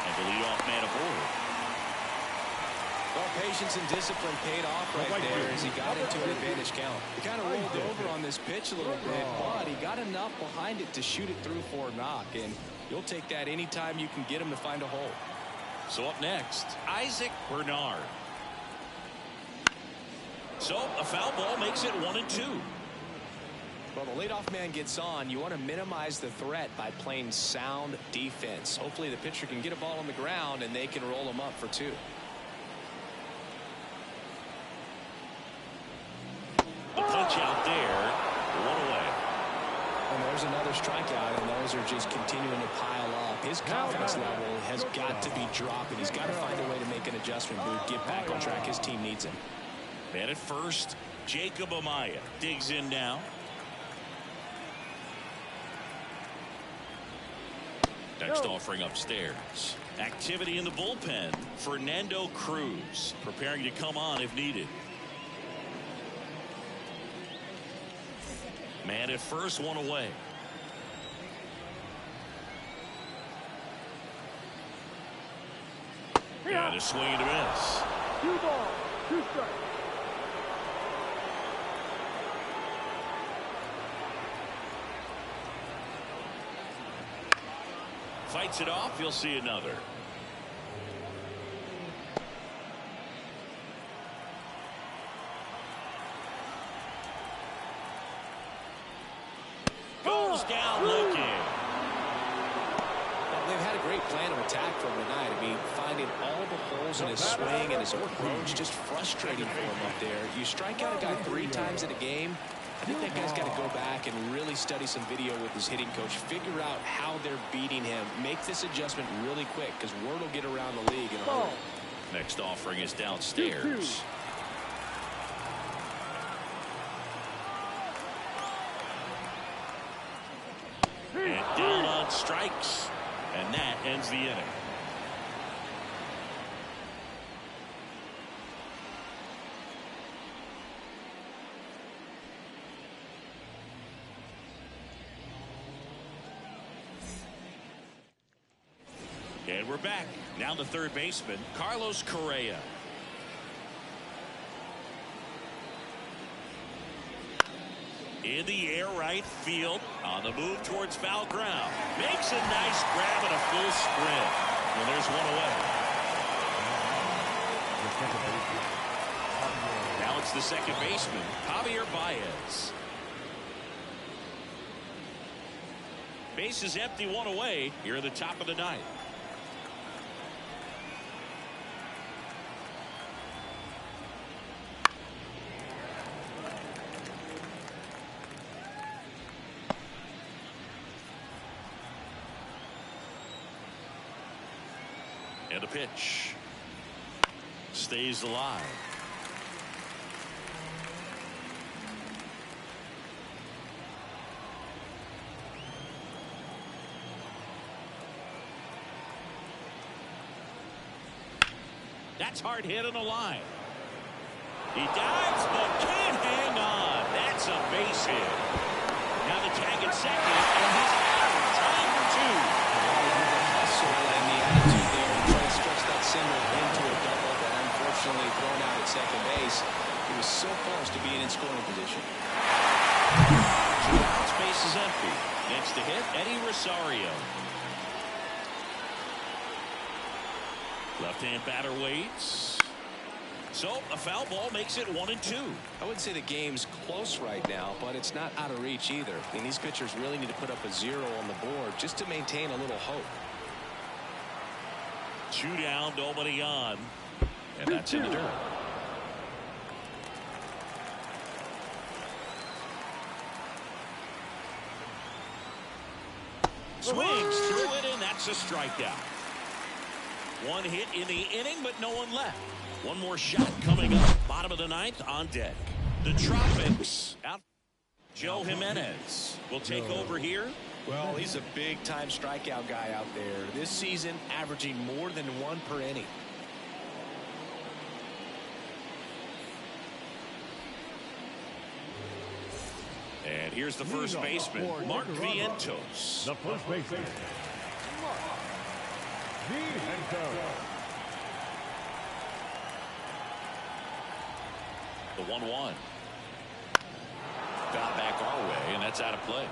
And the leadoff man aboard. Well, patience and discipline paid off right there as he got into an advantage count. He kind of rolled over on this pitch a little bit, but he got enough behind it to shoot it through for a knock, and you'll take that anytime you can get him to find a hole. So up next, Isaac Bernard. So a foul ball makes it 1-2. Well, the leadoff man gets on. You want to minimize the threat by playing sound defense. Hopefully the pitcher can get a ball on the ground and they can roll him up for 2. The punch out there, 1 away. And there's another strikeout, and those are just continuing to pile up. His confidence level has got to be dropping. He's got to find a way to make an adjustment move, get back on track. His team needs him. Man at first, Jacob Amaya digs in now. Next offering upstairs. Activity in the bullpen. Fernando Cruz preparing to come on if needed. Man at first, 1 away. And a swing and a miss. 2 balls, 2 strikes. Fights it off. You'll see another. Goes down looking. Well, they've had a great plan of attack for him tonight. I mean, finding all the holes in his swing and his approach, just frustrating for him up there. You strike out a guy 3 times in a game, I think that guy's got to go back and really study some video with his hitting coach, figure out how they're beating him, make this adjustment really quick, because word will get around the league in a hurry. Next offering is downstairs. And down on strikes. And that ends the inning. And we're back. Now the third baseman, Carlos Correa. In the air right field. On the move towards foul ground. Makes a nice grab and a full sprint. Well, there's 1 away. Now it's the second baseman, Javier Baez. Base is empty, 1 away here at the top of the 9th. And a pitch. Stays alive. That's hard hit on the line. He dives but can't hang on. That's a base hit. Now the tag at second, and he's out. Time for 2. Hustle and the attitude there to try to stretch that single into a double, but unfortunately thrown out at second base. He was so close to being in scoring position. Space is empty. Next to hit, Eddie Rosario. Left-hand batter waits. So a foul ball makes it 1-2. I would say the game's close right now, but it's not out of reach either. I mean, these pitchers really need to put up a 0 on the board just to maintain a little hope. 2 down, nobody on. And that's in the dirt. Swings through it, and that's a strikeout. 1 hit in the inning, but no one left. 1 more shot coming up. Bottom of the 9th on deck. The Tropics out. Joe Jimenez will take over here. Well, he's a big-time strikeout guy out there. This season, averaging more than 1 per inning. And here's the first baseman, Mark Vientos. The first baseman, Mark Vientos. The 1-1. Foul back our way, and that's out of play.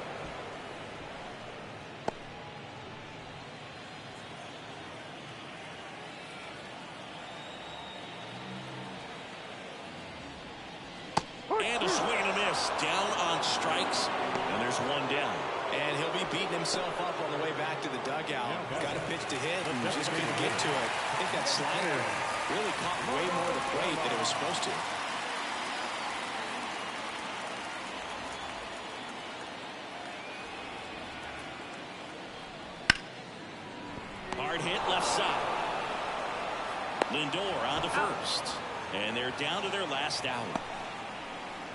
And a swing and a miss. Down on strikes, and there's one down. And he'll be beating himself up on the way back to the dugout. Got a pitch to hit and just couldn't get to it. I think that slider really caught way more of the plate than it was supposed to. Hard hit left side. Lindor on to first. And they're down to their last out.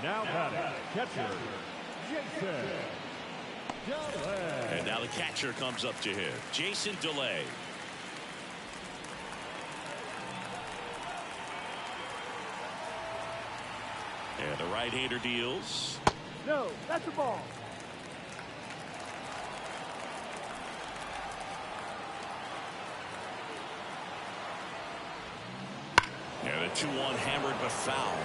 Now batting, catcher, Jason DeLay. And now the catcher comes up to hit. Jason DeLay. And the right-hander deals. No, that's a ball. And a 2-1 hammered but foul.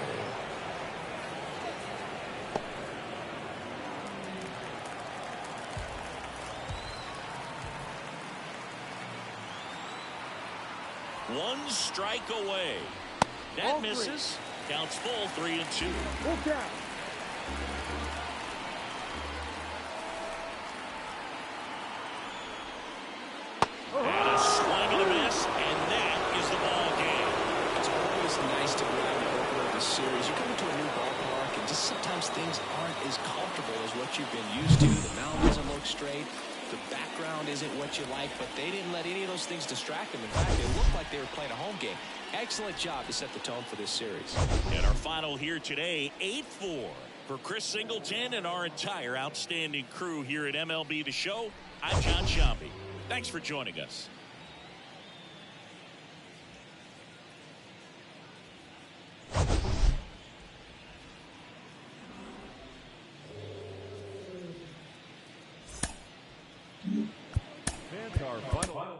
One strike away. That misses. Counts full, 3-2. Full count. And a swing and a miss, and that is the ball game. It's always nice to grab the opener of the series. You come into a new ballpark, and just sometimes things aren't as comfortable as what you've been used to. The mound doesn't look straight. The background isn't what you like, but they didn't let any of those things distract them. In fact, they looked like they were playing a home game. Excellent job to set the tone for this series. And our final here today, 8-4. For Chris Singleton and our entire outstanding crew here at MLB The Show, I'm John Sciambi. Thanks for joining us. And our final.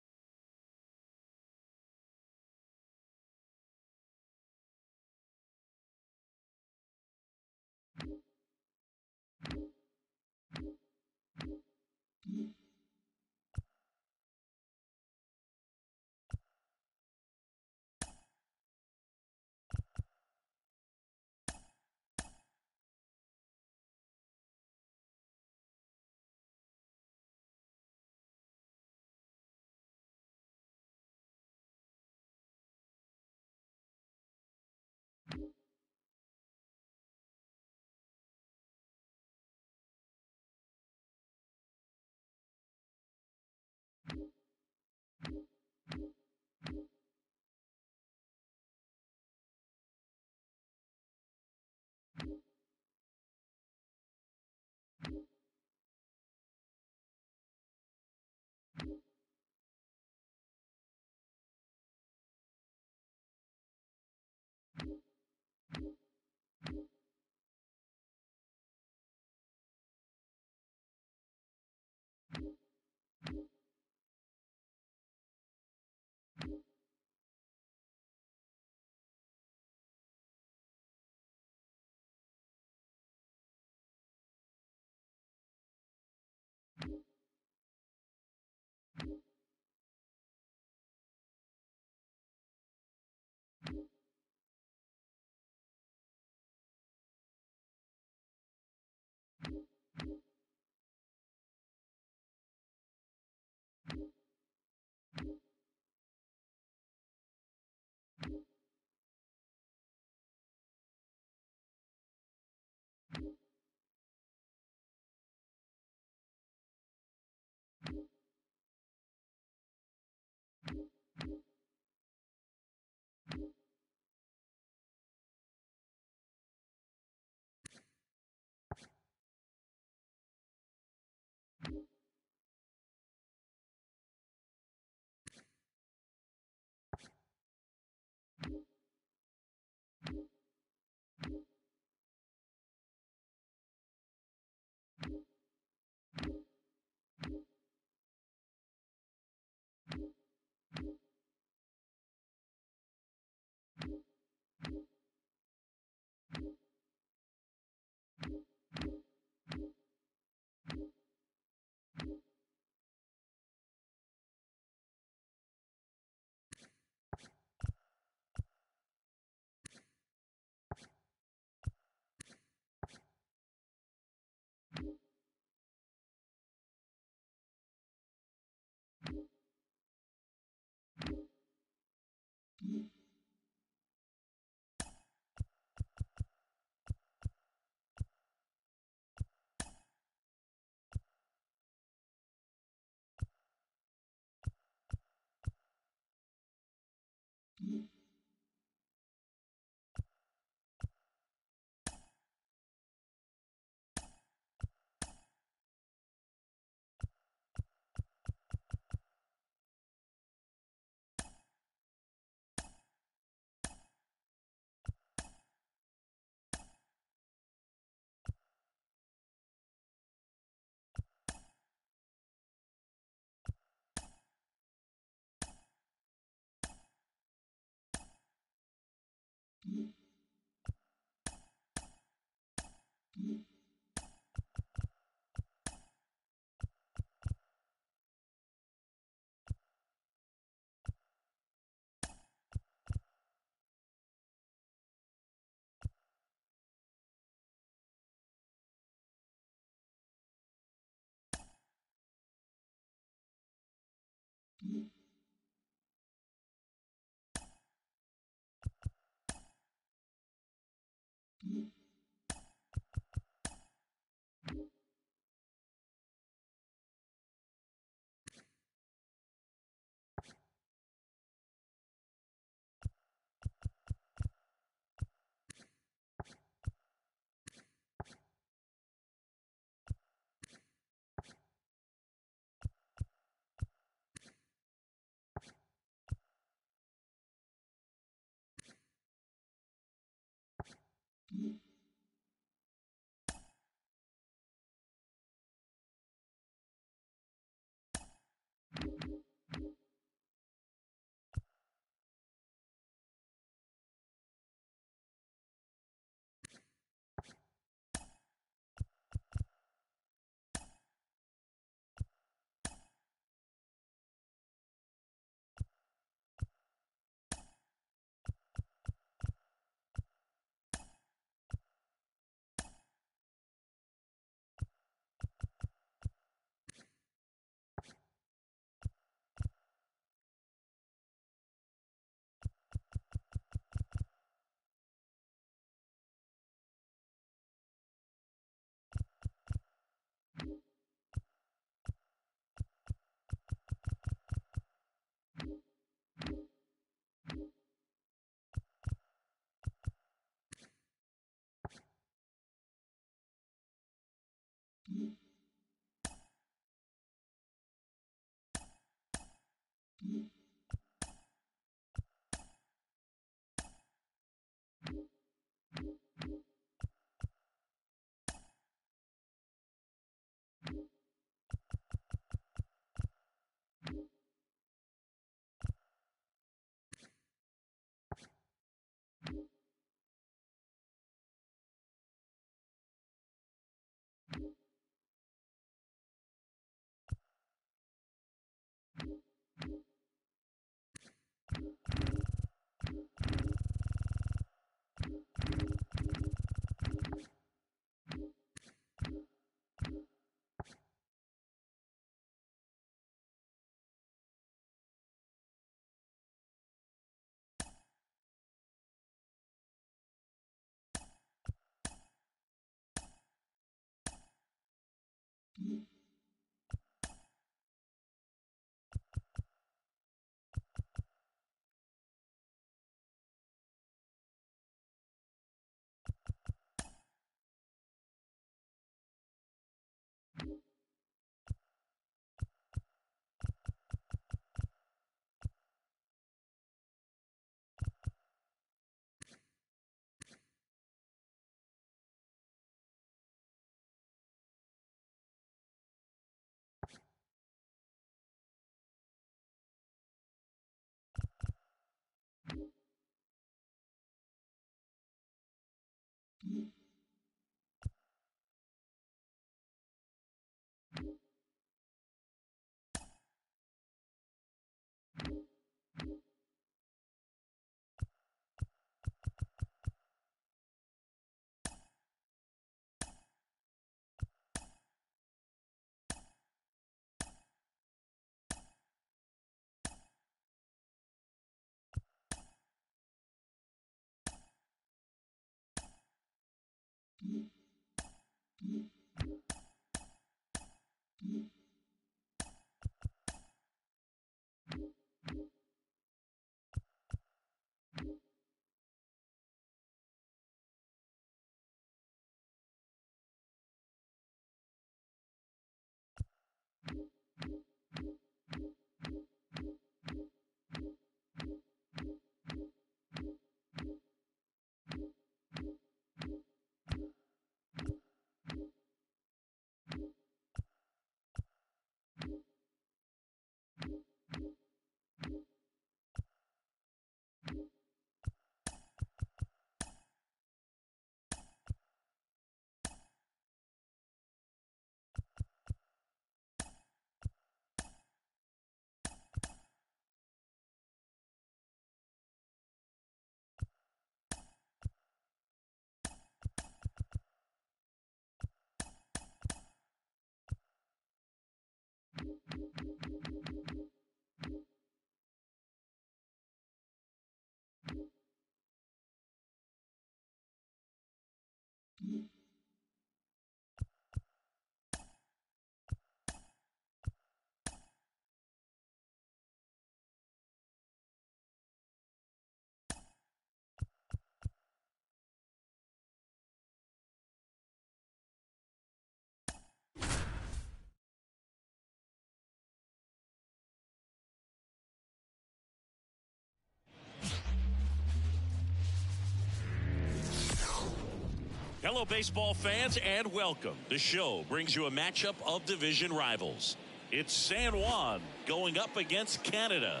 Hello, baseball fans, and welcome. The show brings you a matchup of division rivals. It's San Juan going up against Canada.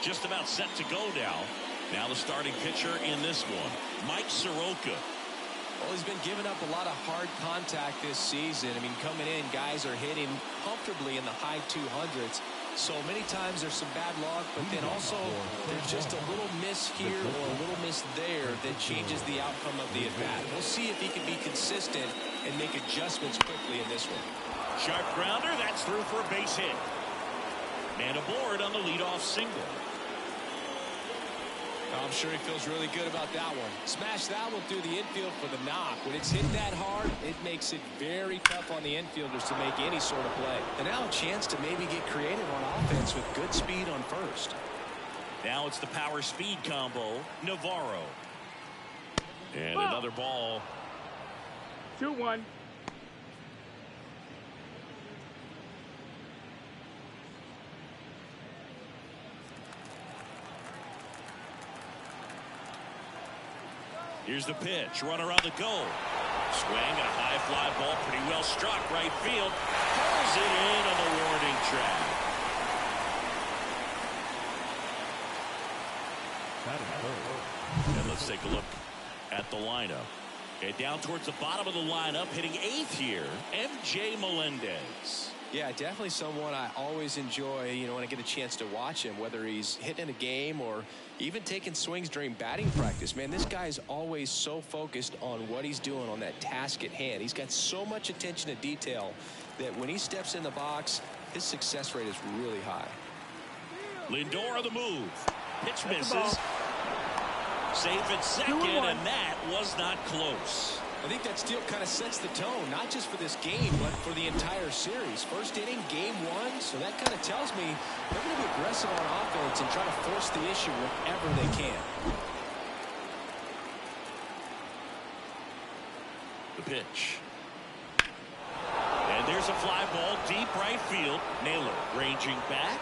Just about set to go now. Now the starting pitcher in this one, Mike Soroka. Well, he's been giving up a lot of hard contact this season. I mean, coming in, guys are hitting comfortably in the high 200s. So many times there's some bad luck, but then also there's just a little miss here or a little miss there that changes the outcome of the at-bat. We'll see if he can be consistent and make adjustments quickly in this one. Sharp grounder, that's through for a base hit. And aboard on the leadoff single. I'm sure he feels really good about that one. Smash that one through the infield for the knock. When it's hit that hard, it makes it very tough on the infielders to make any sort of play. And now a chance to maybe get creative on offense with good speed on first. Now it's the power speed combo, Navarro. And another ball. 2-1. Here's the pitch. Runner on the go. Swing and a high fly ball. Pretty well struck. Right field. Pulls it in on the warning track. And let's take a look at the lineup. And down towards the bottom of the lineup, hitting 8th here, MJ Melendez. Yeah, definitely someone I always enjoy, when I get a chance to watch him, whether he's hitting a game or even taking swings during batting practice. Man, this guy is always so focused on what he's doing on that task at hand. He's got so much attention to detail that when he steps in the box, his success rate is really high. Lindor on the move. Pitch misses. Safe at second, and that was not close. I think that steal kind of sets the tone, not just for this game, but for the entire series. First inning, game 1, so that kind of tells me they're going to be aggressive on offense and try to force the issue whenever they can. The pitch. And there's a fly ball, deep right field. Naylor ranging back.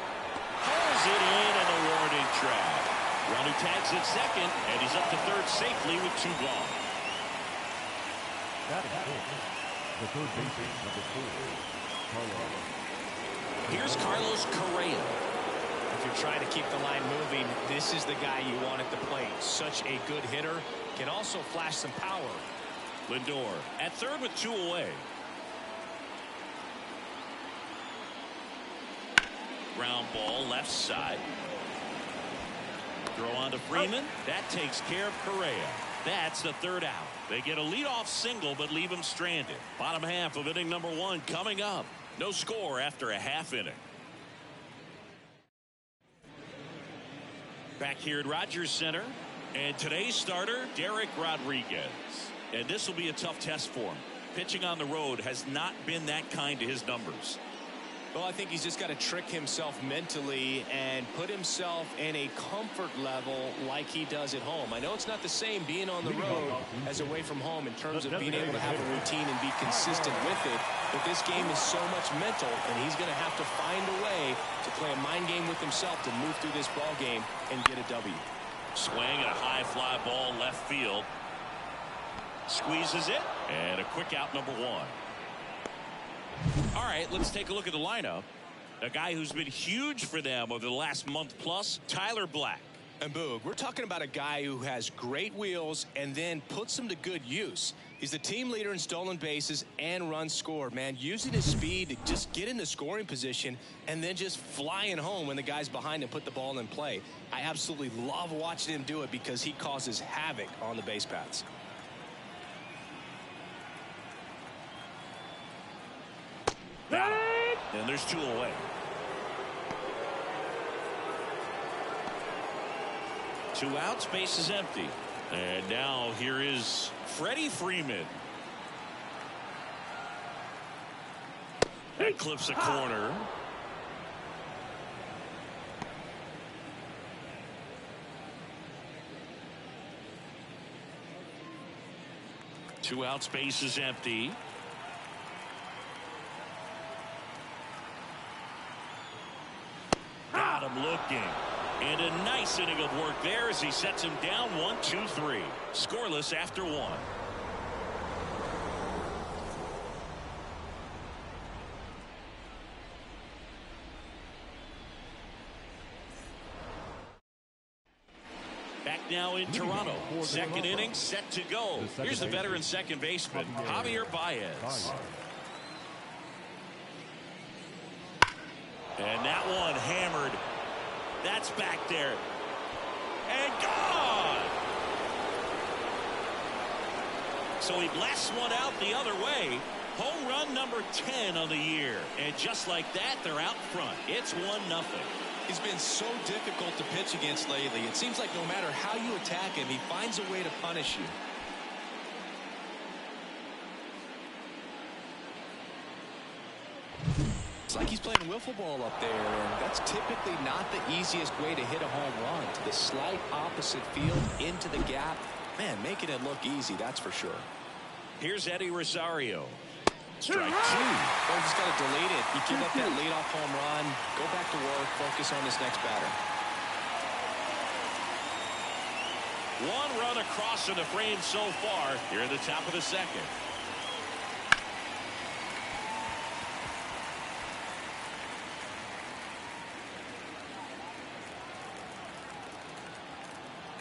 Pulls it in on the warning track. Runner tags at second, and he's up to third safely with 2 gone. That is the third baseman, number 4, Carlos. Here's Carlos Correa. If you're trying to keep the line moving, this is the guy you want at the plate. Such a good hitter. Can also flash some power. Lindor at third with 2 away. Ground ball left side. Throw on to Freeman. That takes care of Correa. That's the 3rd out. They get a leadoff single but leave him stranded. Bottom half of inning number 1 coming up. No score after a half inning. Back here at Rogers Center. And today's starter, Derek Rodriguez. And this will be a tough test for him. Pitching on the road has not been that kind to his numbers. Well, I think he's just got to trick himself mentally and put himself in a comfort level like he does at home. I know it's not the same being on the road as away from home in terms of being able to have a routine and be consistent with it. But this game is so much mental, and he's going to have to find a way to play a mind game with himself to move through this ball game and get a W. Swing and a high fly ball left field. Squeezes it, and a quick out number 1. All right, let's take a look at the lineup. A guy who's been huge for them over the last month plus, Tyler Black. And Boog, we're talking about a guy who has great wheels and then puts them to good use. He's the team leader in stolen bases and runs scored, man. Using his speed to just get into scoring position and then just flying home when the guy's behind him put the ball in play. I absolutely love watching him do it because he causes havoc on the base paths. And there's 2 away. Two outs, base is empty. And now here is Freddie Freeman. That clips a corner. Two outs, base is empty. Got him looking. And a nice inning of work there as he sets him down 1-2-3. Scoreless after 1. Back now in Toronto. Second inning set to go. Here's the veteran second baseman, Javier Baez. And that one hammered. That's back there. And gone! So he blasts one out the other way. Home run number 10 on the year. And just like that, they're out front. It's 1-0. He's been so difficult to pitch against lately. It seems like no matter how you attack him, he finds a way to punish you. It's like he's playing wiffle ball up there, and that's typically not the easiest way to hit a home run. To the slight opposite field, into the gap. Man, making it look easy, that's for sure. Here's Eddie Rosario. Strike 2. Well, just got to delete it. You give up that leadoff home run, go back to work, focus on this next batter. One run across in the frame so far here in the top of the second.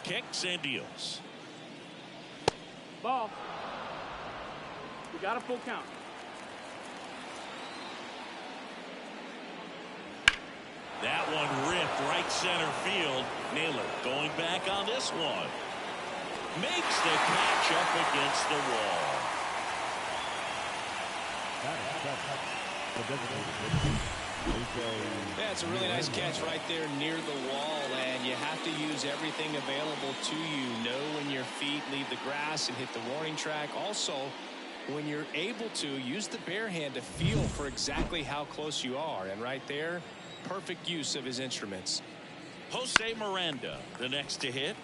Kicks and deals. Ball. We got a full count. That one ripped right center field. Naylor going back on this one. Makes the catch up against the wall. Yeah, it's a really nice catch right there near the wall, and you have to use everything available to you. Know when your feet leave the grass and hit the warning track. Also, when you're able to, use the bare hand to feel for exactly how close you are. And right there, perfect use of his instruments. Jose Miranda, the next to hit.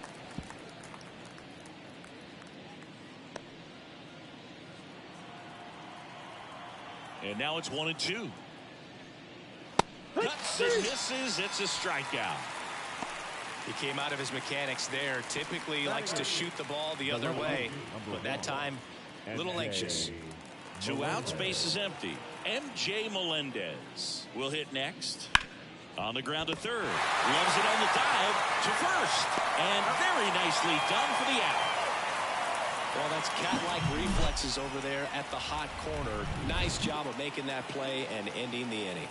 And now it's 1-2. Cuts and misses. It's a strikeout. He came out of his mechanics there. Typically likes to shoot the ball the other way, but that time a little anxious. 2 outs, base is empty. MJ Melendez will hit next. On the ground to third. Loves it on the dive to first. And very nicely done for the out. Well, that's cat-like reflexes over there at the hot corner. Nice job of making that play and ending the inning.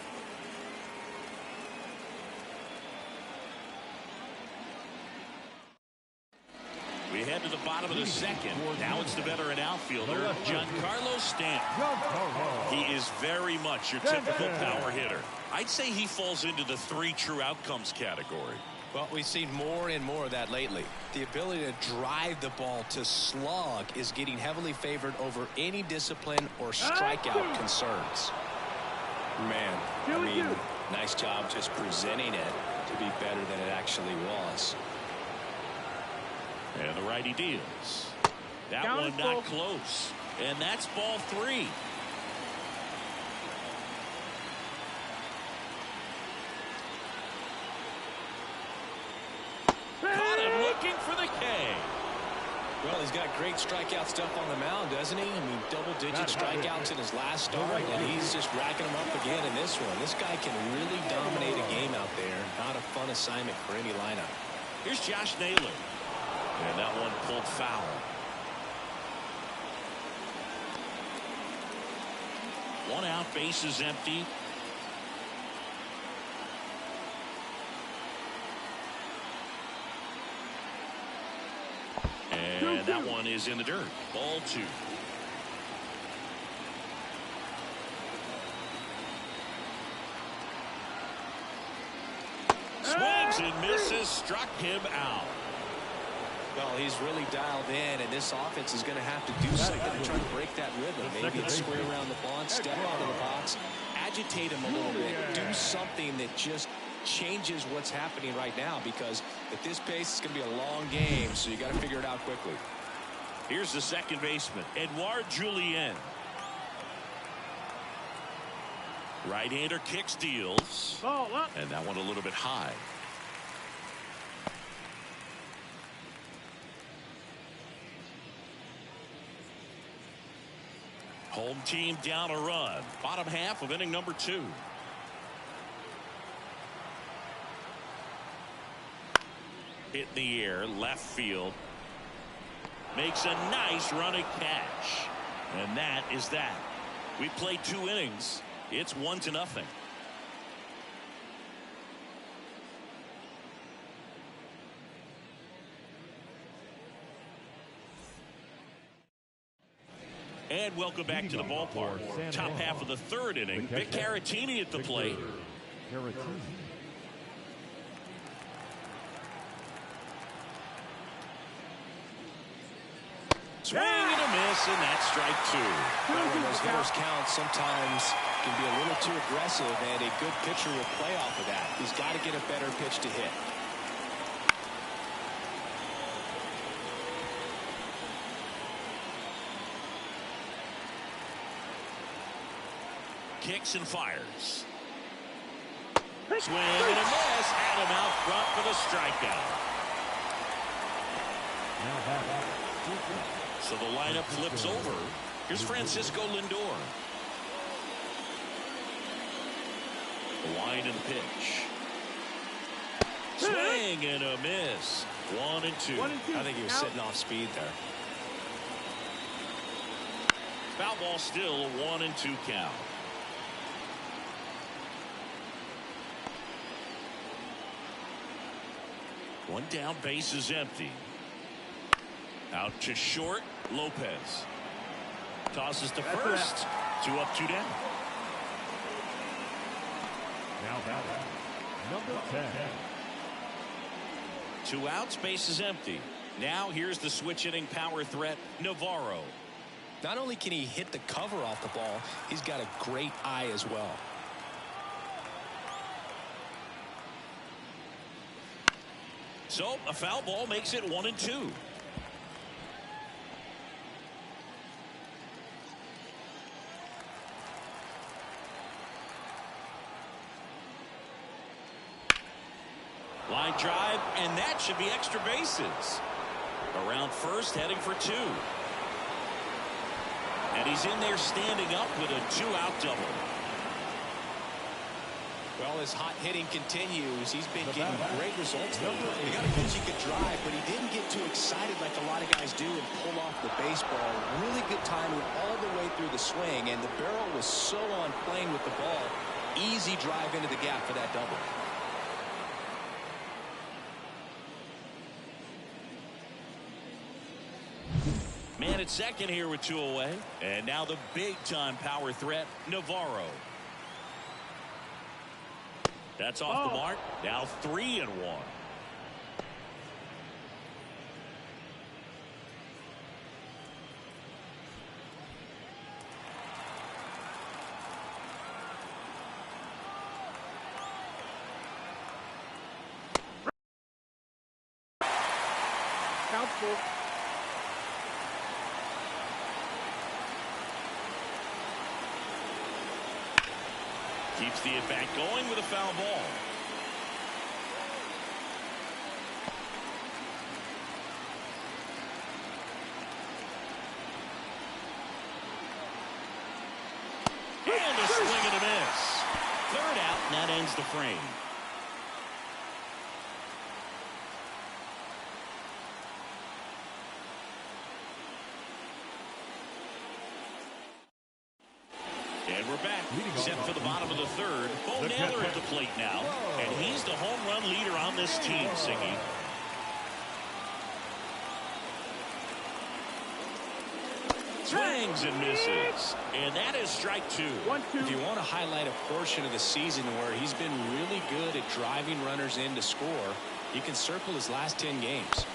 We head to the bottom of the second. Now it's the veteran outfielder, Giancarlo Stanton. He is very much your typical power hitter. I'd say he falls into the 3 true outcomes category. Well, we've seen more and more of that lately. The ability to drive the ball to slug is getting heavily favored over any discipline or strikeout concerns. Man, I mean, nice job just presenting it to be better than it actually was. And the righty deals. That one not close. And that's ball 3. Caught him looking for the K. Well, he's got great strikeout stuff on the mound, doesn't he? I mean, double-digit strikeouts in his last start, and he's just racking them up again in this one. This guy can really dominate a game out there. Not a fun assignment for any lineup. Here's Josh Naylor. And that one pulled foul. One out, base is empty. And that one is in the dirt. Ball 2. Swings and misses. Struck him out. Well, he's really dialed in, and this offense is going to have to do something to try to break that rhythm. Maybe it's square around the bunt, step out of the box, agitate him a little bit, do something that just changes what's happening right now, because at this pace, it's going to be a long game, so you got to figure it out quickly. Here's the second baseman, Edouard Julien. Right-hander kicks, deals. Ball up. And that one a little bit high. Home team down a run. Bottom half of inning number 2. Hit in the air, left field. Makes a nice running catch. And that is that. We played 2 innings. It's 1-0. And welcome back to the ballpark. Top half of the 3rd inning. Vic Caratini at the plate. Swing and a miss. miss, and that's strike two. Well, when those hitters count, sometimes can be a little too aggressive, and a good pitcher will play off of that. He's got to get a better pitch to hit. Kicks and fires. Swing and a miss. Had him out front for the strikeout. So the lineup flips over. Here's Francisco Lindor. The wind and pitch. Swing and a miss. 1-2. I think he was sitting off speed there. Foul ball still, a 1-2 count. One down, base is empty. Out to short, Lopez. Tosses to first. 2 up, 2 down. Now batting, number 10. 2 outs, base is empty. Now here's the switch hitting power threat, Navarro. Not only can he hit the cover off the ball, he's got a great eye as well. So a foul ball makes it 1-2. Line drive, and that should be extra bases. Around first, heading for 2. And he's in there standing up with a 2-out double. Well, as hot hitting continues, he's been getting great results. He got a pitch he could drive, but he didn't get too excited like a lot of guys do and pull off the baseball. Really good timing all the way through the swing, and the barrel was so on plane with the ball. Easy drive into the gap for that double. Man at second here with 2 away. And now the big-time power threat, Navarro. That's off the mark. Now 3-1. Count full. Keeps the at-bat going with a foul ball. And a swing and a miss. 3rd out, and that ends the frame. And we're back. Set for the bottom of the 3rd. Bo Naylor at the plate now. And he's the home run leader on this team, Singy. Swings and misses. And that is strike 2. 1-2. If you want to highlight a portion of the season where he's been really good at driving runners in to score, you can circle his last 10 games.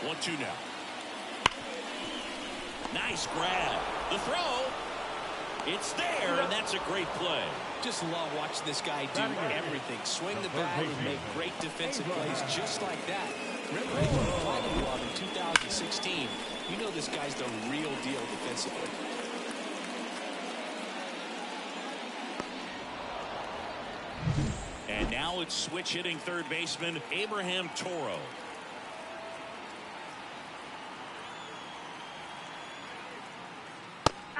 One, 2 now. Nice grab. The throw. It's there, and that's a great play. Just love watching this guy do everything. Swing the bat and make great defensive plays just like that. Remember, he won the Final Glove in 2016. You know this guy's the real deal defensively. And now it's switch hitting 3rd baseman Abraham Toro.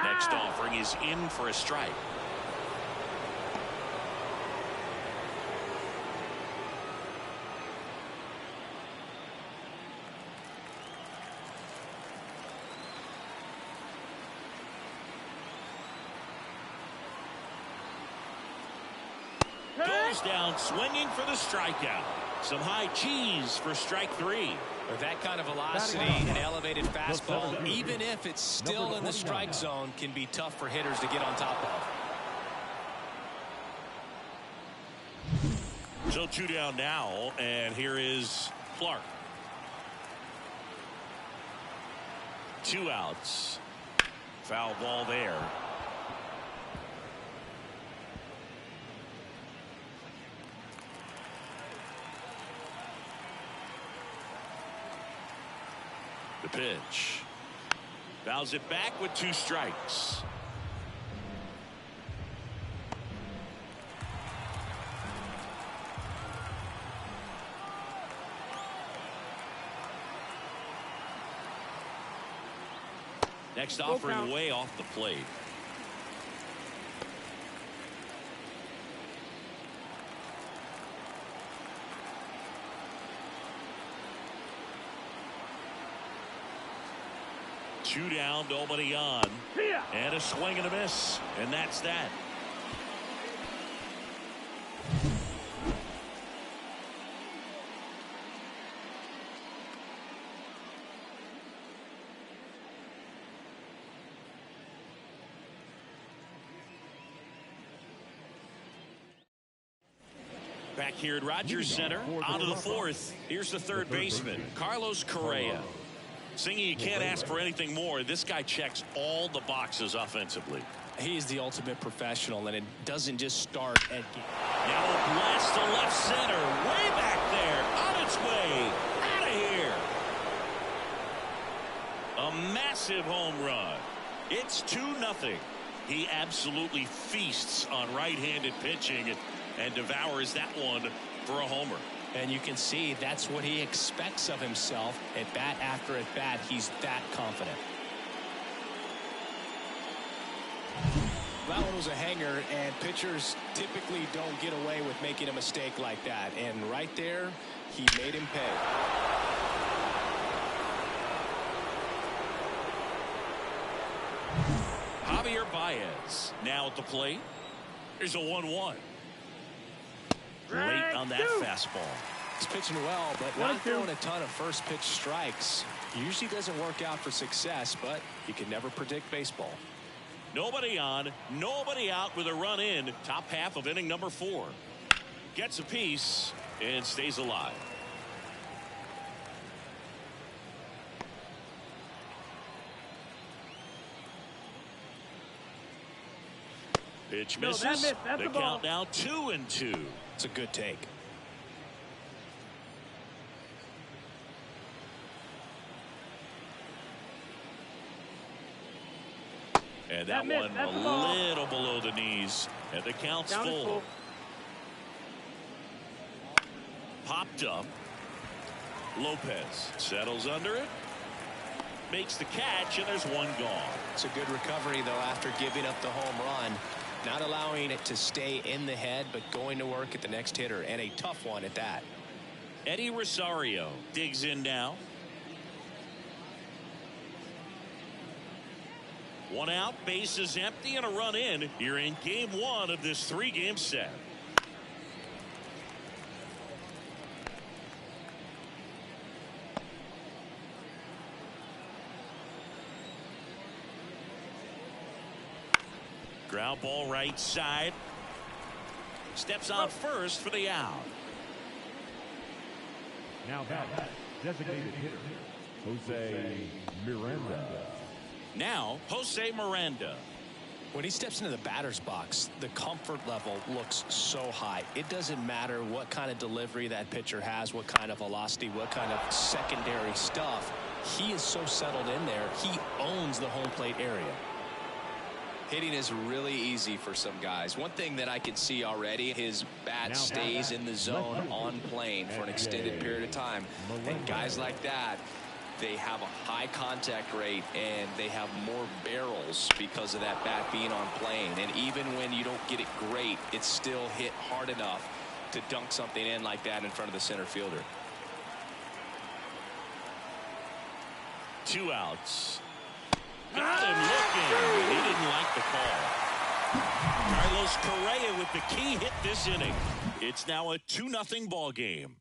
Next offering is in for a strike. Goes down swinging for the strikeout. Some high cheese for strike 3. With that kind of velocity and elevated fastball, even if it's still in the strike zone, can be tough for hitters to get on top of. So 2 down now, and here is Clark. 2 outs. Foul ball there. The pitch. Fouls it back with 2 strikes. Next offering way off the plate. Two down, nobody on. And a swing and a miss. And that's that. Back here at Rogers Center, on to the 4th. Here's the third baseman, Carlos Correa. Singy, you can't ask for anything more. This guy checks all the boxes offensively. He's the ultimate professional, and it doesn't just start at game. Now a blast to left center, way back there, on its way, out of here. A massive home run. It's 2-0. He absolutely feasts on right-handed pitching and devours that one for a homer. And you can see that's what he expects of himself. At bat after at bat, he's that confident. That one was a hanger, and pitchers typically don't get away with making a mistake like that. And right there, he made him pay. Javier Baez now at the plate. Here's a 1-1. Late on that fastball. He's pitching well, but not throwing a ton of first pitch strikes. Usually doesn't work out for success, but you can never predict baseball. Nobody on, nobody out with a run in. Top half of inning number 4. Gets a piece and stays alive. Pitch misses. That's the count now 2-2. It's a good take. And that one a little below the knees. And the count's full. Popped up. Lopez settles under it. Makes the catch, and there's one gone. It's a good recovery, though, after giving up the home run. Not allowing it to stay in the head, but going to work at the next hitter, and a tough one at that. Eddie Rosario digs in now. 1 out, bases empty, and a run in. You're in game 1 of this 3-game set. Ground ball right side. Steps on first for the out. Now back, designated hitter, Jose Miranda. Now, Jose Miranda. When he steps into the batter's box, the comfort level looks so high. It doesn't matter what kind of delivery that pitcher has, what kind of velocity, what kind of secondary stuff. He is so settled in there, he owns the home plate area. Hitting is really easy for some guys. One thing that I can see already, his bat stays in the zone on plane for an extended period of time. And guys like that, they have a high contact rate and they have more barrels because of that bat being on plane. And even when you don't get it great, it's still hit hard enough to dunk something in like that in front of the center fielder. 2 outs. Got him looking. He didn't like the call. Carlos Correa with the key hit this inning. It's now a 2-0 ball game.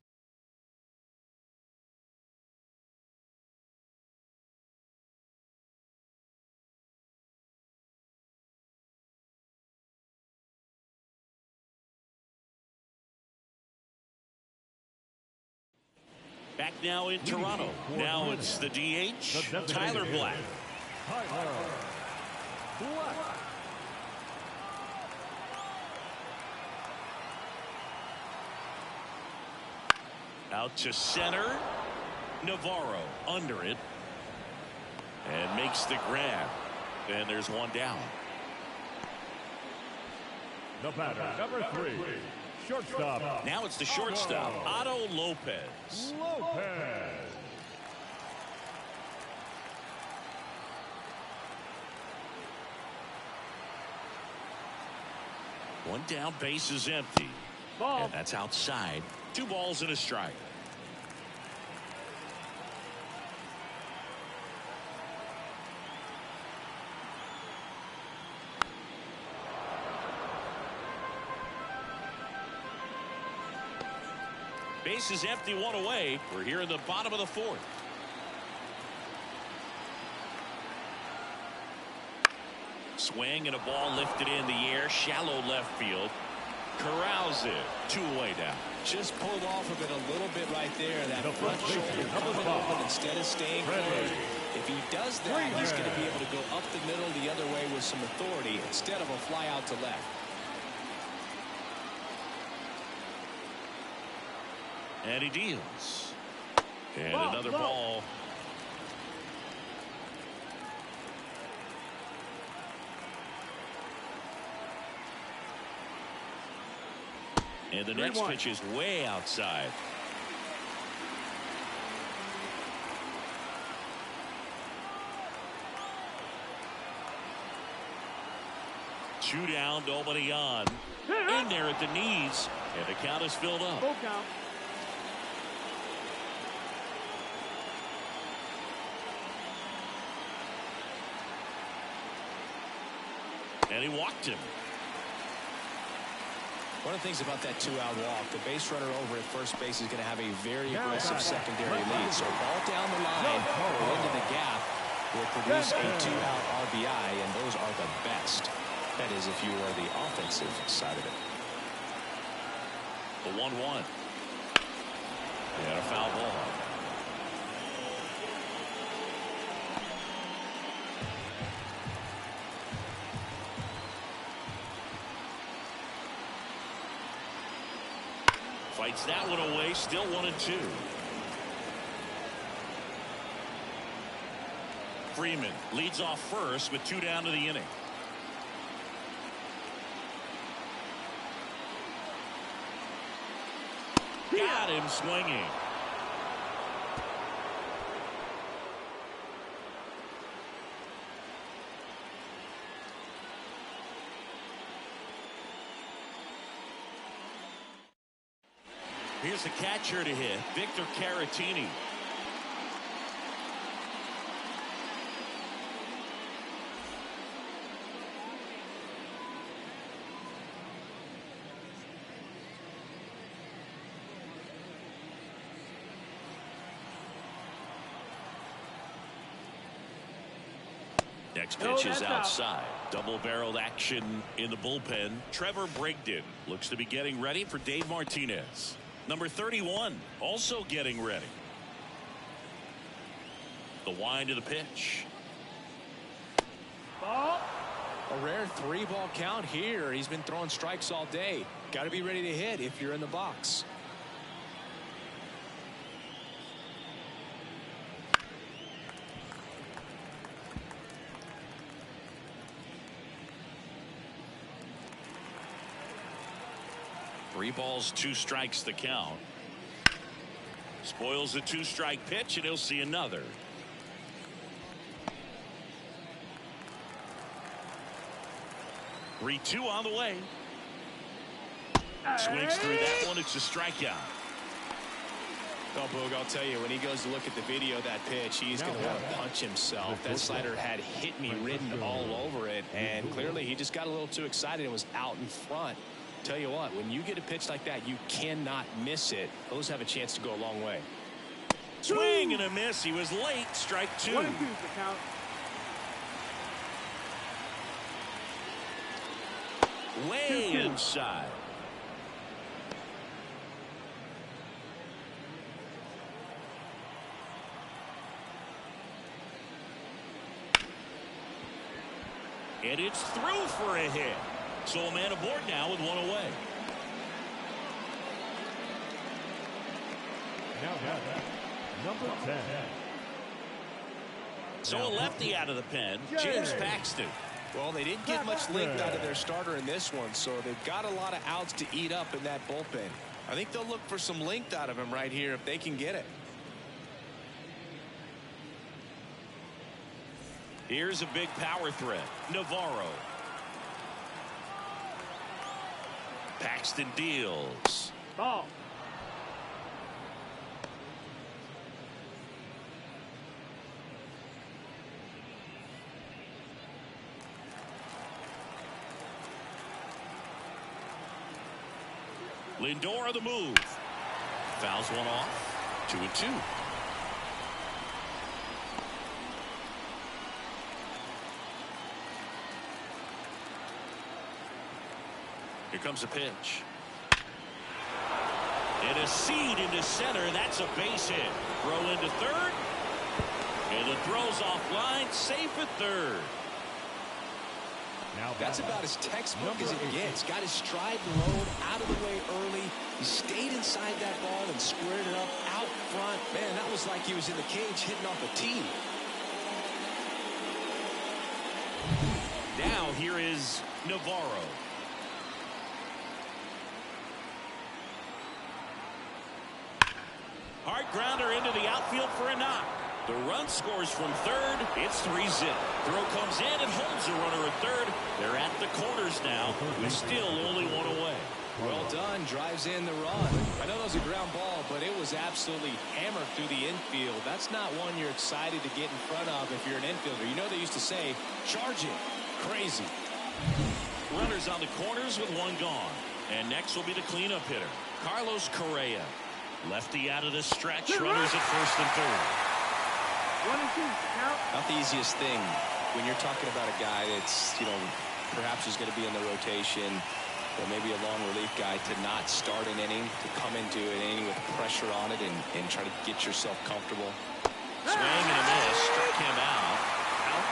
now in Toronto. Now it's the DH, Tyler Black. Tyler Black. Out to center. Navarro under it. And makes the grab. And there's one down. The batter, number 3, shortstop. Now it's the shortstop, Otto Lopez. One down, base is empty. Ball. And that's outside. 2 balls and a strike. Base is empty, 1 away. We're here in the bottom of the 4th. Swing and a ball lifted in the air, shallow left field. Corrals it, 2 away now. Just pulled off of it a little bit right there. That front shoulder coming open instead of staying clear. If he does that, he's going to be able to go up the middle the other way with some authority instead of a fly out to left. And he deals. And another ball. And the next pitch is way outside. Two down, nobody on. In there at the knees. And the count is filled up. Full count. And he walked him. One of the things about that 2-out walk, the base runner over at first base is going to have a very aggressive secondary lead. So ball down the line or into the gap will produce a 2-out RBI, and those are the best. That is, if you are the offensive side of it. The 1-1. And a foul ball. Fights that one away, still 1-2. Freeman leads off first with 2 down to the inning. Got him swinging. Here's the catcher to hit, Victor Caratini. Next pitch is outside. Double-barreled action in the bullpen. Trevor Brigden looks to be getting ready for Dave Martinez. Number 31 also getting ready. The wind of the pitch. Ball. A rare 3-ball count here. He's been throwing strikes all day. Got to be ready to hit if you're in the box. Three balls, 2 strikes the count. Spoils a 2-strike pitch, and he'll see another. Three-2 on the way. Swings through that one. It's a strikeout. Oh, Boog, I'll tell you, when he goes to look at the video of that pitch, he's going to want to punch himself. That slider had hit me written all over it, and clearly he just got a little too excited and was out in front. Tell you what, when you get a pitch like that, you cannot miss it. Those have a chance to go a long way. Swing and a miss. He was late. Strike 2. 1-2 is the count. Way inside. And it's through for a hit. So a man aboard now with one away. Now number 10. So a lefty out of the pen, James Paxton. Well, they didn't get much length out of their starter in this one, so they've got a lot of outs to eat up in that bullpen. I think they'll look for some length out of him right here if they can get it. Here's a big power threat, Navarro. Paxton deals. Ball. Lindor the move. Fouls one off. 2-2. Here comes a pitch. And a seed into center. That's a base hit. Throw into third. And the throw's offline. Safe at third. Now that's about as textbook as it gets. Got his stride load out of the way early. He stayed inside that ball and squared it up out front. Man, that was like he was in the cage hitting off a tee. Now here is Navarro. Hard grounder into the outfield for a knock. The run scores from third. It's 3-zip. Throw comes in and holds the runner at third. They're at the corners now with still only one away. Well done. Drives in the run. I know that was a ground ball, but it was absolutely hammered through the infield. That's not one you're excited to get in front of if you're an infielder. You know they used to say, charge it. Crazy. Runners on the corners with one gone. And next will be the cleanup hitter, Carlos Correa. Lefty out of the stretch. Runners at first and third. 1 and 2. Count. Not the easiest thing when you're talking about a guy that's, perhaps is going to be in the rotation, or maybe a long relief guy, to not start an inning, to come into an inning with pressure on it and try to get yourself comfortable. Swing and a miss. Struck him out. Out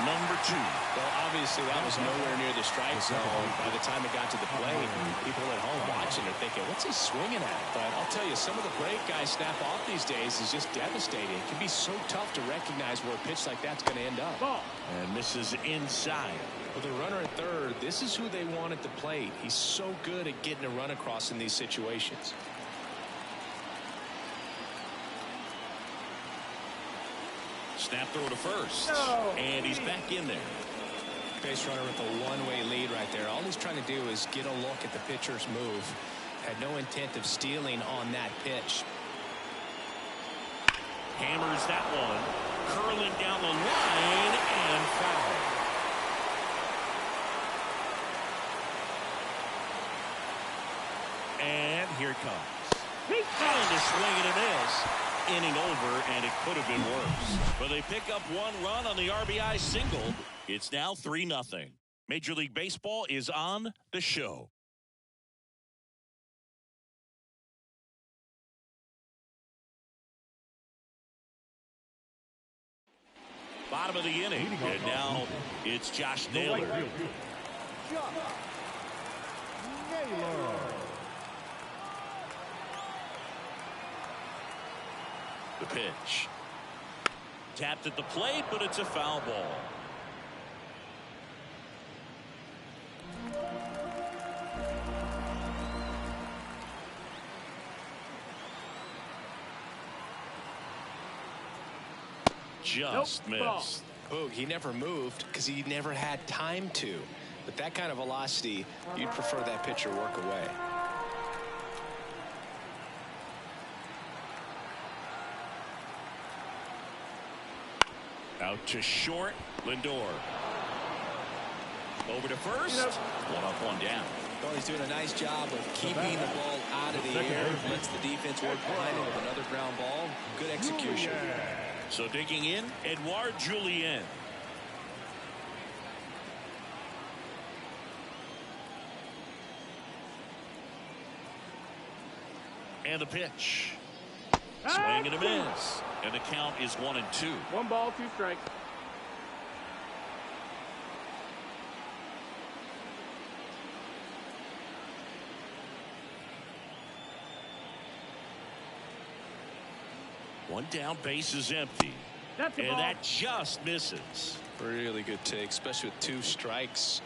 number 2. Well, obviously that was nowhere near the strike zone by the time it got to the plate. People at home watching are thinking, what's he swinging at? But I'll tell you, some of the break guys snap off these days is just devastating. It can be so tough to recognize where a pitch like that's going to end up. Ball. And misses inside. With a runner at third, this is who they want at the plate. He's so good at getting a run across in these situations. Snap throw to first. And he's back in there. Base runner with a one-way lead right there. All he's trying to do is get a look at the pitcher's move. Had no intent of stealing on that pitch. Hammers that one. Curling down the line and foul. And here it comes. Trying to swing and a miss. Inning over, and it could have been worse. But they pick up one run on the RBI single. It's now 3-0. Major League Baseball is on the show. Bottom of the inning, and now it's Josh Naylor. The pitch. Tapped at the plate, but it's a foul ball. Just missed. Oh, he never moved because he never had time to. With that kind of velocity, you'd prefer that pitcher work away. Out to short, Lindor. Over to first. One up, one down. Well, he's doing a nice job of keeping the ball out of the air. Lets the defense work behind him with another ground ball. Good execution. So digging in, Edouard Julien. And the pitch. Swing and a miss. And the count is 1-2. 1 ball, 2 strikes. One down, base is empty. That's a And ball. that just misses. Really good take, especially with 2 strikes.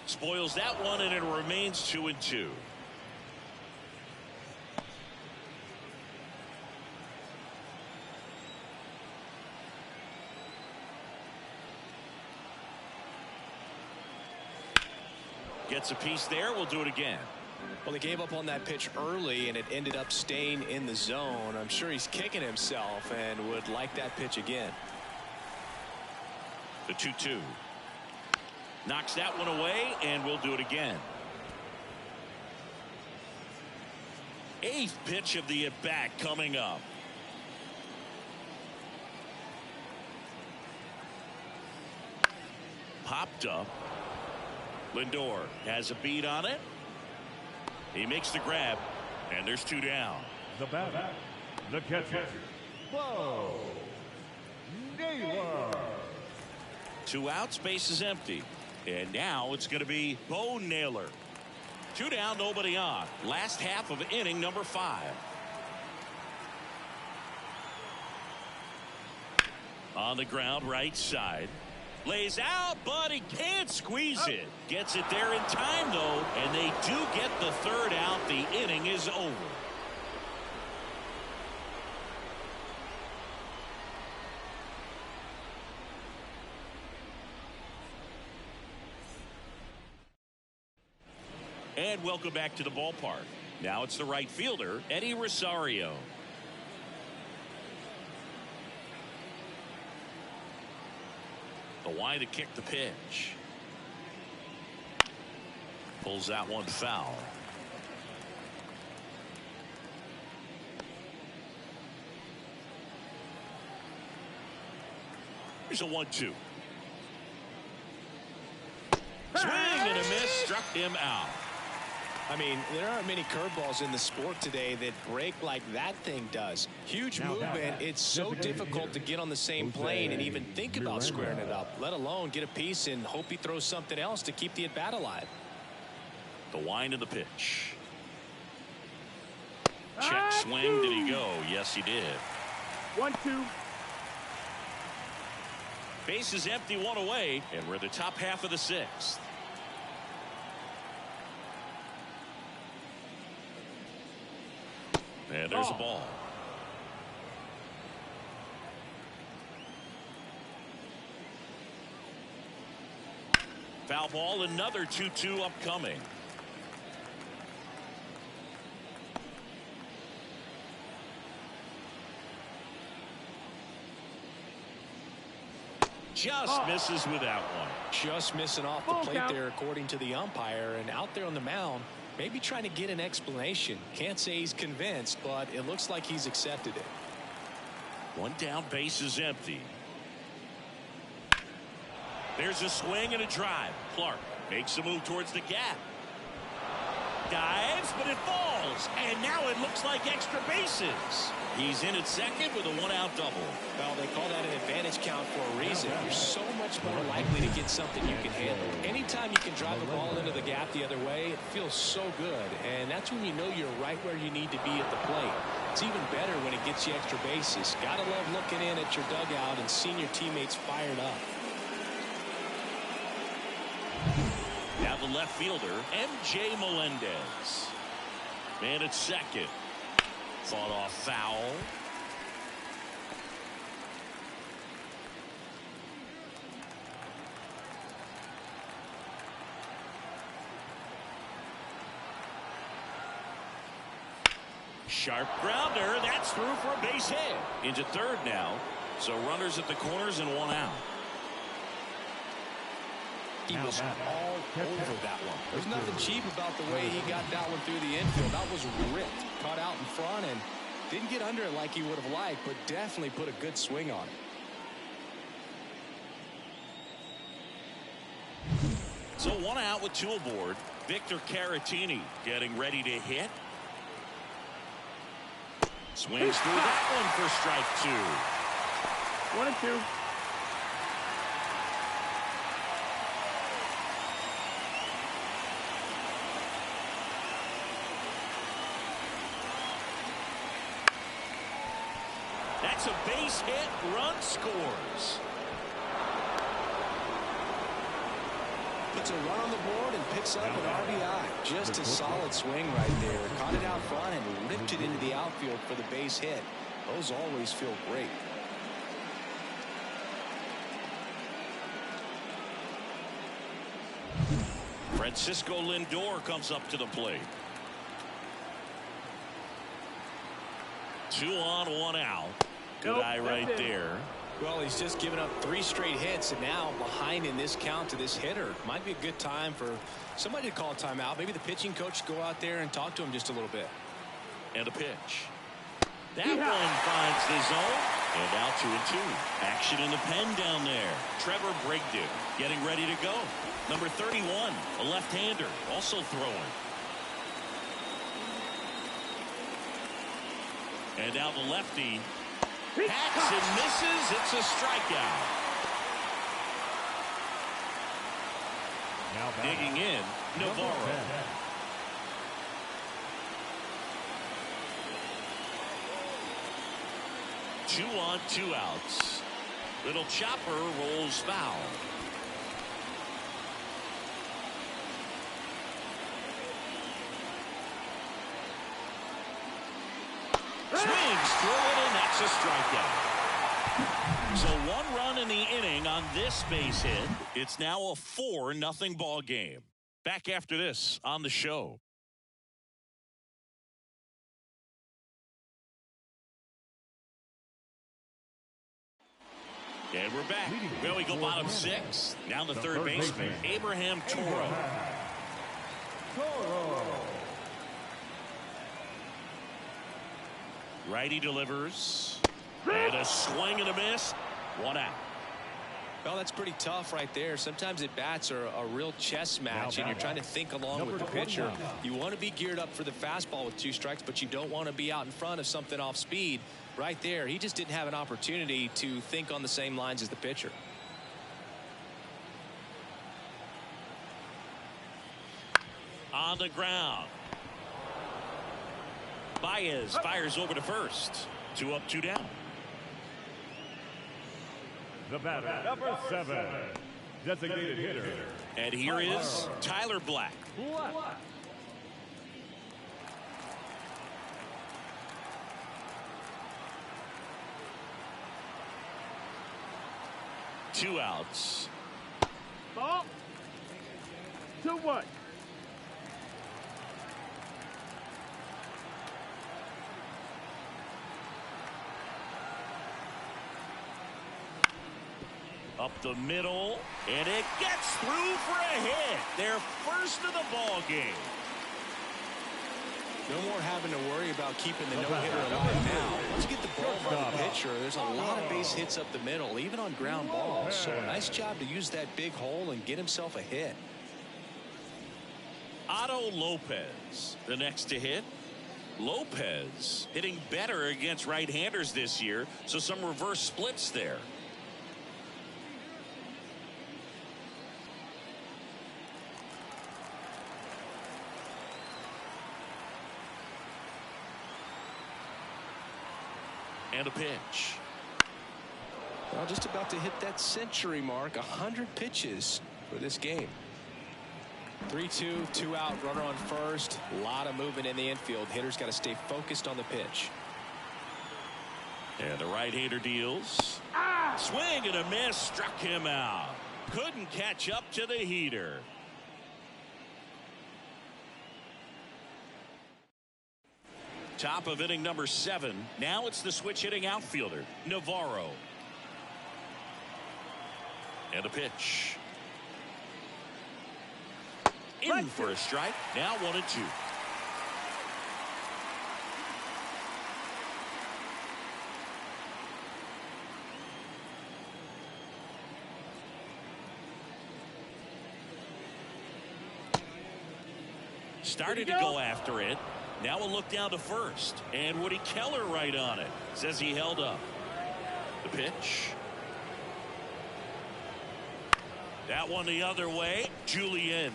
Spoils that one, and it remains 2-2. Gets a piece there. We'll do it again. Well, they gave up on that pitch early, and it ended up staying in the zone. I'm sure he's kicking himself and would like that pitch again. The 2-2. Knocks that one away, and we'll do it again. 8th pitch of the at-bat coming up. Popped up. Lindor has a beat on it. He makes the grab, and there's 2 down. The batter, the catcher, Bo Naylor. 2 outs, base is empty. And now it's going to be Bo Naylor. 2 down, nobody on. Last half of inning number 5. On the ground, right side. Lays out, but he can't squeeze it. Gets it there in time, though, and they do get the 3rd out. The inning is over. And welcome back to the ballpark. Now it's the right fielder, Eddie Rosario. The wide to kick the pitch. Pulls that one foul. Here's a 1-2. Swing and a miss. Struck him out. I mean, there aren't many curveballs in the sport today that break like that thing does. Huge movement. It's so difficult to get on the same plane and even think about squaring it up, let alone get a piece and hope he throws something else to keep the at-bat alive. The wind of the pitch. Check swing. Did he go? Yes, he did. 1-2. Base is empty, 1 away, and we're the top half of the 6th. And there's a ball. Foul ball, another 2-2 upcoming. Just misses with that one. Just missing off the plate there, according to the umpire, and out there on the mound, maybe trying to get an explanation. Can't say he's convinced, but it looks like he's accepted it. 1 down, base is empty. There's a swing and a drive. Clark makes a move towards the gap. Dives, but it falls. And now it looks like extra bases. He's in at second with a 1-out double. Well, they call that an advantage count for a reason. You're so much more likely to get something you can handle. Anytime you can drive a ball into the gap the other way, it feels so good. And that's when you know you're right where you need to be at the plate. It's even better when it gets you extra bases. Gotta love looking in at your dugout and seeing your teammates fired up. Now the left fielder, M.J. Melendez. Man at second. Fought off foul. Sharp grounder. That's through for a base hit. Into third now. So runners at the corners and 1 out. He was all over that one. There's nothing cheap about the way he got that one through the infield. That was ripped. Caught out in front and didn't get under it like he would have liked, but definitely put a good swing on it. So 1 out with 2 aboard. Victor Caratini getting ready to hit. Swings through that one for strike 2. 1-2. That's a base hit. Run scores. Puts a run on the board and picks up an RBI. Just a solid swing right there. Caught it out front and ripped it into the outfield for the base hit. Those always feel great. Francisco Lindor comes up to the plate. 2 on, 1 out. Good eye right there. Well, he's just given up 3 straight hits, and now behind in this count to this hitter. Might be a good time for somebody to call a timeout. Maybe the pitching coach go out there and talk to him just a little bit. And a pitch. That one finds the zone. And now 2-2. Action in the pen down there. Trevor Brigden getting ready to go. Number 31, a left-hander, also throwing. And now the lefty hacks and misses. It's a strikeout. Now digging in, Navarro. 2 on, 2 outs. Little chopper rolls foul. Swings through it, and that's a strikeout. So 1 run in the inning on this base hit. It's now a 4-0 ball game. Back after this on the show. And we're back. Well, we go bottom 6. Now the third baseman, Abraham Toro. Righty delivers. And a swing and a miss. 1 out. Well, that's pretty tough right there. Sometimes at bats are a real chess match, and you're trying to think along with the pitcher. You want to be geared up for the fastball with 2 strikes, but you don't want to be out in front of something off speed. Right there, he just didn't have an opportunity to think on the same lines as the pitcher. On the ground. Baez fires over to first. 2 up, 2 down. The batter, number 7, designated hitter. And here is Tyler Black. 2 outs. Ball. 2-1. Up the middle, and it gets through for a hit. Their first of the ball game. No more having to worry about keeping the no-hitter alive now. Once you get the ball from the pitcher, there's a lot of base hits up the middle, even on ground balls. So a nice job to use that big hole and get himself a hit. Otto Lopez, the next to hit. Lopez hitting better against right-handers this year, so some reverse splits there. And a pitch. Well, just about to hit that century mark. 100 pitches for this game. 3-2, 2 out, runner on first. A lot of movement in the infield. Hitter's got to stay focused on the pitch. And the right-hander deals. Swing and a miss, struck him out. Couldn't catch up to the heater. Top of inning number 7. Now it's the switch hitting outfielder, Navarro. And a pitch. In for a strike. Now 1-2. Started to go after it. Now a look down to first. And Woody Keller right on it. Says he held up. The pitch. That one the other way. Julian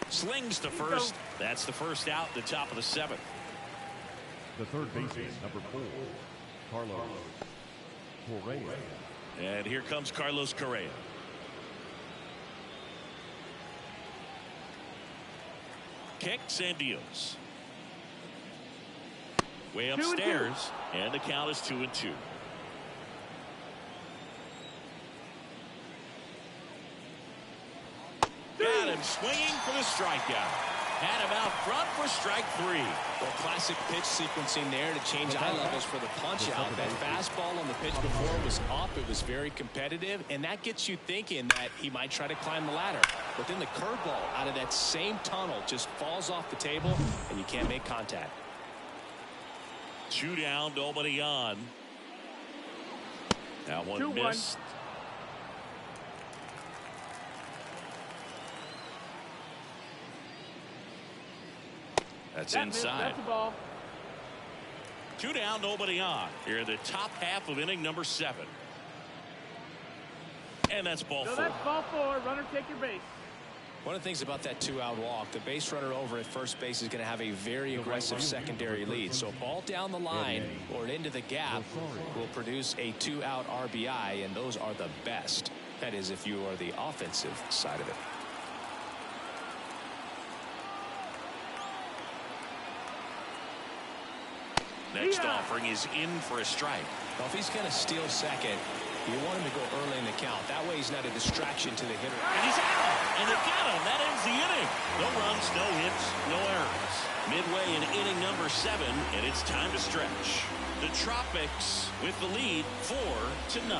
slings to first. That's the first out, the top of the 7th. The third baseman, number 4, Carlos Correa. And here comes Carlos Correa. Kicks and deals. Way upstairs, and the count is 2-2. Got him swinging for the strikeout. Had him out front for strike 3. Well, classic pitch sequencing there to change eye levels for the punch out. That fastball on the pitch before was up. It was very competitive, and that gets you thinking that he might try to climb the ladder. But then the curveball out of that same tunnel just falls off the table, and you can't make contact. 2 down, nobody on. That one missed. That's inside. That's the ball. 2 down, nobody on. Here in the top half of inning number 7. And that's ball 4. That's ball 4. Runner, take your base. One of the things about that 2-out walk, the base runner over at first base is going to have a very aggressive secondary lead. So a ball down the line or into the gap will produce a 2-out RBI, and those are the best. That is, if you are the offensive side of it. Next offering is in for a strike. Well, if he's going to steal second, you want him to go early in the count. That way he's not a distraction to the hitter. And he's out. And they got him. That ends the inning. No runs, no hits, no errors. Midway in inning number 7, and it's time to stretch. The Tropics with the lead 4-0.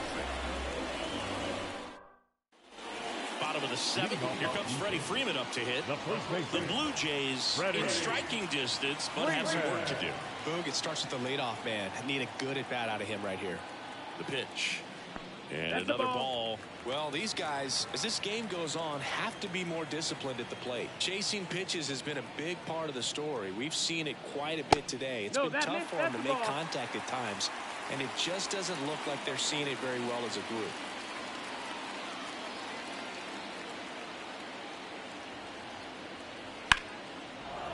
Bottom of the 7th. Here comes Freddie Freeman up to hit. The Blue Jays in striking distance, but have some work to do. Boog, it starts with the leadoff man. Need a good at bat out of him right here. The pitch. And another ball. Well, these guys, as this game goes on, have to be more disciplined at the plate. Chasing pitches has been a big part of the story. We've seen it quite a bit today. It's been tough for them to make contact at times, and it just doesn't look like they're seeing it very well as a group.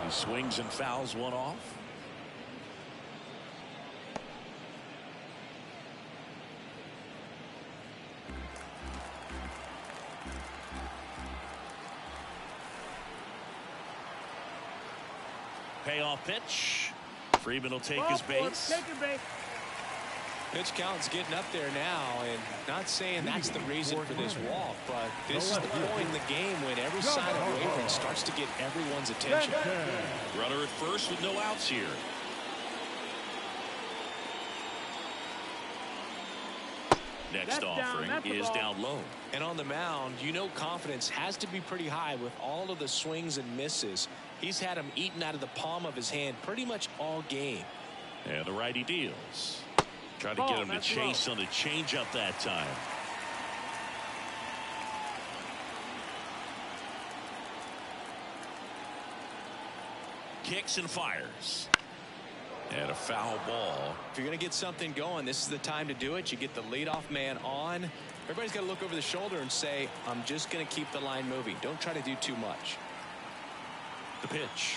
He swings and fouls one off. Payoff pitch. Freeman will take his base. Take your base. Pitch count's getting up there now, and not saying that's the reason for this walk, but this is the point in the game when every sign of wavering starts to get everyone's attention. Runner at first with no outs here. Next offering is down low. And on the mound, you know confidence has to be pretty high with all of the swings and misses. He's had them eaten out of the palm of his hand pretty much all game. And the righty deals. Trying to get him to chase on the changeup that time. Kicks and fires. And a foul ball. If you're going to get something going, this is the time to do it. You get the leadoff man on. Everybody's got to look over the shoulder and say, I'm just going to keep the line moving. Don't try to do too much. The pitch.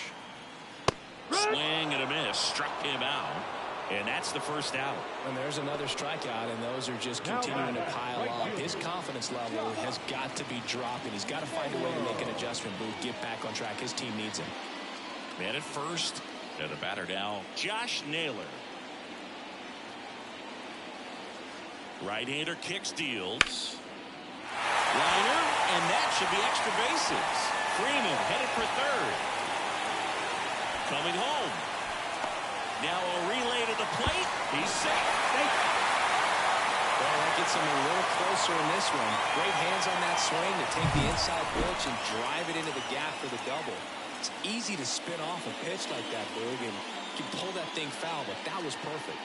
Swing and a miss. Struck him out. And that's the first out. And there's another strikeout, and those are just continuing to pile up. His confidence level has got to be dropping. He's got to find a way to make an adjustment, Booth, get back on track. His team needs him. Man at first. And the batter now, Josh Naylor. Right-hander kicks, deals. Liner, and that should be extra bases. Freeman headed for third. Coming home. Now a relay to the plate. He's safe. Well, that gets him a little closer in this one. Great hands on that swing to take the inside pitch and drive it into the gap for the double. It's easy to spin off a pitch like that, Boog, and you can pull that thing foul, but that was perfect.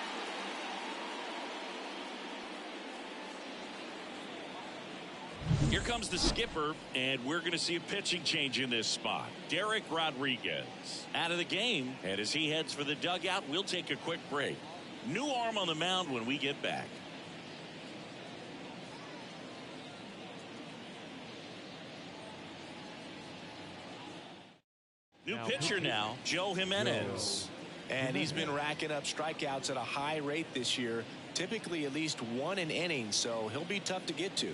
Here comes the skipper, and we're going to see a pitching change in this spot. Derek Rodriguez out of the game, and as he heads for the dugout, we'll take a quick break. New arm on the mound when we get back. New pitcher now, Joe Jimenez. And he's been racking up strikeouts at a high rate this year, typically at least one an inning, so he'll be tough to get to.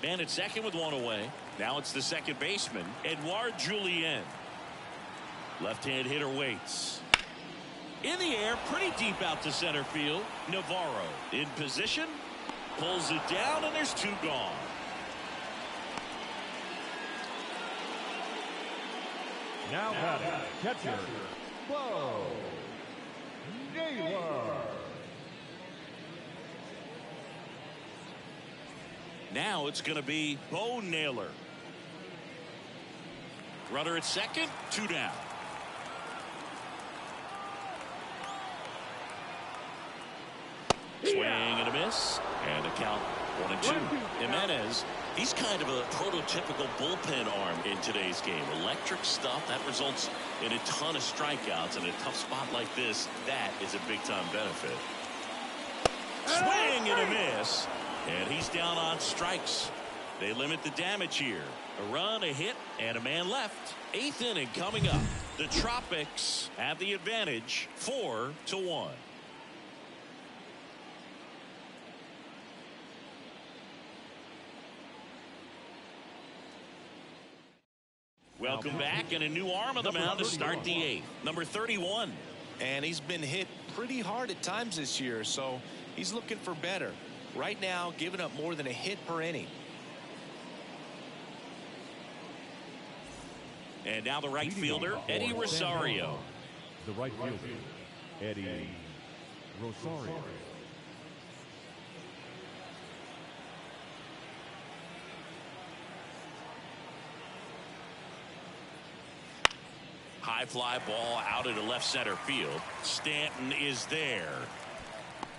Man at second with one away. Now it's the second baseman, Edouard Julien. Left-hand hitter waits. In the air, pretty deep out to center field. Navarro in position, pulls it down, and there's two gone. Now batting, catcher, Bo Naylor. Now it's going to be Bo Naylor. Runner at second, two down. Swing and a miss, and a count 1-2. Jimenez, he's kind of a prototypical bullpen arm in today's game. Electric stuff that results in a ton of strikeouts in a tough spot like this. That is a big-time benefit. Swing and a miss, and he's down on strikes. They limit the damage here. A run, a hit, and a man left. Eighth inning coming up. The Tropics have the advantage, 4-1. Welcome back, and a new arm on the mound to start the eighth. Number 31. And he's been hit pretty hard at times this year, so he's looking for better. Right now, giving up more than a hit per inning. And now the right fielder, Eddie Rosario. The right fielder, Eddie Rosario. High fly ball out into left center field. Stanton is there.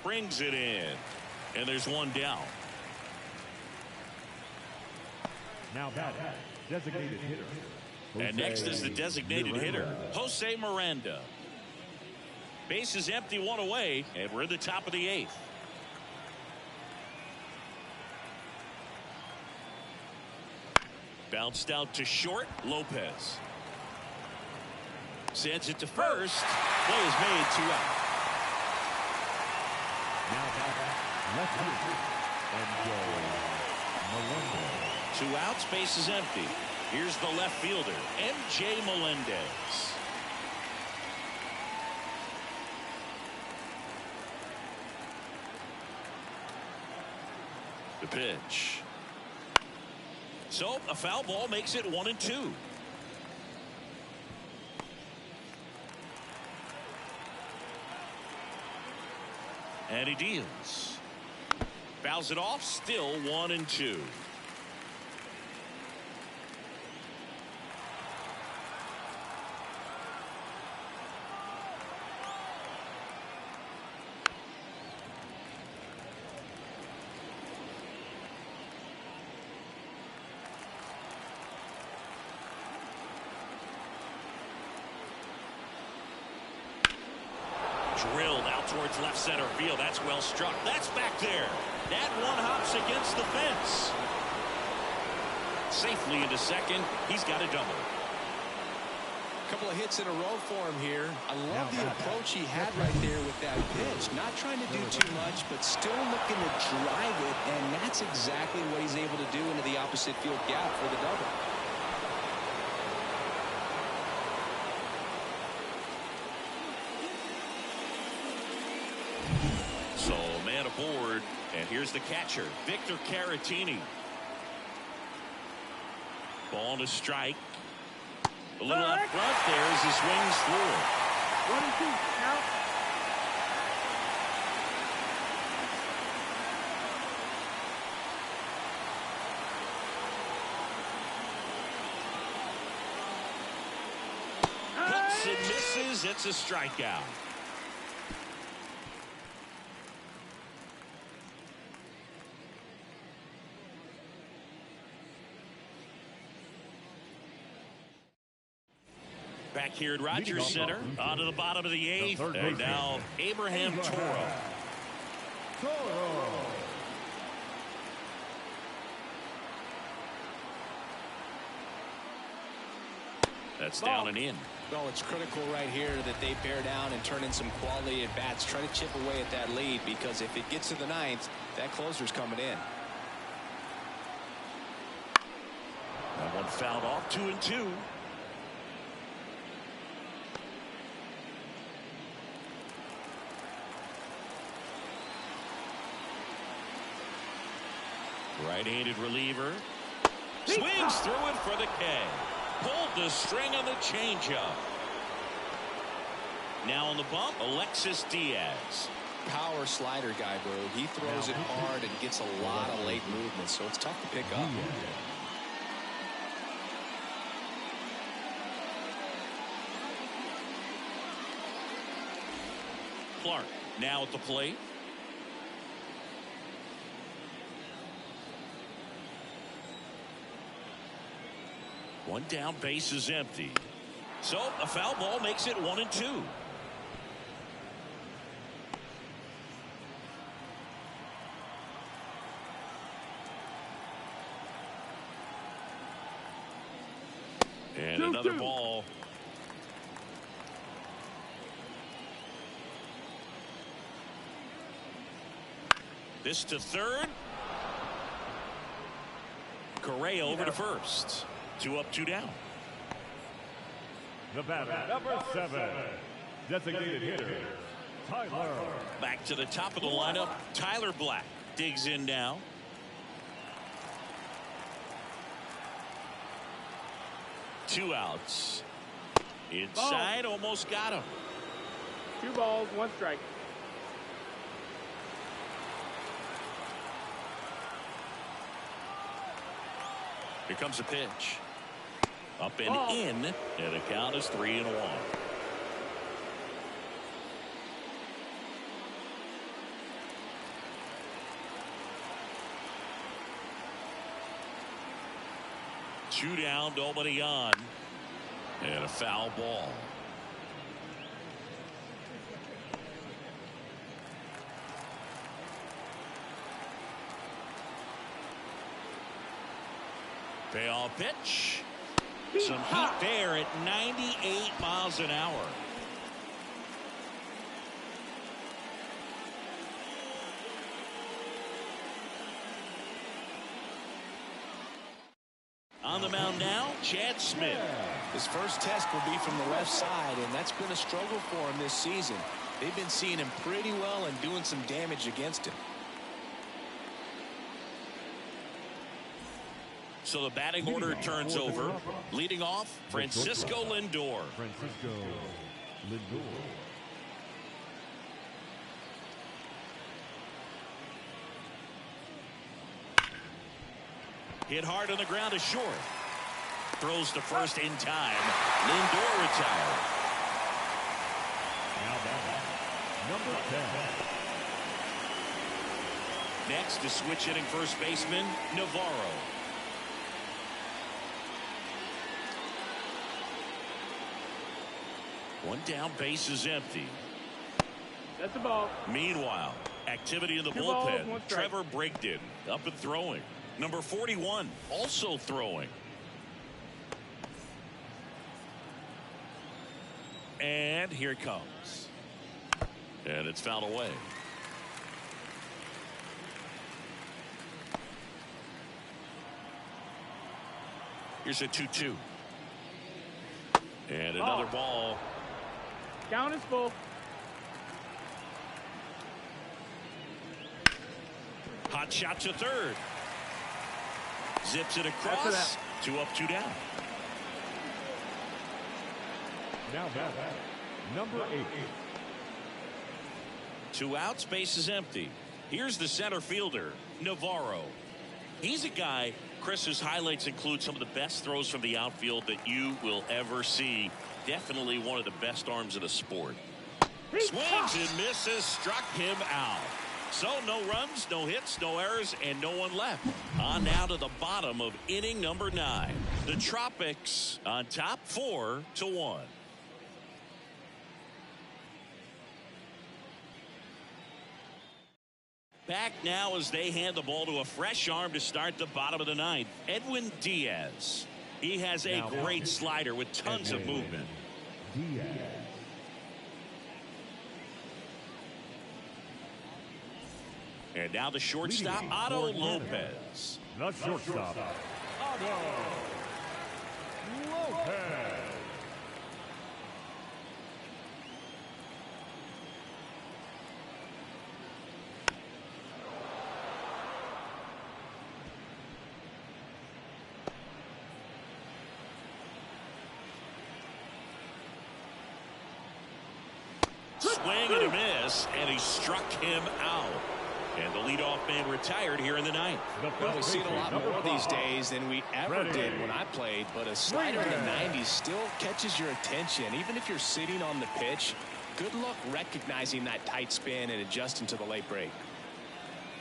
Brings it in. And there's one down. Now batting, designated hitter. And next is the designated hitter, Jose Miranda. Base is empty, one away, and we're at the top of the eighth. Bounced out to short, Lopez. Sends it to first. Play is made, 2 out. Now batting, left fielder, MJ Melendez. 2 outs, base is empty. Here's the left fielder, MJ Melendez. The pitch. So a foul ball makes it 1-2. And he deals. Fouls it off, still 1-2. Drilled out towards left center field. That's well struck. That's back there. That one hops against the fence. Safely into second. He's got a double. Couple of hits in a row for him here. I love the approach he had right there with that pitch. Not trying to do too much, but still looking to drive it, and that's exactly what he's able to do into the opposite field gap for the double. So man aboard, and here's the catcher, Victor Caratini. Ball to strike. A little up front there as he swings through it. 1-2 out. Cuts and misses. It's a strikeout. Back here at Rogers Center, on to the bottom of the eighth, and now Abraham Toro. That's down and in. Well, it's critical right here that they bear down and turn in some quality at bats. Try to chip away at that lead, because if it gets to the ninth, that closer's coming in. That one fouled off. 2-2. Right-handed reliever. Swings through it for the K. Pulled the string on the changeup. Now on the bump, Alexis Diaz. Power slider guy, bro. He throws it hard and gets a lot of late movement, so it's tough to pick up. Clark now at the plate. One down, base is empty. So a foul ball makes it 1-2. And another ball. This to third. Correa over to first. 2 up, 2 down. The batter, number 7, designated hitter, Tyler. Back to the top of the lineup, Tyler Black digs in now. Two outs. Inside, almost got him. 2 balls, 1 strike. Here comes a pitch. Up and in, and the count is 3-1. Two down, nobody on, and a foul ball. Payoff pitch. Some heat there at 98 miles an hour. On the mound now, Chad Smith. His first test will be from the left side, and that's been a struggle for him this season. They've been seeing him pretty well and doing some damage against him. So the batting order turns over. Leading off, Francisco Lindor. Francisco Lindor. Hit hard on the ground to short. Throws to first in time. Lindor retired. Now batting, number 10. Next, the switch hitting first baseman, Navarro. One down, base is empty. That's the ball. Meanwhile, activity in the 2 balls, bullpen. 1 strike. Trevor Brigden up and throwing. Number 41 also throwing. And here it comes. And it's fouled away. Here's a 2-2. And another ball. Count is full. Hot shot to third. Zips it across. 2 up, 2 down. Now batting, number 8. 2 outs, base is empty. Here's the center fielder, Navarro. He's a guy, Chris, whose highlights include some of the best throws from the outfield that you will ever see. Definitely one of the best arms of the sport. Swings and misses, struck him out. So no runs, no hits, no errors, and no one left. On now to the bottom of inning number 9. The Tropics on top 4-1. Back now as they hand the ball to a fresh arm to start the bottom of the 9th. Edwin Diaz. He has a great slider with tons of movement. And now the shortstop, Otto Lopez. The shortstop, Otto Lopez. Swing and a miss, and he struck him out. And the leadoff man retired here in the ninth. Well, we see it a lot more these days than we ever did when I played, but a slider in the 90s still catches your attention. Even if you're sitting on the pitch, good luck recognizing that tight spin and adjusting to the late break.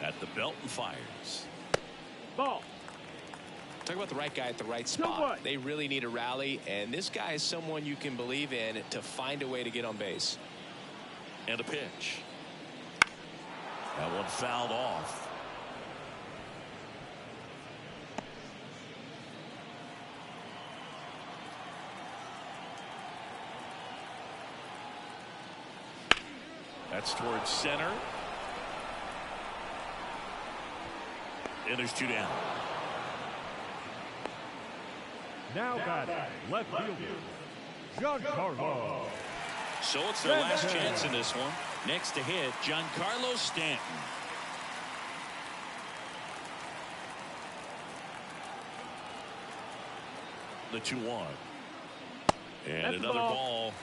At the belt and fires. Ball. Talk about the right guy at the right spot. They really need a rally, and this guy is someone you can believe in to find a way to get on base. And a pitch. That one fouled off. That's towards center. And there's 2 down. Now batting, left fielder, Giancarlo. So it's their last chance in this one. Next to hit, Giancarlo Stanton. The 2-1. And That's another ball.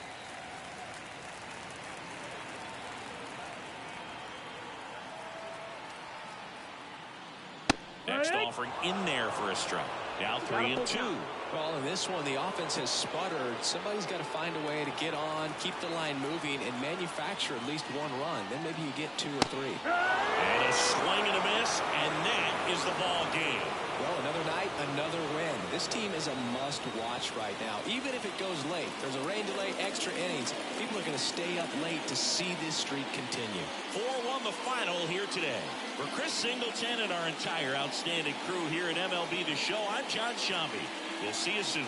Next offering in there for a strike. Now 3-2. Well, in this one, the offense has sputtered. Somebody's got to find a way to get on, keep the line moving, and manufacture at least 1 run. Then maybe you get 2 or 3. And a swing and a miss, and that is the ball game. Well, another night, another win. This team is a must-watch right now. Even if it goes late, there's a rain delay, extra innings. People are going to stay up late to see this streak continue. 4-1 the final here today. For Chris Singleton and our entire outstanding crew here at MLB The Show, I'm John Shambi. We'll see you soon.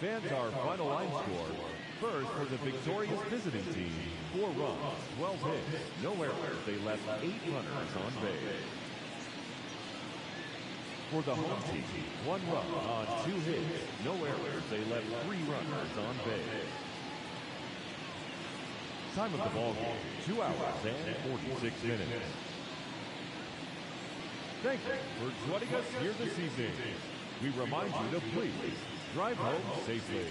Fans, our final line score. First, for the victorious visiting team, 4 runs, 12 hits, no errors. They left 8 runners on base. For the home team, 1 run on 2 hits, no errors. They left 3 runners on base. Time of the ball game, 2 hours and 46 minutes. Thank you for joining us here this evening. We remind you to please drive home safely.